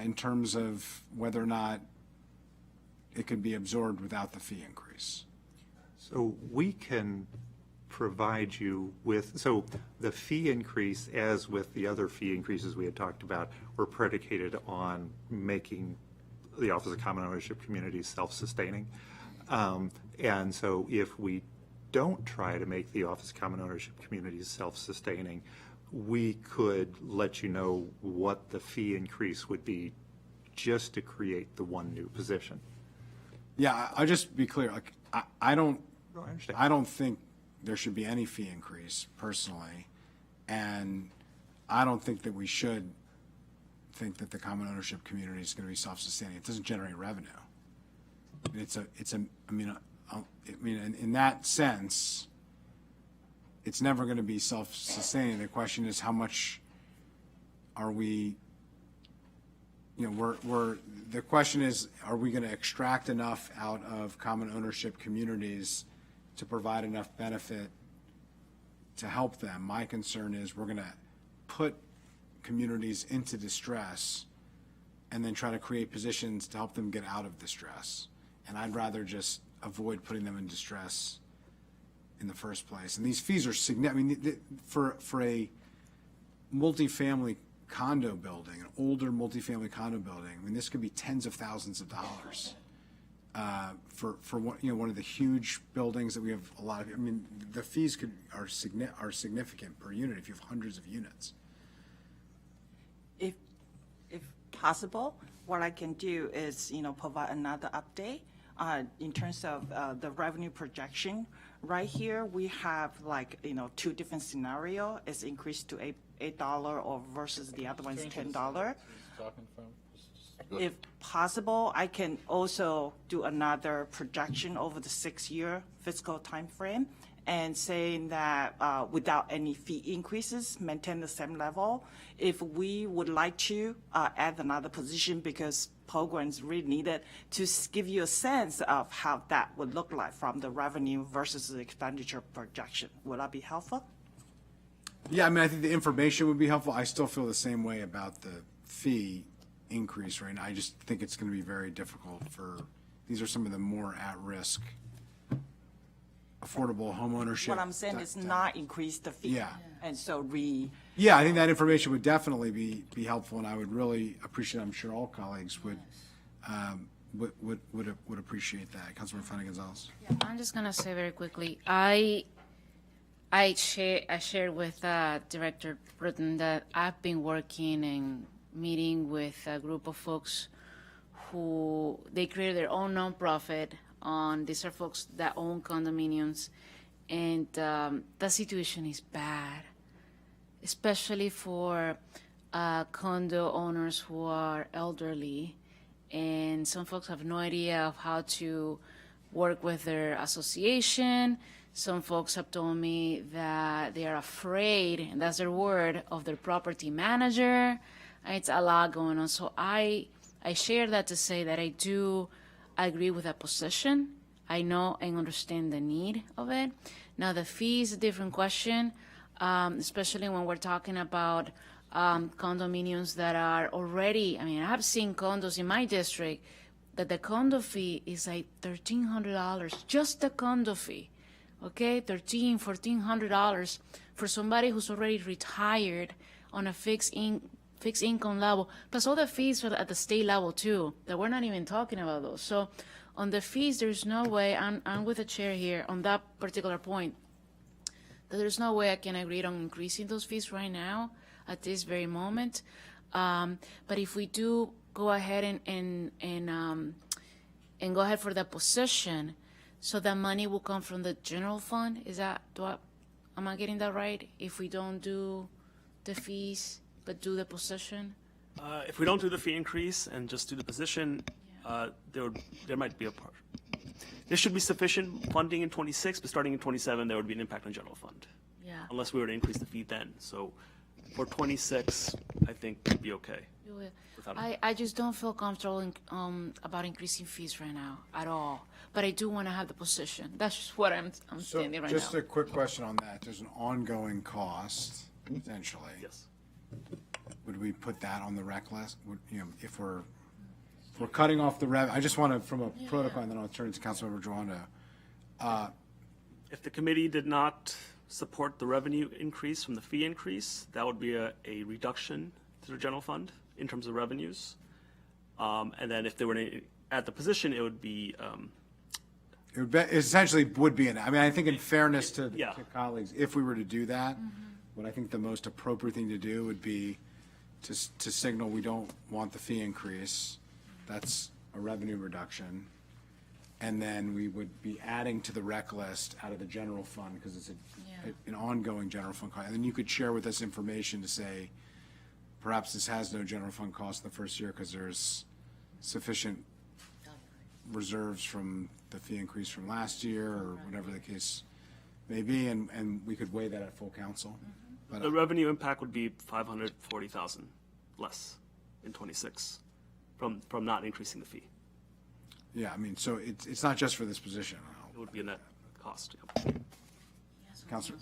in terms of whether or not it could be absorbed without the fee increase. So we can provide you with, so the fee increase, as with the other fee increases we had talked about, were predicated on making the Office of Common Ownership Communities self-sustaining. And so if we don't try to make the Office of Common Ownership Communities self-sustaining, we could let you know what the fee increase would be just to create the one new position. Yeah, I'll just be clear. Like, I don't think there should be any fee increase personally, and I don't think that we should think that the common ownership community is going to be self-sustaining. It doesn't generate revenue. In that sense, it's never going to be self-sustaining. The question is, how much are we? The question is, are we going to extract enough out of common ownership communities to provide enough benefit to help them. My concern is we're gonna put communities into distress and then try to create positions to help them get out of distress. And I'd rather just avoid putting them in distress in the first place. And these fees are significant. I mean, for a multifamily condo building, an older multifamily condo building, I mean, this could be tens of thousands of dollars. For one, one of the huge buildings that we have a lot of, I mean, the fees are significant per unit if you have hundreds of units. If possible, what I can do is, provide another update in terms of the revenue projection. Right here, we have two different scenario. It's increased to $8 or versus the other one's $10. If possible, I can also do another projection over the 6-year fiscal timeframe and saying that without any fee increases, maintain the same level. If we would like to add another position because programs really needed, to give you a sense of how that would look like from the revenue versus the expenditure projection. Would that be helpful? Yeah, I mean, I think the information would be helpful. I still feel the same way about the fee increase right now. I just think it's going to be very difficult these are some of the more at-risk affordable homeownership. What I'm saying is not increase the fee. Yeah. And so Yeah, I think that information would definitely be helpful, and I would really appreciate, I'm sure all colleagues would appreciate that. Councilmember Fania Gonzalez. I'm just gonna say very quickly, I shared with Director Bruton that I've been working and meeting with a group of folks who they created their own nonprofit. These are folks that own condominiums, and the situation is bad, especially for condo owners who are elderly, and some folks have no idea of how to work with their association. Some folks have told me that they are afraid, and that's their word, of their property manager. It's a lot going on. So I share that to say that I do agree with that position. I know and understand the need of it. Now, the fee is a different question, especially when we're talking about condominiums that are already, I mean, I've seen condos in my district that the condo fee is like $1,300, just the condo fee, okay? $1,300, $1,400 for somebody who's already retired on a fixed income level, plus all the fees at the state level too, that we're not even talking about those. So on the fees, there's no way, I'm with the chair here on that particular point, that there's no way I can agree on increasing those fees right now at this very moment. But if we do go ahead and go ahead for that position, so that money will come from the general fund, am I getting that right? If we don't do the fees, but do the position? If we don't do the fee increase and just do the position, there might be a part. There should be sufficient funding in 26, but starting in 27, there would be an impact on general fund. Yeah. Unless we were to increase the fee then. So for 26, I think it'd be okay. You will. Without I just don't feel comfortable about increasing fees right now at all. But I do want to have the position. That's just what I'm standing right now. Just a quick question on that. There's an ongoing cost, potentially. Yes. Would we put that on the rec list? If we're cutting off the rev, I just want to, from a protocol, and then I'll turn to Councilmember Joanda. If the committee did not support the revenue increase from the fee increase, that would be a reduction to the general fund in terms of revenues. And then if they were to add the position, it would be, It essentially would be I mean, I think in fairness to Yeah. colleagues, if we were to do that, what I think the most appropriate thing to do would be to signal we don't want the fee increase. That's a revenue reduction. And then we would be adding to the rec list out of the general fund because it's an ongoing general fund cost. And then you could share with us information to say, perhaps this has no general fund cost in the first year because there's sufficient reserves from the fee increase from last year or whatever the case may be, and we could weigh that at full council. But the revenue impact would be 540,000 less in 26 from not increasing the fee. yeah, I mean, so it's not just for this position. It would be a net cost. Councilor.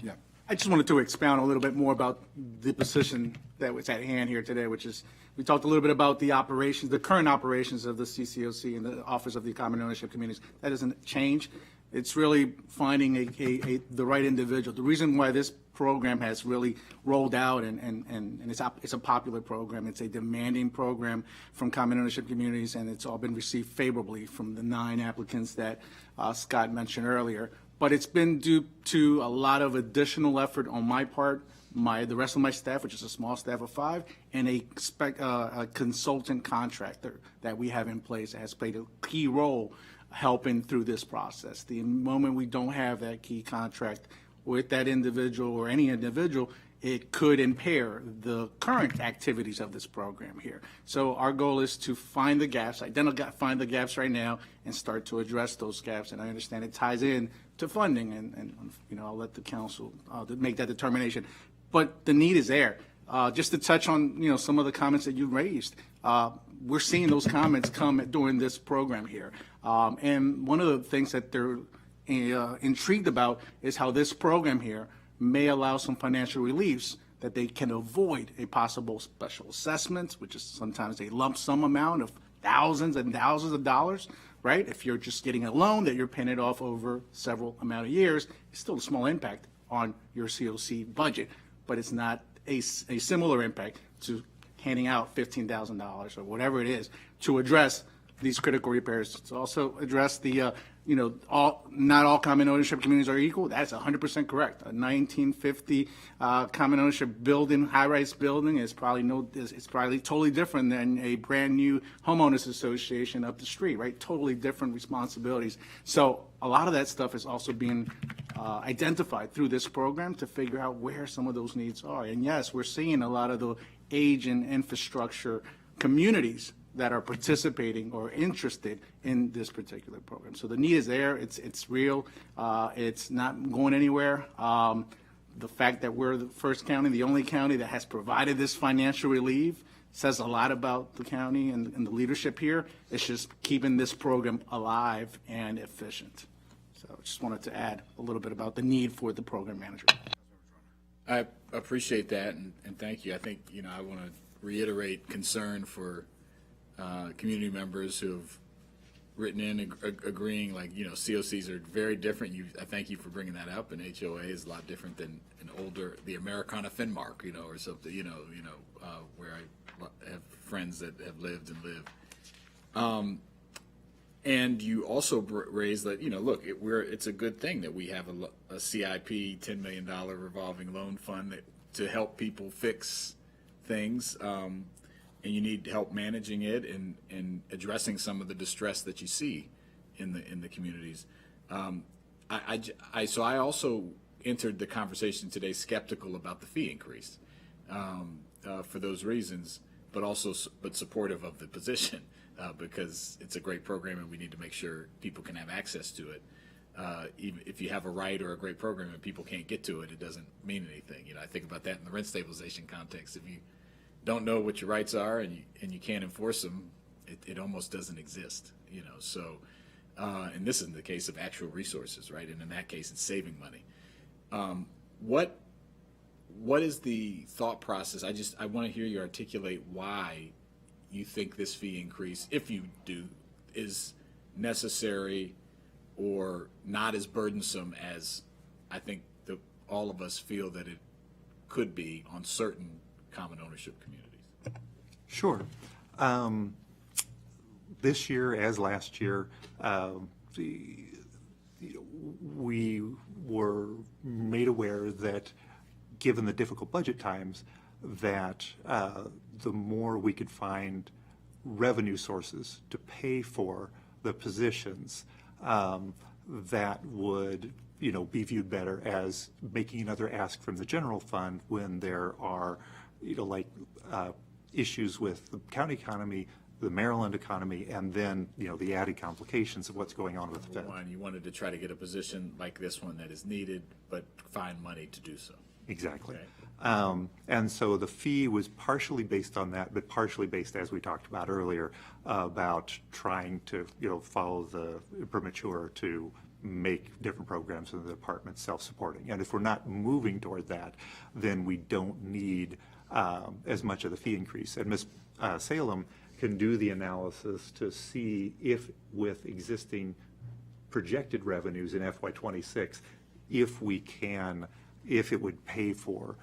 Yeah. I just wanted to expound a little bit more about the position that was at hand here today, which is, we talked a little bit about the operations, the current operations of the CCOC and the Office of the Common Ownership Communities. That doesn't change. It's really finding the right individual. The reason why this program has really rolled out and it's a popular program. It's a demanding program from common ownership communities, and it's all been received favorably from the 9 applicants that Scott mentioned earlier. But it's been due to a lot of additional effort on my part, the rest of my staff, which is a small staff of 5, and a consultant contractor that we have in place that has played a key role helping through this process. The moment we don't have that key contract with that individual or any individual, it could impair the current activities of this program here. So our goal is to find the gaps, find the gaps right now, and start to address those gaps. And I understand it ties in to funding, and I'll let the council make that determination. But the need is there. Just to touch on some of the comments that you raised, we're seeing those comments come during this program here. And one of the things that they're intrigued about is how this program here may allow some financial reliefs that they can avoid a possible special assessment, which is sometimes a lump sum amount of thousands and thousands of dollars, right? If you're just getting a loan that you're paying it off over several amount of years, it's still a small impact on your COC budget, but it's not a similar impact to handing out $15,000 or whatever it is to address these critical repairs. To also address the, not all common ownership communities are equal. That's 100% correct. A 1950 common ownership building, high-rise building, is probably totally different than a brand-new homeowners association up the street, right? Totally different responsibilities. So a lot of that stuff is also being identified through this program to figure out where some of those needs are. And yes, we're seeing a lot of the age and infrastructure communities that are participating or interested in this particular program. So the need is there. It's real. It's not going anywhere. The fact that we're the first county, the only county that has provided this financial relief, says a lot about the county and the leadership here. It's just keeping this program alive and efficient. So I just wanted to add a little bit about the need for the program manager. I appreciate that, and thank you. I think, I want to reiterate concern for community members who have written in agreeing, like, COCs are very different. I thank you for bringing that up, and HOA is a lot different than the Americana Finmark, or something, where I have friends that have lived and live. And you also raised that, look, it's a good thing that we have a CIP $10 million revolving loan fund to help people fix things. And you need help managing it and addressing some of the distress that you see in the communities. So I also entered the conversation today skeptical about the fee increase for those reasons, but supportive of the position because it's a great program and we need to make sure people can have access to it. Even if you have a right or a great program and people can't get to it, it doesn't mean anything. I think about that in the rent stabilization context. If you don't know what your rights are and you can't enforce them, it almost doesn't exist, So, and this is in the case of actual resources, right? And in that case, it's saving money. What is the thought process? I want to hear you articulate why you think this fee increase, if you do, is necessary or not as burdensome as I think all of us feel that it could be on certain common ownership communities. Sure. This year, as last year, we were made aware that, given the difficult budget times, that the more we could find revenue sources to pay for the positions, that would be viewed better as making another ask from the general fund when there are issues with the county economy, the Maryland economy, and then the added complications of what's going on with the Fed. You wanted to try to get a position like this one that is needed, but find money to do so. Exactly. Okay. And so the fee was partially based on that, but partially based, as we talked about earlier, about trying to follow the premature to make different programs in the department self-supporting. And if we're not moving toward that, then we don't need as much of the fee increase. And Ms. Salem can do the analysis to see if with existing projected revenues in FY26, if it would pay for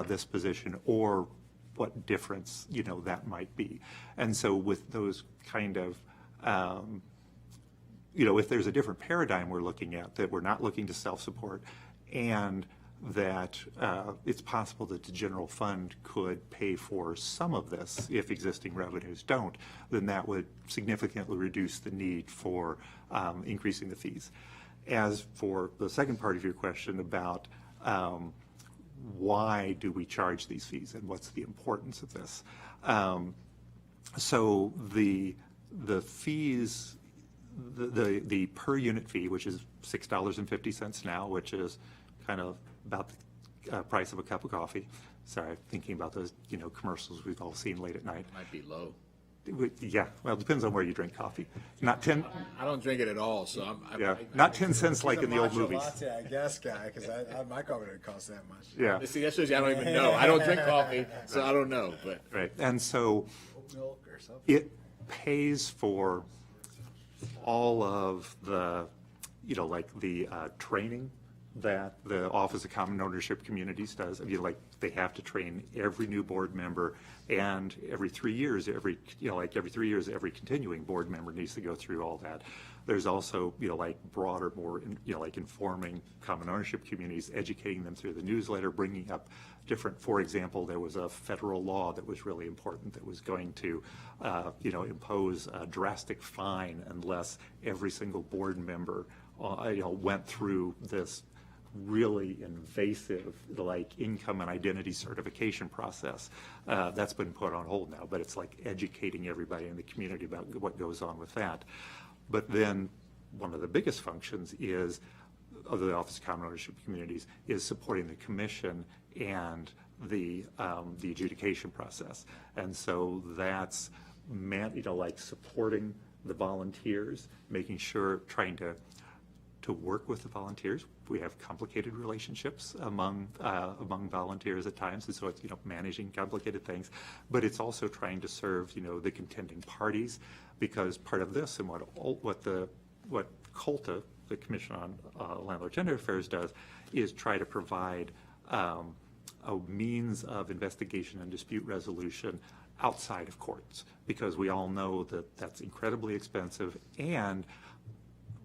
this position, or what difference, that might be. And so with those kind of, if there's a different paradigm we're looking at, that we're not looking to self-support, and that it's possible that the general fund could pay for some of this if existing revenues don't, then that would significantly reduce the need for increasing the fees. As for the second part of your question about why do we charge these fees and what's the importance of this? So the fees, the per unit fee, which is $6.50 now, which is kind of about the price of a cup of coffee. Sorry, thinking about those commercials we've all seen late at night. Might be low. Yeah, well, it depends on where you drink coffee. Not 10. I don't drink it at all, so Not 10 cents like in the old Matcha movies. latte, I guess, guy, because my coffee didn't cost that much. Yeah. See, that shows you I don't even know. I don't drink coffee, so I don't know. But Right, and so Milk or something. it pays for all of the, like the training that the Office of Common Ownership Communities does. Like they have to train every new board member, and every 3 years, every 3 years, every continuing board member needs to go through all that. There's also, like broader, more, like informing common ownership communities, educating them through the newsletter, bringing up different, for example, there was a federal law that was really important that was going to, impose a drastic fine unless every single board member, went through this really invasive, like income and identity certification process. That's been put on hold now, but it's like educating everybody in the community about what goes on with that. But then one of the biggest functions is of the Office of Common Ownership Communities is supporting the commission and the adjudication process. And so that's like supporting the volunteers, making sure, trying to work with the volunteers. We have complicated relationships among volunteers at times, and so it's managing complicated things. But it's also trying to serve the contending parties, because part of this and what COLTA, the Commission on Landlord Tenant Affairs, does is try to provide a means of investigation and dispute resolution outside of courts, because we all know that that's incredibly expensive, and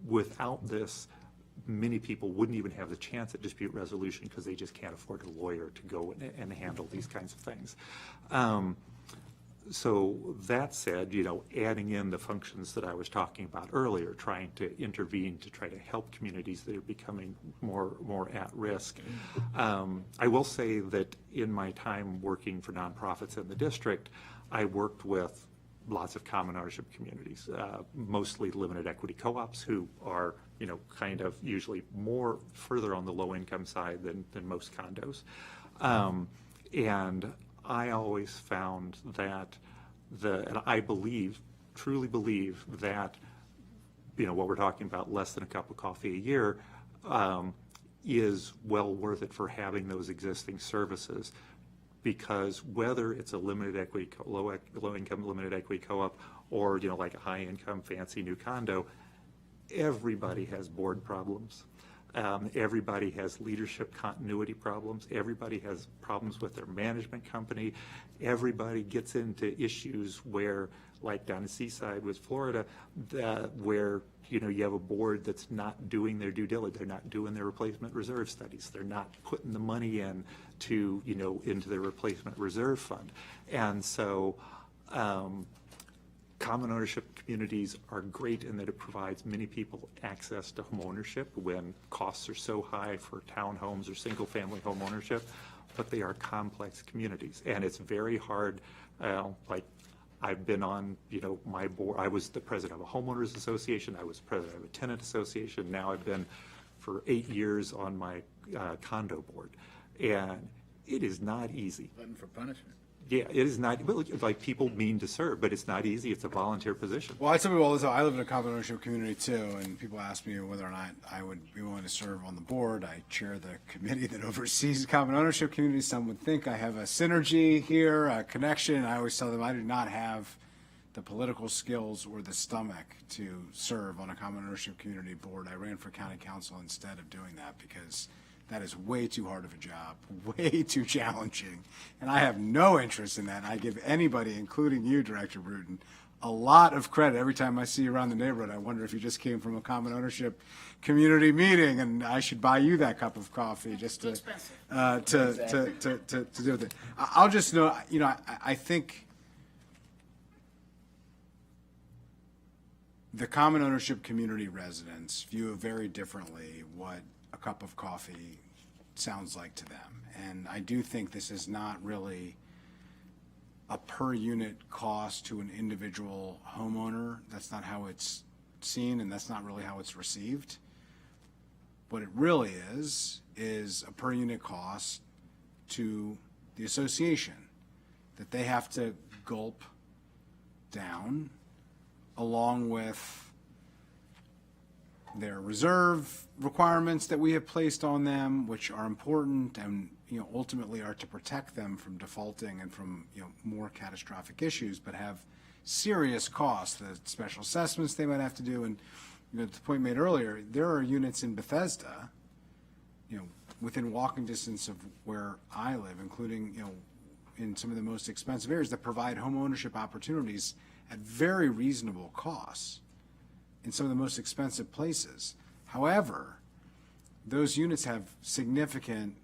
without this, many people wouldn't even have the chance at dispute resolution because they just can't afford a lawyer to go and handle these kinds of things. So that said, adding in the functions that I was talking about earlier, trying to intervene to try to help communities that are becoming more at risk. I will say that in my time working for nonprofits in the district, I worked with lots of common ownership communities, mostly limited equity co-ops, who are, kind of usually more further on the low income side than most condos. And I always found that and I truly believe that, what we're talking about, less than a cup of coffee a year, is well worth it for having those existing services. Because whether it's a limited equity, low income limited equity co-op, or like a high income fancy new condo, everybody has board problems. Everybody has leadership continuity problems. Everybody has problems with their management company. Everybody gets into issues where, like down in Seaside with Florida, where you have a board that's not doing their due diligence. They're not doing their replacement reserve studies. They're not putting the money in to into their replacement reserve fund. And so common ownership communities are great in that it provides many people access to home ownership when costs are so high for townhomes or single family home ownership, but they are complex communities. And it's very hard, like I've been on, my board. I was the president of a homeowners association. I was president of a tenant association. Now I've been for 8 years on my condo board. And it is not easy. Button for punishment. Yeah, it is not, well, like, people mean to serve, but it's not easy. It's a volunteer position. Well, I tell people all the time, I live in a common ownership community too, and people ask me whether or not I would be willing to serve on the board. I chair the committee that oversees common ownership communities. Some would think I have a synergy here, a connection. I always tell them I do not have the political skills or the stomach to serve on a common ownership community board. I ran for county council instead of doing that because that is way too hard of a job, way too challenging, and I have no interest in that. I give anybody, including you, Director Bruton, a lot of credit. Every time I see you around the neighborhood, I wonder if you just came from a common ownership community meeting, and I should buy you that cup of coffee just to do it. I'll just know, I think the common ownership community residents view very differently what a cup of coffee sounds like to them. And I do think this is not really a per unit cost to an individual homeowner. That's not how it's seen, and that's not really how it's received. What it really is a per unit cost to the association that they have to gulp down, along with their reserve requirements that we have placed on them, which are important and, ultimately are to protect them from defaulting and from, more catastrophic issues, but have serious costs, the special assessments they might have to do. And, the point made earlier, there are units in Bethesda, within walking distance of where I live, including, in some of the most expensive areas, that provide home ownership opportunities at very reasonable costs in some of the most expensive places. However, those units have significant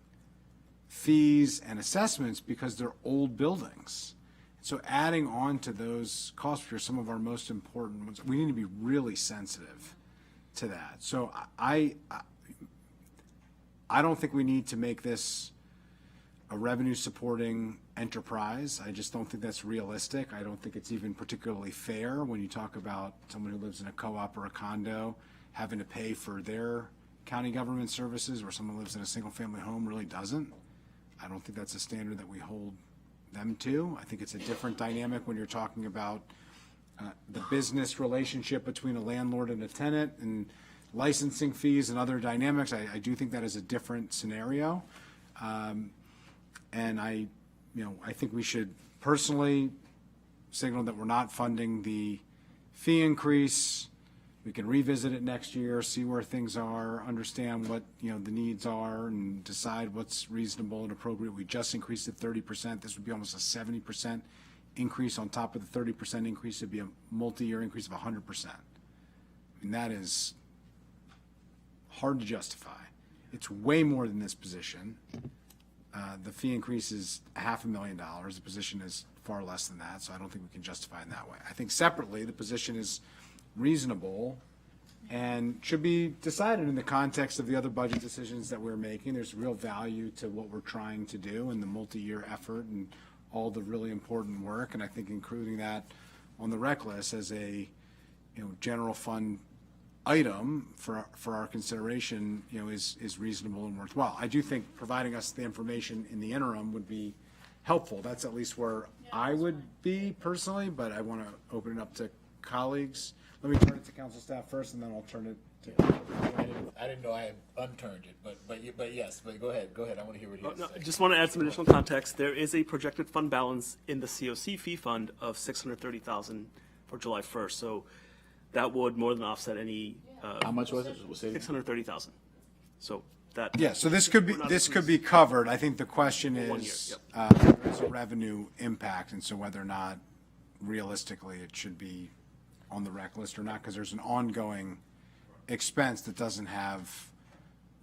fees and assessments because they're old buildings. So adding on to those costs, which are some of our most important ones, we need to be really sensitive to that. So I don't think we need to make this a revenue supporting enterprise. I just don't think that's realistic. I don't think it's even particularly fair when you talk about someone who lives in a co-op or a condo having to pay for their county government services, where someone who lives in a single family home really doesn't. I don't think that's a standard that we hold them to. I think it's a different dynamic when you're talking about the business relationship between a landlord and a tenant and licensing fees and other dynamics. I do think that is a different scenario. And I think we should personally signal that we're not funding the fee increase. We can revisit it next year, see where things are, understand what, the needs are, and decide what's reasonable and appropriate. We just increased it 30%. This would be almost a 70% increase on top of the 30% increase. It'd be a multi-year increase of 100%. And that is hard to justify. It's way more than this position. The fee increase is $500,000. The position is far less than that, so I don't think we can justify it in that way. I think separately, the position is reasonable and should be decided in the context of the other budget decisions that we're making. There's real value to what we're trying to do and the multi-year effort and all the really important work, and I think including that on the rec list as a general fund item for our consideration, is reasonable and worthwhile. I do think providing us the information in the interim would be helpful. That's at least where I would be personally, but I want to open it up to colleagues. Let me turn it to council staff first, and then I'll turn it to. I didn't know I had unturned it, but yes, but go ahead. I want to hear what he has to No, say. I just want to add some additional context. There is a projected fund balance in the COC fee fund of $630,000 for July 1st. So that would more than offset any. How much was it? $630,000. So that. Yeah, so this could be covered. I think the question For 1 year, is, yep. there is a revenue impact, and so whether or not realistically it should be on the rec list or not, because there's an ongoing expense that doesn't have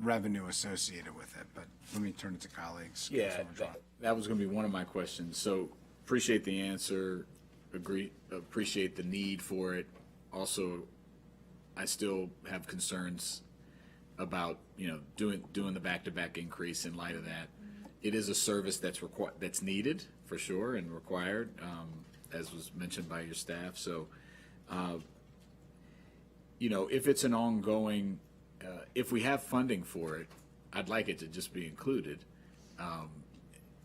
revenue associated with it. But let me turn it to colleagues. Yeah, Councilwoman Schrock. that was going to be one of my questions. So appreciate the answer, appreciate the need for it. Also, I still have concerns about, doing the back-to-back increase in light of that. It is a service that's needed for sure and required, as was mentioned by your staff. So, if it's an ongoing, if we have funding for it, I'd like it to just be included.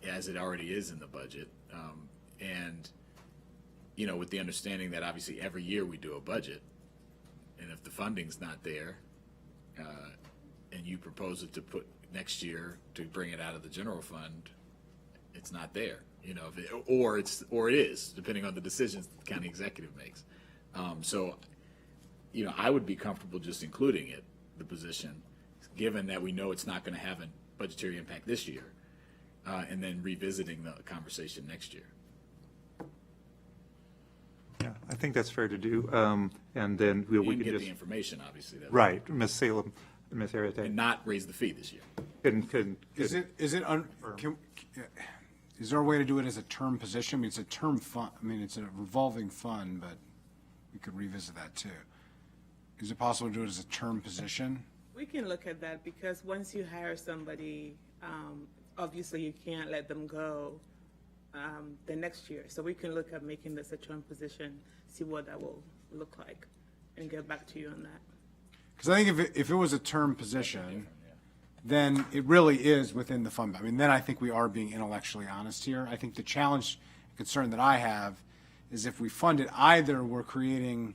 as it already is in the budget. And, you know, with the understanding that obviously every year we do a budget, and if the funding's not there, and you propose it to put next year to bring it out of the general fund, it's not there, you know, or it is, depending on the decisions the county executive makes. So, you know, I would be comfortable just including it, the position, given that we know it's not going to have a budgetary impact this year, and then revisiting the conversation next year. Yeah, I think that's fair to do. And then we And could get just, the information, obviously. That right, Ms. Salem, Ms. Ariete. And not raise the fee this year. Is there a way to do it as a term position? I mean, it's a term fund, I mean, it's a revolving fund, but we could revisit that too. Is it possible to do it as a term position? We can look at that because once you hire somebody, obviously you can't let them go the next year. So we can look at making this a term position, see what that will look like, and get back to you on that. Because I think if it was a term position, then it really is within the fund. I mean, then I think we are being intellectually honest here. I think the challenge, concern that I have is if we fund it, either we're creating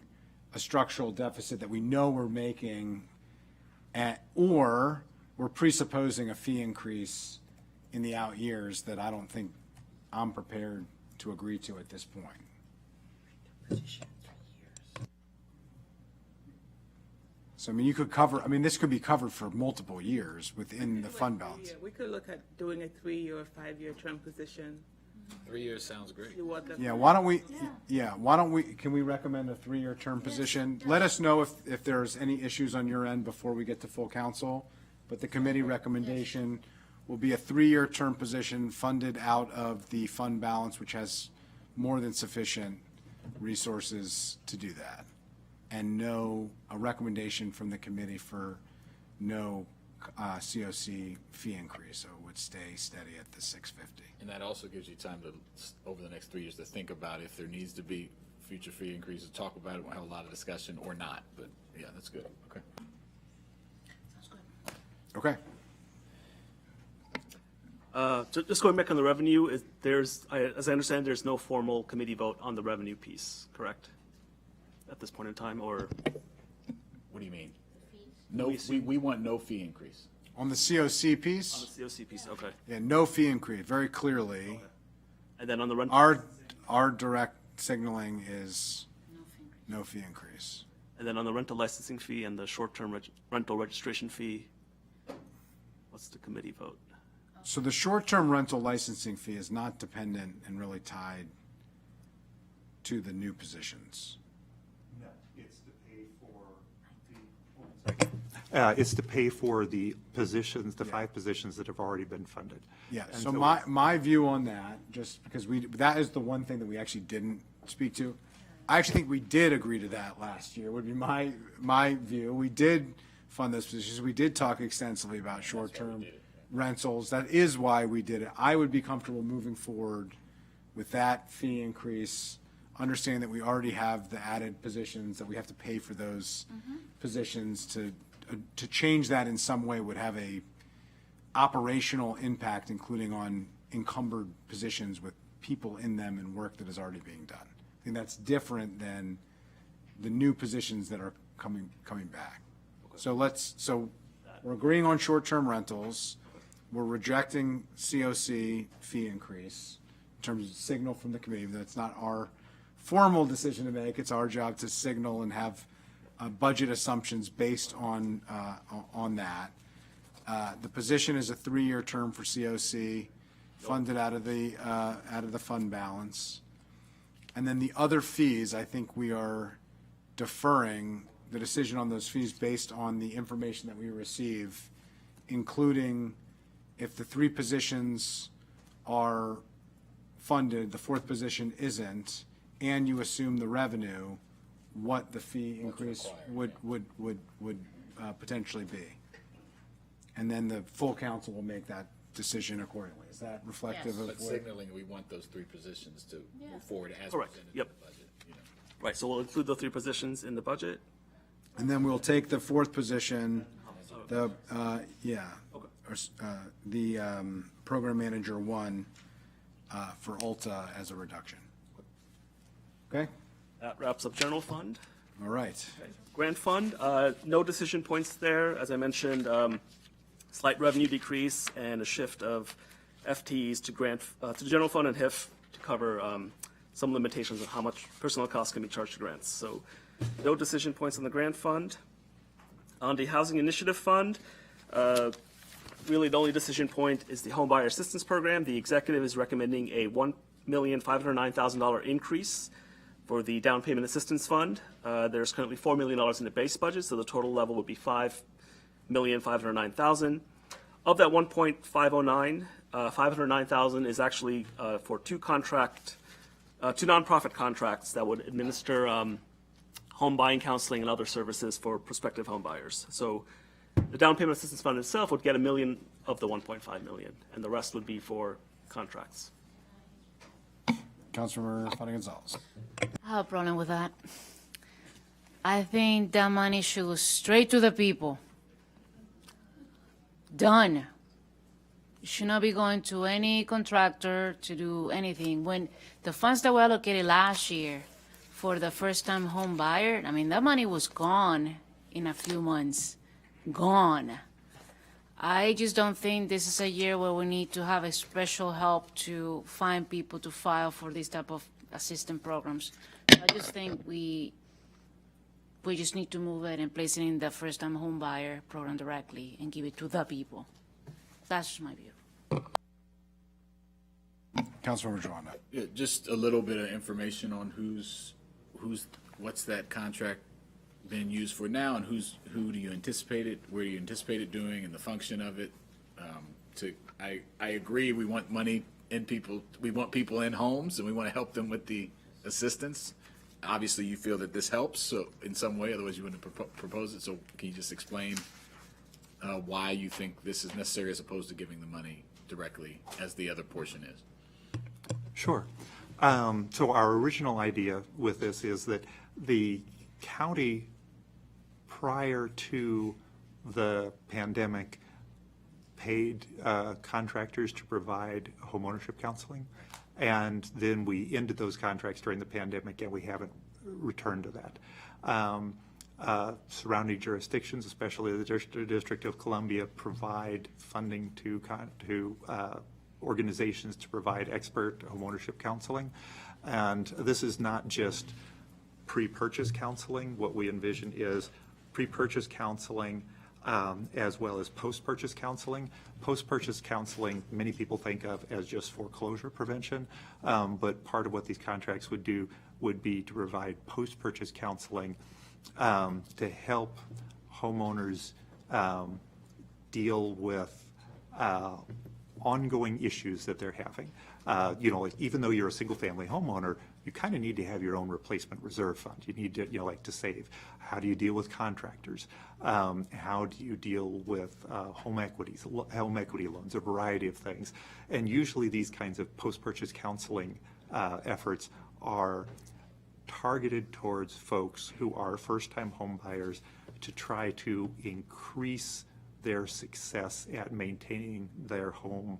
a structural deficit that we know we're making, or we're presupposing a fee increase in the out years that I don't think I'm prepared to agree to at this point. So, I mean, you could cover, I mean, this could be covered for multiple years within the fund balance. Yeah, we could look at doing a 3-year or 5-year term position. 3 years sounds great. See what the- Yeah, why don't we, can we recommend a 3-year term position? Let us know if there's any issues on your end before we get to full council. But the committee recommendation will be a 3-year term position funded out of the fund balance, which has more than sufficient resources to do that. And a recommendation from the committee for no COC fee increase, so it would stay steady at the $650. And that also gives you time to, over the next 3 years, to think about if there needs to be future fee increases, talk about it, we'll have a lot of discussion, or not. But yeah, that's good. Okay. Okay. Just going back on the revenue, as I understand, there's no formal committee vote on the revenue piece, correct? At this point in time, or? What do you mean? No, we want no fee increase. On the COC piece? On the COC piece, okay. Yeah, no fee increase, very clearly. And then on the rental? Our direct signaling is no fee increase. And then on the rental licensing fee and the short-term rental registration fee, what's the committee vote? So the short-term rental licensing fee is not dependent and really tied to the new positions. No, it's to pay for the positions, the 5 positions that have already been funded. Yeah, And so my view on that, just because that is the one thing that we actually didn't speak to. I actually think we did agree to that last year, would be my view. We did fund those positions. We did talk extensively about short-term rentals. That is why we did it. I would be comfortable moving forward with that fee increase, understanding that we already have the added positions, that we have to pay for those positions. To change that in some way would have a operational impact, including on encumbered positions with people in them and work that is already being done. I think that's different than the new positions that are coming back. So we're agreeing on short-term rentals. We're rejecting COC fee increase in terms of signal from the committee. That's not our formal decision to make. It's our job to signal and have budget assumptions based on that. The position is a 3-year term for COC, funded out of the fund balance. And then the other fees, I think we are deferring the decision on those fees based on the information that we receive, including if the 3 positions are funded, the 4th position isn't, and you assume the revenue, what the fee increase would potentially be. And then the full council will make that decision accordingly. Is that reflective of But what? signaling, we want those 3 positions to move forward as Correct. presented in Yep. the budget. You know. Right, so we'll include the 3 positions in the budget? And then we'll take the 4th position, program manager one for Ulta as a reduction. Okay, That wraps up general fund. all right. Grant fund, no decision points there. As I mentioned, slight revenue decrease and a shift of FTEs to general fund and HIF to cover some limitations of how much personnel costs can be charged to grants. So no decision points on the grant fund. On the housing initiative fund, really the only decision point is the home buyer assistance program. The executive is recommending a $1,509,000 increase for the down payment assistance fund. There's currently $4 million in the base budget, so the total level would be $5,509,000. Of that 1.509, 509,000 is actually for two nonprofit contracts that would administer home buying counseling and other services for prospective home buyers. So the down payment assistance fund itself would get $1 million of the 1.5 million, and the rest would be for contracts. Councilmember Fadi Gonzalez. I have a problem with that. I think that money should go straight to the people. Done. It should not be going to any contractor to do anything. When the funds that were allocated last year for the first-time home buyer, I mean, that money was gone in a few months. Gone. I just don't think this is a year where we need to have a special help to find people to file for this type of assistance programs. I just think we just need to move it and place it in the first-time home buyer program directly and give it to the people. That's just my view. Councilmember Joanna. Yeah, just a little bit of information on what's that contract been used for now, and who do you anticipate it, where do you anticipate it doing, and the function of it. I agree, we want money in people, we want people in homes, and we want to help them with the assistance. Obviously, you feel that this helps, so in some way, otherwise you wouldn't propose it. So can you just explain why you think this is necessary as opposed to giving the money directly as the other portion is? Sure. So our original idea with this is that the county, prior to the pandemic, paid contractors to provide homeownership counseling. And then we ended those contracts during the pandemic, and we haven't returned to that. Surrounding jurisdictions, especially the District of Columbia, provide funding to organizations to provide expert homeownership counseling. And this is not just pre-purchase counseling. What we envision is pre-purchase counseling as well as post-purchase counseling. Post-purchase counseling, many people think of as just foreclosure prevention, but part of what these contracts would do would be to provide post-purchase counseling to help homeowners deal with ongoing issues that they're having. Like even though you're a single-family homeowner, you kind of need to have your own replacement reserve fund. You need to, to save. How do you deal with contractors? How do you deal with home equity loans, a variety of things. And usually these kinds of post-purchase counseling efforts are targeted towards folks who are first-time home buyers to try to increase their success at maintaining their home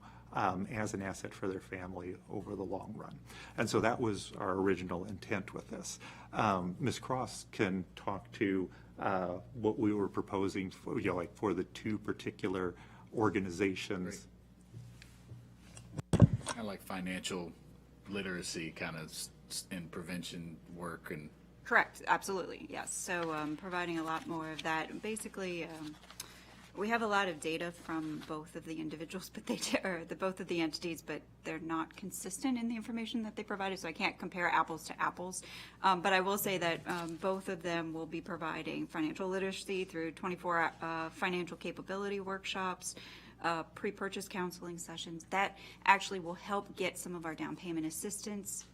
as an asset for their family over the long run. And so that was our original intent with this. Ms. Cross can talk to what we were proposing for, for the two particular organizations. Kind of like financial literacy kind of in prevention work and. Correct, absolutely, yes. So providing a lot more of that. Basically, we have a lot of data from both of the individuals, but both of the entities, but they're not consistent in the information that they provided, so I can't compare apples to apples. But I will say that both of them will be providing financial literacy through 24 financial capability workshops, pre-purchase counseling sessions. That actually will help get some of our down payment assistance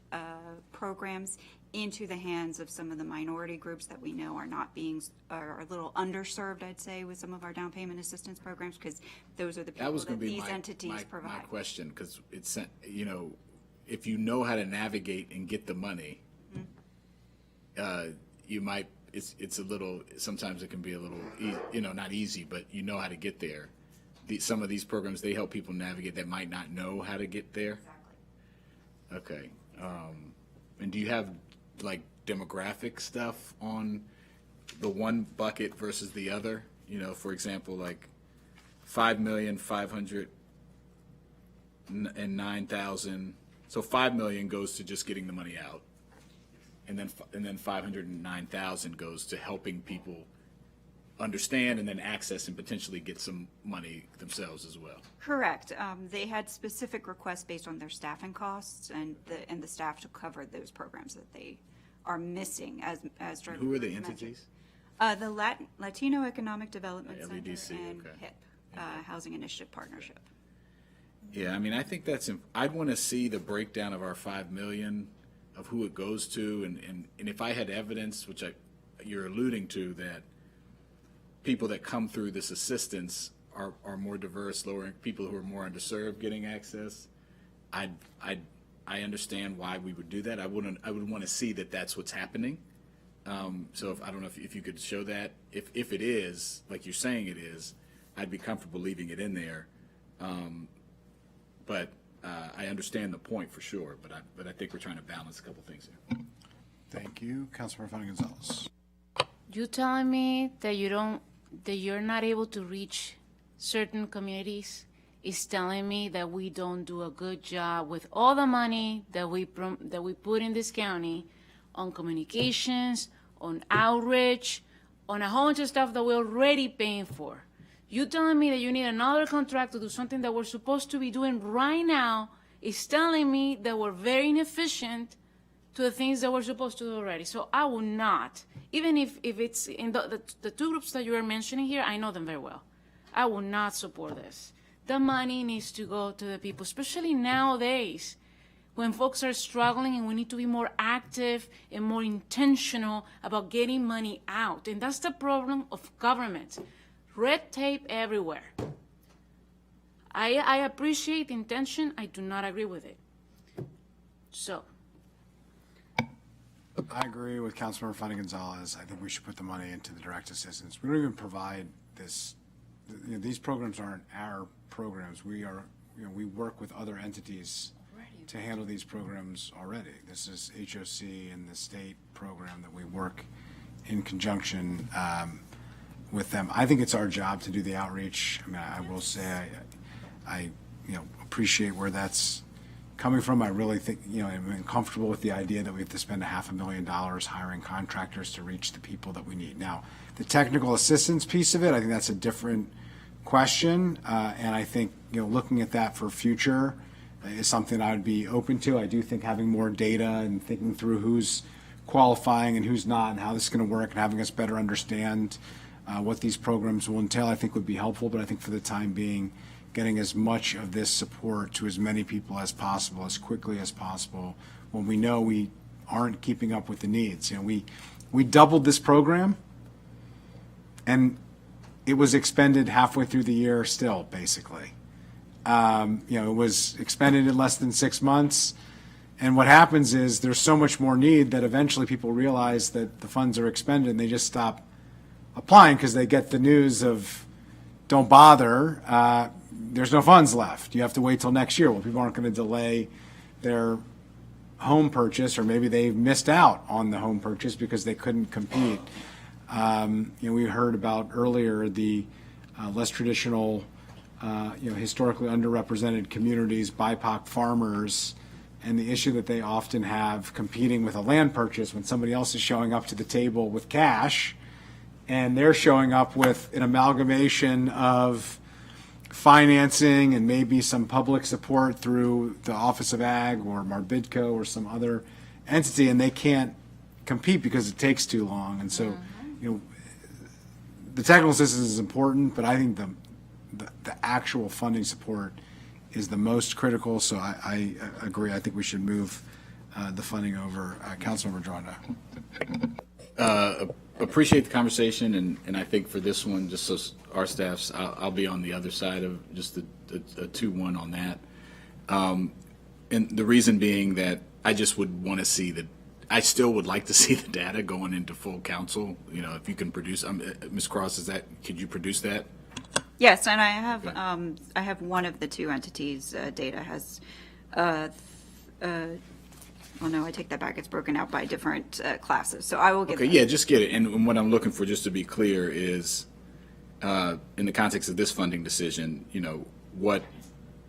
programs into the hands of some of the minority groups that we know are a little underserved, I'd say, with some of our down payment assistance programs, because those are the people that these entities provide. My question, because it's, if you know how to navigate and get the money, you might, it's a little, sometimes it can be a little, not easy, but you know how to get there. some of these programs, they help people navigate that might not know how to get there? Exactly. Okay. And do you have like demographic stuff on the one bucket versus the other? You know, for example, like 5,509,000. So 5 million goes to just getting the money out, and then 509,000 goes to helping people understand and then access and potentially get some money themselves as well. Correct. They had specific requests based on their staffing costs, and the staff to cover those programs that they are missing as Jordan Who are the mentioned. entities? The Latino Economic Development Center LEDC, and okay. HIP, Housing Initiative Partnership. Yeah, I mean, I think I'd want to see the breakdown of our 5 million, of who it goes to, and if I had evidence, which you're alluding to, that people that come through this assistance are more diverse, people who are more underserved getting access, I understand why we would do that. I would want to see that that's what's happening. So I don't know if you could show that. If it is, like you're saying it is, I'd be comfortable leaving it in there. But I understand the point for sure, but I think we're trying to balance a couple things here. Thank you. Councilmember Fani Gonzalez. You telling me that you're not able to reach certain communities is telling me that we don't do a good job with all the money that we put in this county on communications, on outreach, on a whole bunch of stuff that we're already paying for. You telling me that you need another contract to do something that we're supposed to be doing right now is telling me that we're very inefficient to the things that we're supposed to do already. So I will not, even if it's in the two groups that you are mentioning here, I know them very well. I will not support this. The money needs to go to the people, especially nowadays when folks are struggling, and we need to be more active and more intentional about getting money out. And that's the problem of government. Red tape everywhere. I appreciate the intention. I do not agree with it. So. I agree with Councilmember Fani Gonzalez. I think we should put the money into the direct assistance. We don't even provide this. You know, these programs aren't our programs. We work with other entities to handle these programs already. This is HOC and the state program that we work in conjunction with them. I think it's our job to do the outreach. I mean, I will say I appreciate where that's coming from. I really think, I'm comfortable with the idea that we have to spend $500,000 hiring contractors to reach the people that we need. Now, the technical assistance piece of it, I think that's a different question. And I think, looking at that for future is something I would be open to. I do think having more data and thinking through who's qualifying and who's not and how this is going to work and having us better understand what these programs will entail, I think would be helpful. But I think for the time being, getting as much of this support to as many people as possible, as quickly as possible, when we know we aren't keeping up with the needs. We doubled this program, and it was expended halfway through the year still, basically. It was expended in less than 6 months. And what happens is there's so much more need that eventually people realize that the funds are expended and they just stop applying because they get the news of don't bother, there's no funds left. You have to wait till next year. Well, people aren't going to delay their home purchase, or maybe they missed out on the home purchase because they couldn't compete. We heard about earlier the less traditional, historically underrepresented communities, BIPOC farmers, and the issue that they often have competing with a land purchase when somebody else is showing up to the table with cash, and they're showing up with an amalgamation of financing and maybe some public support through the Office of Ag or Marbidco or some other entity, and they can't compete because it takes too long. And so, the technical assistance is important, but I think the actual funding support is the most critical. So I agree. I think we should move the funding over. Councilmember Dronda. Appreciate the conversation, and I think for this one, just so our staffs, I'll be on the other side of just a 2-1 on that. And the reason being that I just would want to see I still would like to see the data going into full council. If you can produce, Ms. Cross, could you produce that? Yes, and I have one of the two entities, data has, well, no, I take that back. It's broken out by different classes. So I will get Okay, that. yeah, just get it. And what I'm looking for, just to be clear, is in the context of this funding decision, what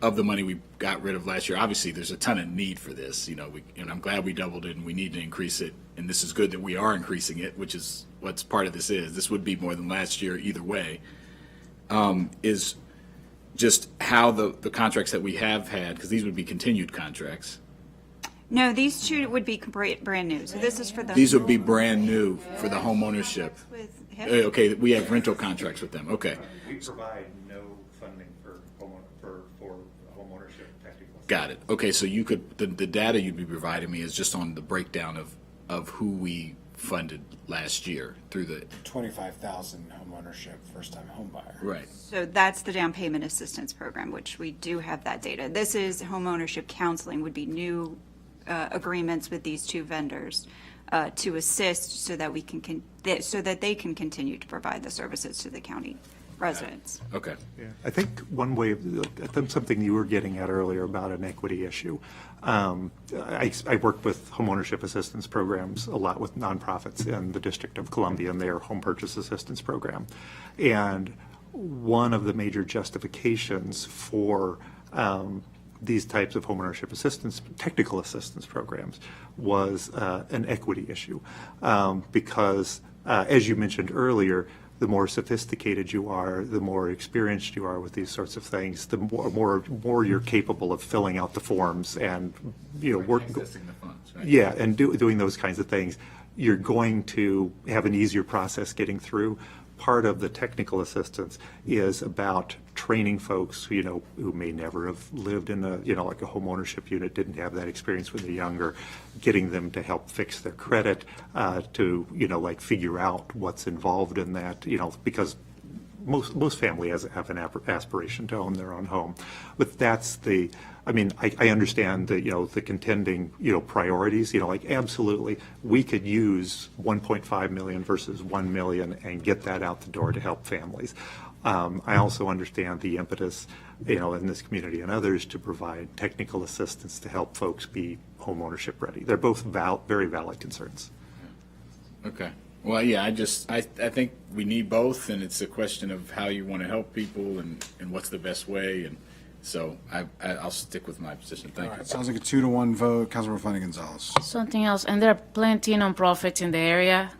of the money we got rid of last year, obviously there's a ton of need for this, and I'm glad we doubled it and we need to increase it. And this is good that we are increasing it, which is what's part of this is. This would be more than last year either way. Is just how the contracts that we have had, because these would be continued contracts. No, these two would be brand new. So this is for the. These would be brand new for the home ownership. With HIP. Okay, we have rental contracts with them. Okay, We provide no funding for home ownership technical. got it. Okay, so you could, the data you'd be providing me is just on the breakdown of who we funded last year through the, 25,000 homeownership, first-time home buyer. right. So that's the down payment assistance program, which we do have that data. This is home ownership counseling would be new agreements with these two vendors to assist so that we can so that they can continue to provide the services to the county residents. Okay. I think one way, something you were getting at earlier about an equity issue. I work with homeownership assistance programs a lot with nonprofits in the District of Columbia and their home purchase assistance program. And one of the major justifications for these types of homeownership assistance, technical assistance programs, was an equity issue. Because, as you mentioned earlier, the more sophisticated you are, the more experienced you are with these sorts of things, the more you're capable of filling out the forms and, Accessing the funds, right? yeah, and doing those kinds of things. You're going to have an easier process getting through. Part of the technical assistance is about training folks, who may never have lived in like a home ownership unit, didn't have that experience when they're younger, getting them to help fix their credit, to, figure out what's involved in that, because most families have an aspiration to own their own home. But that's I understand the contending, priorities, absolutely, we could use 1.5 million versus 1 million and get that out the door to help families. I also understand the impetus, in this community and others to provide technical assistance to help folks be home ownership ready. They're both very valid concerns. Okay. Well, yeah, I think we need both, and it's a question of how you want to help people and what's the best way, and so I'll stick with my position. Thank All you. right, sounds like a 2-1 vote. Councilmember Fanny Gonzalez. Something else, and there are plenty of nonprofits in the area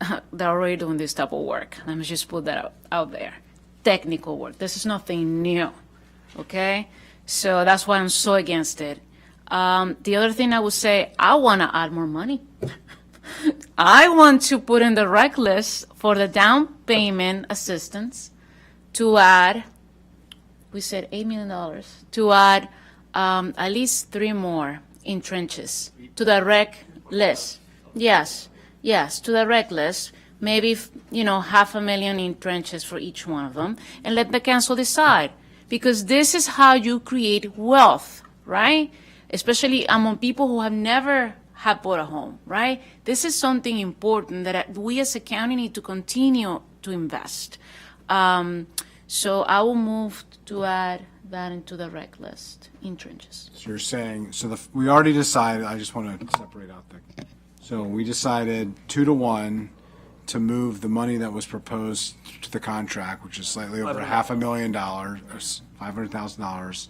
that are already doing this type of work. Let me just put that out there. Technical work. This is nothing new, okay? So that's why I'm so against it. The other thing I would say, I want to add more money. I want to put in the rec list for the down payment assistance to add, we said $8 million, to add at least 3 more in trenches to the rec list. Yes, to the rec list. Maybe, $500,000 in trenches for each one of them, and let the council decide. Because this is how you create wealth, right? Especially among people who have never have bought a home, right? This is something important that we as a county need to continue to invest. So I will move to add that into the rec list in trenches. So you're saying, we already decided, I just want to separate out so we decided 2-1 to move the money that was proposed to the contract, which is slightly over $500,000, or $500,000,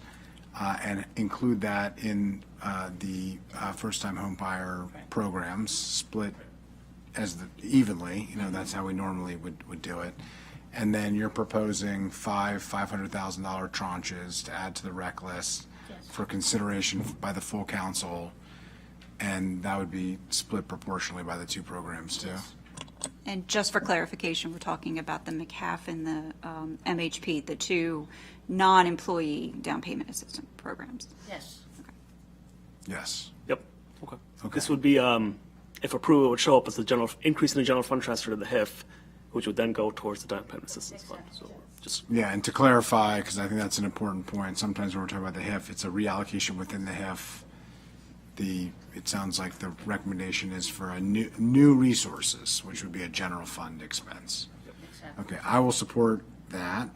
and include that in the first-time home buyer programs, split evenly. That's how we normally would do it. And then you're proposing $500,000 tranches to add to the rec list for consideration by the full council, and that would be split proportionally by the two programs too. And just for clarification, we're talking about the McCaff and the MHP, the two non-employee down payment assistance programs. Yes. Yes. Yep. Okay. This would be, if approved, it would show up as the increase in the general fund transfer to the HIF, which would then go towards the down payment assistance fund. So just Yeah, and to clarify, because I think that's an important point, sometimes when we're talking about the HIF, it's a reallocation within the HIF. It sounds like the recommendation is for a new resources, which would be a general fund expense. Okay, I will support that.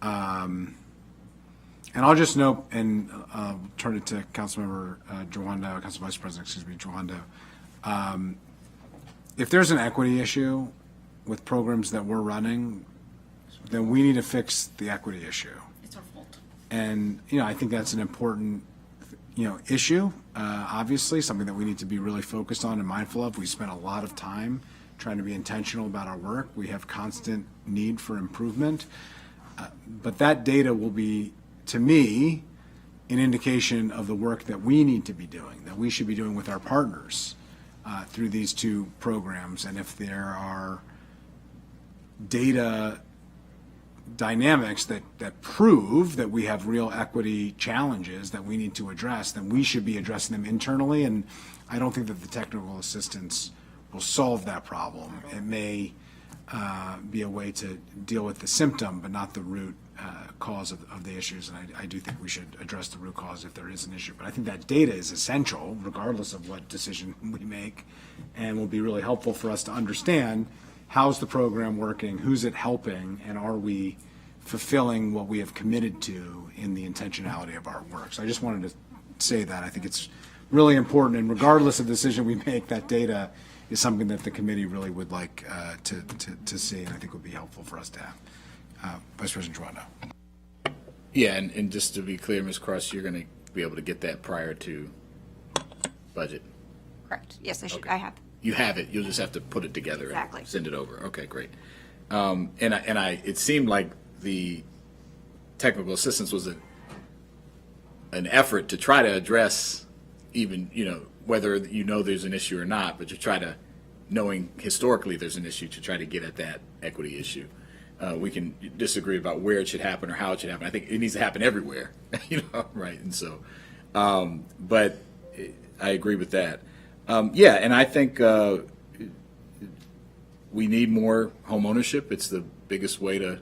And I'll just note, and turn it to Councilmember Joando, Council Vice President, excuse me, Joando. If there's an equity issue with programs that we're running, then we need to fix the equity issue. It's our fault. And, I think that's an important, issue, obviously, something that we need to be really focused on and mindful of. We spend a lot of time trying to be intentional about our work. We have constant need for improvement. But that data will be, to me, an indication of the work that we need to be doing, that we should be doing with our partners through these two programs. And if there are data dynamics that prove that we have real equity challenges that we need to address, then we should be addressing them internally. And I don't think that the technical assistance will solve that problem. It may be a way to deal with the symptom, but not the root cause of the issues. And I do think we should address the root cause if there is an issue. But I think that data is essential, regardless of what decision we make, and will be really helpful for us to understand how's the program working, who's it helping, and are we fulfilling what we have committed to in the intentionality of our work. So I just wanted to say that. I think it's really important, and regardless of the decision we make, that data is something that the committee really would like to see, and I think would be helpful for us to have. Vice President Joando. Yeah, and just to be clear, Ms. Cross, you're going to be able to get that prior to budget. Correct. Yes, I have. You have it. You'll just have to put it together Exactly. and send it over. Okay, great. It seemed like the technical assistance was an effort to try to address even, whether there's an issue or not, but to try to, knowing historically there's an issue, to try to get at that equity issue. We can disagree about where it should happen or how it should happen. I think it needs to happen everywhere, right? And so, but I agree with that. And I think we need more home ownership. It's the biggest way to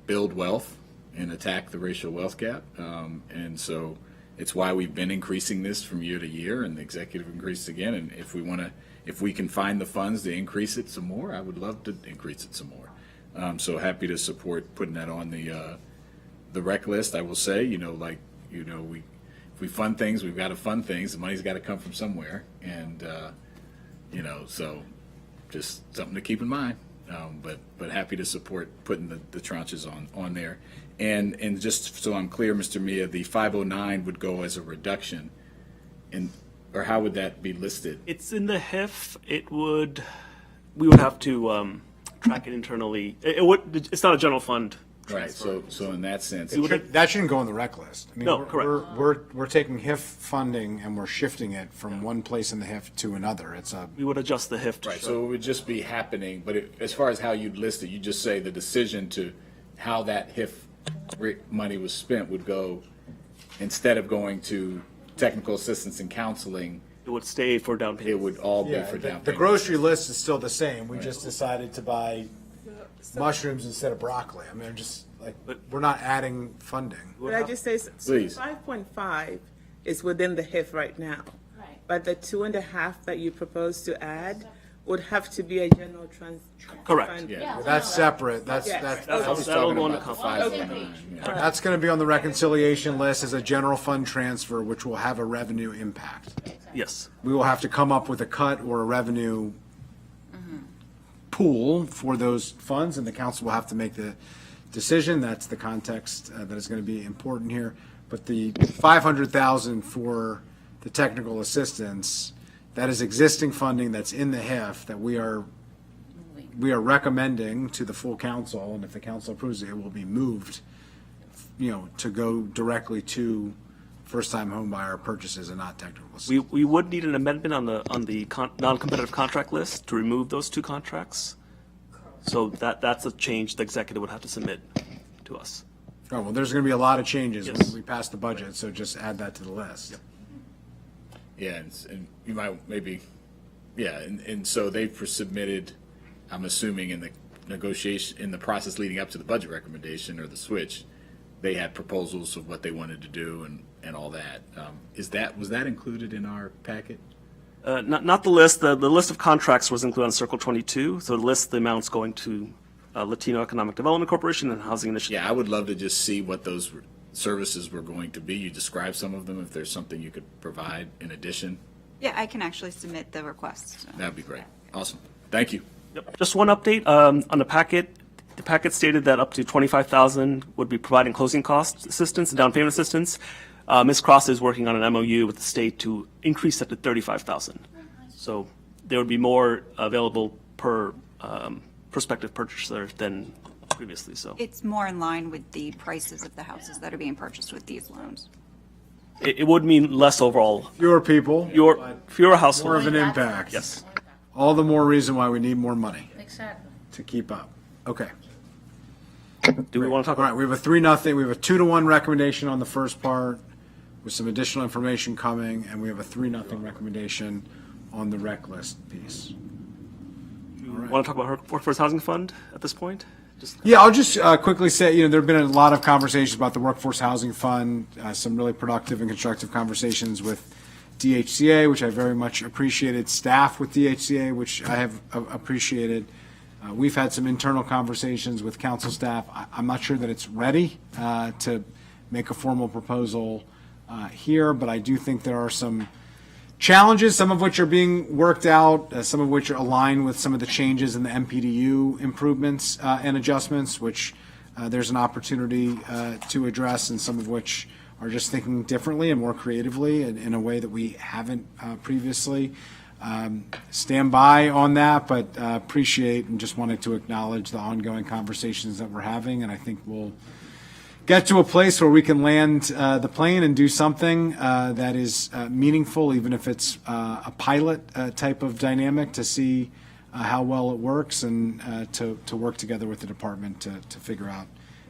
build wealth and attack the racial wealth gap. And so it's why we've been increasing this from year to year, and the executive increased again. And if we can find the funds to increase it some more, I would love to increase it some more. So happy to support putting that on the rec list. I will say, if we fund things, we've got to fund things. The money's got to come from somewhere, and so just something to keep in mind. But happy to support putting the tranches on there. And just so I'm clear, Mr. Mia, the 509 would go as a reduction, or how would that be listed? It's in the HIF. We would have to track it internally. It's not a general fund. Right. So in that sense, That shouldn't go on the rec list. I mean, No, correct. We're taking HIF funding and we're shifting it from one place in the HIF to another. We would adjust the HIF to right. show. So it would just be happening. But as far as how you'd list it, you just say the decision to how that HIF money was spent would go, instead of going to technical assistance and counseling, It would stay for down payment. it would all be for down payment. The grocery list is still the same. We just decided to buy mushrooms instead of broccoli. I mean, I'm just like, we're not adding funding. Could I just say, Please. 5.5 is within the HIF right now. Right. But the 2.5 that you propose to add would have to be a general Correct. fund. Yeah. That's separate. Yes. That'll go on the about the company. 509, yeah. That's going to be on the reconciliation list as a general fund transfer, which will have a revenue impact. Yes. We will have to come up with a cut or a revenue pool for those funds, and the council will have to make the decision. That's the context that is going to be important here. But the 500,000 for the technical assistance, that is existing funding that's in the HIF that we are recommending to the full council, and if the council approves it, it will be moved, to go directly to first-time home buyer purchases and not technical assistance. We would need an amendment on the non-competitive contract list to remove those two contracts. So that's a change the executive would have to submit to us. Oh, well, there's going to be a lot of changes Yes. when we pass the budget, so just add that to the list. Yeah, and you might maybe, and so they've submitted, I'm assuming in the negotiation, in the process leading up to the budget recommendation or the switch, they had proposals of what they wanted to do and all that. Was that included in our packet? Not the list. The list of contracts was included on Circle 22, so it lists the amounts going to Latino Economic Development Corporation, and Housing Initiative. Yeah, I would love to just see what those services were going to be. You described some of them, if there's something you could provide in addition, Yeah, I can actually submit the request. So. that'd be great. Awesome. Thank you. Yep. Just one update on the packet. The packet stated that up to $25,000 would be providing closing cost assistance and down payment assistance. Ms. Cross is working on an MOU with the state to increase that to $35,000. So there would be more available per prospective purchaser than previously. So It's more in line with the prices of the houses that are being purchased with these loans. it would mean less overall, Fewer people, fewer households. more of an impact. Yes. All the more reason why we need more money Exactly. to keep up. Okay. Do we want to talk All right, about? we have a 3-0, we have a 2-1 recommendation on the first part with some additional information coming, and we have a 3-0 recommendation on the rec list piece. Want to talk about her workforce housing fund at this point? Just Yeah, I'll just quickly say, there have been a lot of conversations about the Workforce Housing Fund, some really productive and constructive conversations with DHCA, which I very much appreciated, staff with DHCA, which I have appreciated. We've had some internal conversations with council staff. I'm not sure that it's ready to make a formal proposal here, but I do think there are some challenges, some of which are being worked out, some of which are aligned with some of the changes in the MPDU improvements and adjustments, which there's an opportunity to address, and some of which are just thinking differently and more creatively in a way that we haven't previously. Stand by on that, but appreciate and just wanted to acknowledge the ongoing conversations that we're having, and I think we'll get to a place where we can land the plane and do something that is meaningful, even if it's a pilot type of dynamic, to see how well it works, and to work together with the department to figure out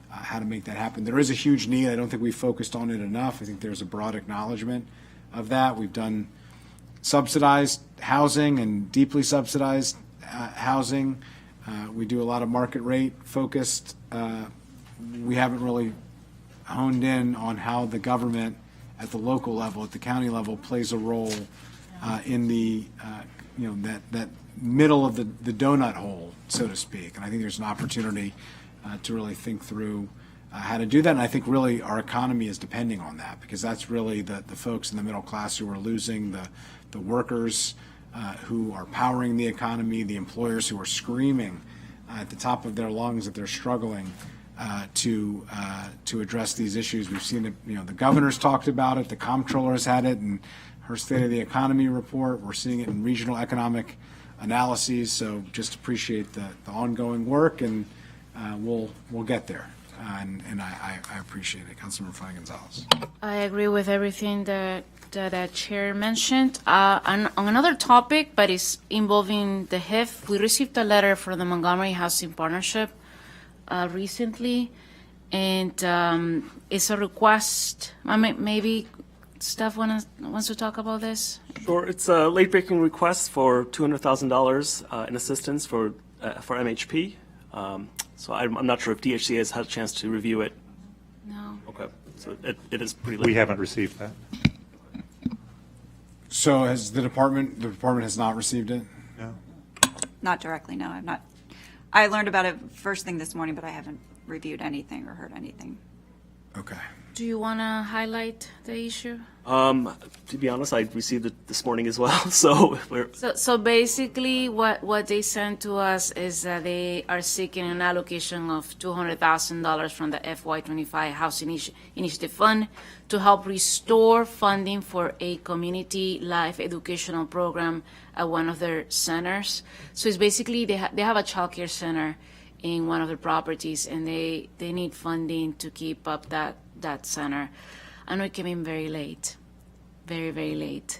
how to make that happen. There is a huge need. I don't think we focused on it enough. I think there's a broad acknowledgement of that. We've done subsidized housing and deeply subsidized housing. We do a lot of market rate focused. We haven't really honed in on how the government at the local level, at the county level, plays a role in the, that middle of the donut hole, so to speak. And I think there's an opportunity to really think through how to do that. And I think really our economy is depending on that, because that's really the folks in the middle class who are losing, the workers who are powering the economy, the employers who are screaming at the top of their lungs that they're struggling to address these issues. We've seen it, the governor's talked about it, the comptroller has had it in her State of the Economy report. We're seeing it in regional economic analyses. So just appreciate the ongoing work, and we'll get there. And I appreciate it. Councilmember Fine Gonzalez. I agree with everything that Chair mentioned. On another topic, but it's involving the HIF, we received a letter from the Montgomery Housing Partnership recently, and it's a request. Maybe staff wants to talk about this. Sure. It's a late-breaking request for $200,000 in assistance for MHP. So I'm not sure if DHCA has had a chance to review it. No. Okay. So it is pretty late. We haven't received that. So has the department has not received it? No. Not directly, no. I learned about it first thing this morning, but I haven't reviewed anything or heard anything. Okay. Do you want to highlight the issue? To be honest, I received it this morning as well. So So basically, what they sent to us is that they are seeking an allocation of $200,000 from the FY25 Housing Initiative Fund to help restore funding for a community life educational program at one of their centers. So it's basically they have a childcare center in one of their properties, and they need funding to keep up that center. I know it came in very late, very, very late.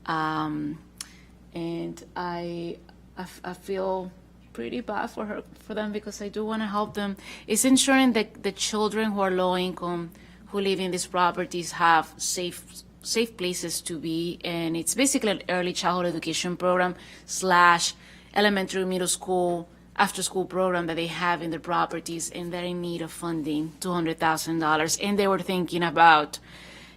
And I feel pretty bad for them, because I do want to help them. It's ensuring that the children who are low income, who live in these properties, have safe places to be. And it's basically an early childhood education program / elementary, middle school, after school program that they have in their properties, and they're in need of funding, $200,000. And they were thinking about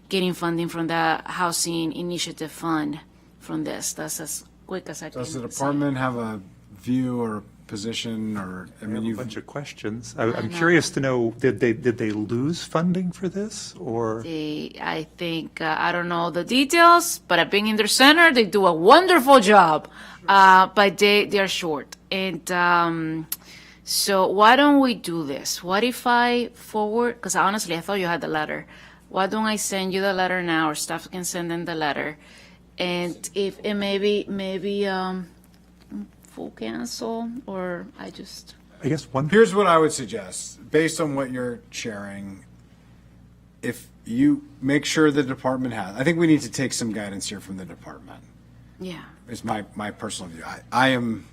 getting funding from the Housing Initiative Fund from this. That's as quick as I can Does the say. department have a view or position, or, I I mean, have a you've, bunch of questions. I'm curious to know, did they lose funding for this, or? I think, I don't know the details, but I've been in their center. They do a wonderful job, but they are short. And so why don't we do this? What if I forward, because honestly, I thought you had the letter. Why don't I send you the letter now, or staff can send them the letter? And if, and maybe full cancel, or I just, I guess one. here's what I would suggest, based on what you're sharing. If you make sure the department has, I think we need to take some guidance here from the department. yeah. Is my personal view. I am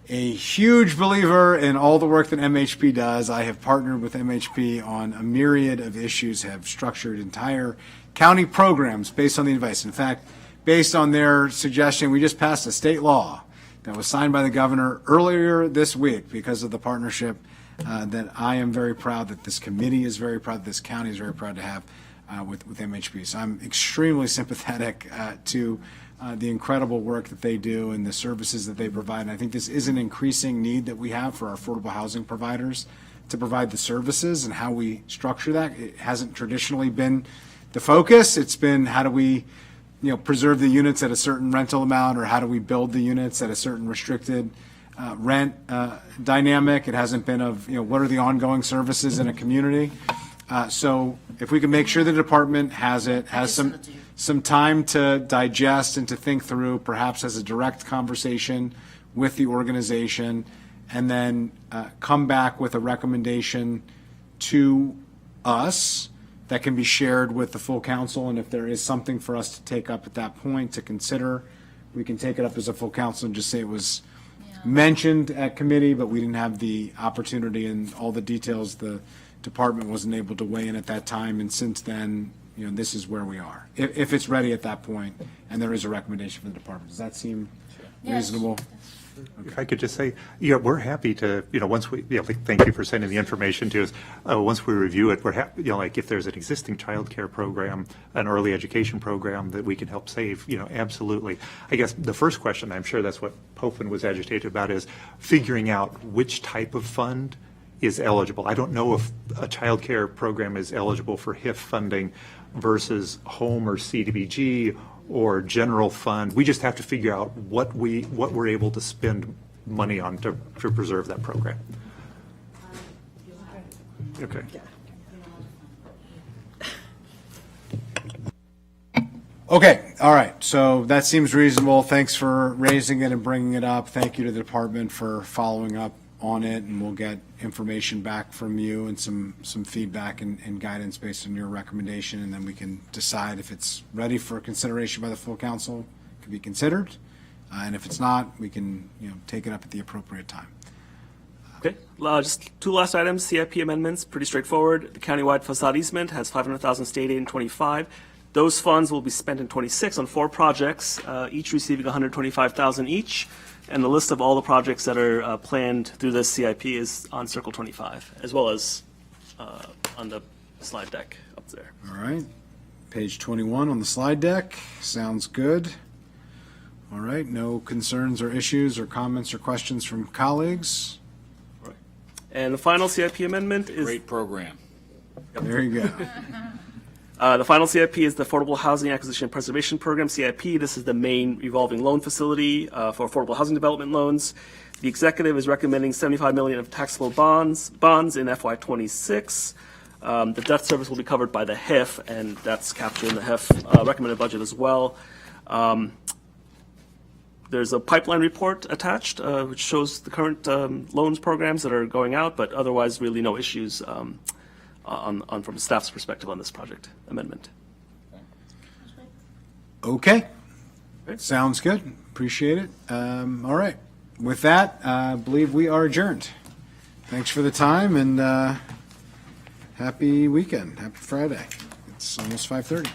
a huge believer in all the work that MHP does. I have partnered with MHP on a myriad of issues, have structured entire county programs based on the advice. In fact, based on their suggestion, we just passed a state law that was signed by the governor earlier this week because of the partnership that I am very proud, that this committee is very proud, that this county is very proud to have with MHP. So I'm extremely sympathetic to the incredible work that they do and the services that they provide. And I think this is an increasing need that we have for our affordable housing providers to provide the services, and how we structure that. It hasn't traditionally been the focus. It's been, how do we, preserve the units at a certain rental amount, or how do we build the units at a certain restricted rent dynamic. It hasn't been of, what are the ongoing services in a community. So if we can make sure the department has some time to digest and to think through, perhaps as a direct conversation with the organization, and then come back with a recommendation to us that can be shared with the full council. And if there is something for us to take up at that point to consider, we can take it up as a full council and just say it was mentioned at committee, but we didn't have the opportunity and all the details. The department wasn't able to weigh in at that time. And since then, this is where we are. If it's ready at that point and there is a recommendation from the department, does that seem reasonable? If I could just say, we're happy to, once we, thank you for sending the information to us. Once we review it, we're happy, like if there's an existing childcare program, an early education program that we can help save, absolutely. I guess the first question, I'm sure that's what Popin was agitated about, is figuring out which type of fund is eligible. I don't know if a childcare program is eligible for HIF funding versus home or CDBG or general fund. We just have to figure out what we're able to spend money on to preserve that program. Okay. Okay, all right, so that seems reasonable. Thanks for raising it and bringing it up. Thank you to the department for following up on it, and we'll get information back from you and some feedback and guidance based on your recommendation, and then we can decide if it's ready for consideration by the full council, it can be considered, and if it's not, we can take it up at the appropriate time. Okay, just two last items, CIP amendments, pretty straightforward. The countywide facade easement has $500,000 state aid in '25. Those funds will be spent in '26 on 4 projects, each receiving $125,000 each. And the list of all the projects that are planned through this CIP is on Circle 25, as well as on the slide deck up there. All right, page 21 on the slide deck, sounds good. All right, no concerns or issues or comments or questions from colleagues? And the final CIP amendment is... Great program. There you go. The final CIP is the Affordable Housing Acquisition and Preservation Program, CIP. This is the main revolving loan facility for affordable housing development loans. The executive is recommending $75 million of taxable bonds in FY26. The debt service will be covered by the HIF, and that's captured in the HIF recommended budget as well. There's a pipeline report attached, which shows the current loans programs that are going out, but otherwise really no issues on from staff's perspective on this project amendment. Okay, sounds good, appreciate it. All right, with that, I believe we are adjourned. Thanks for the time, and happy weekend, happy Friday. It's almost 5:30.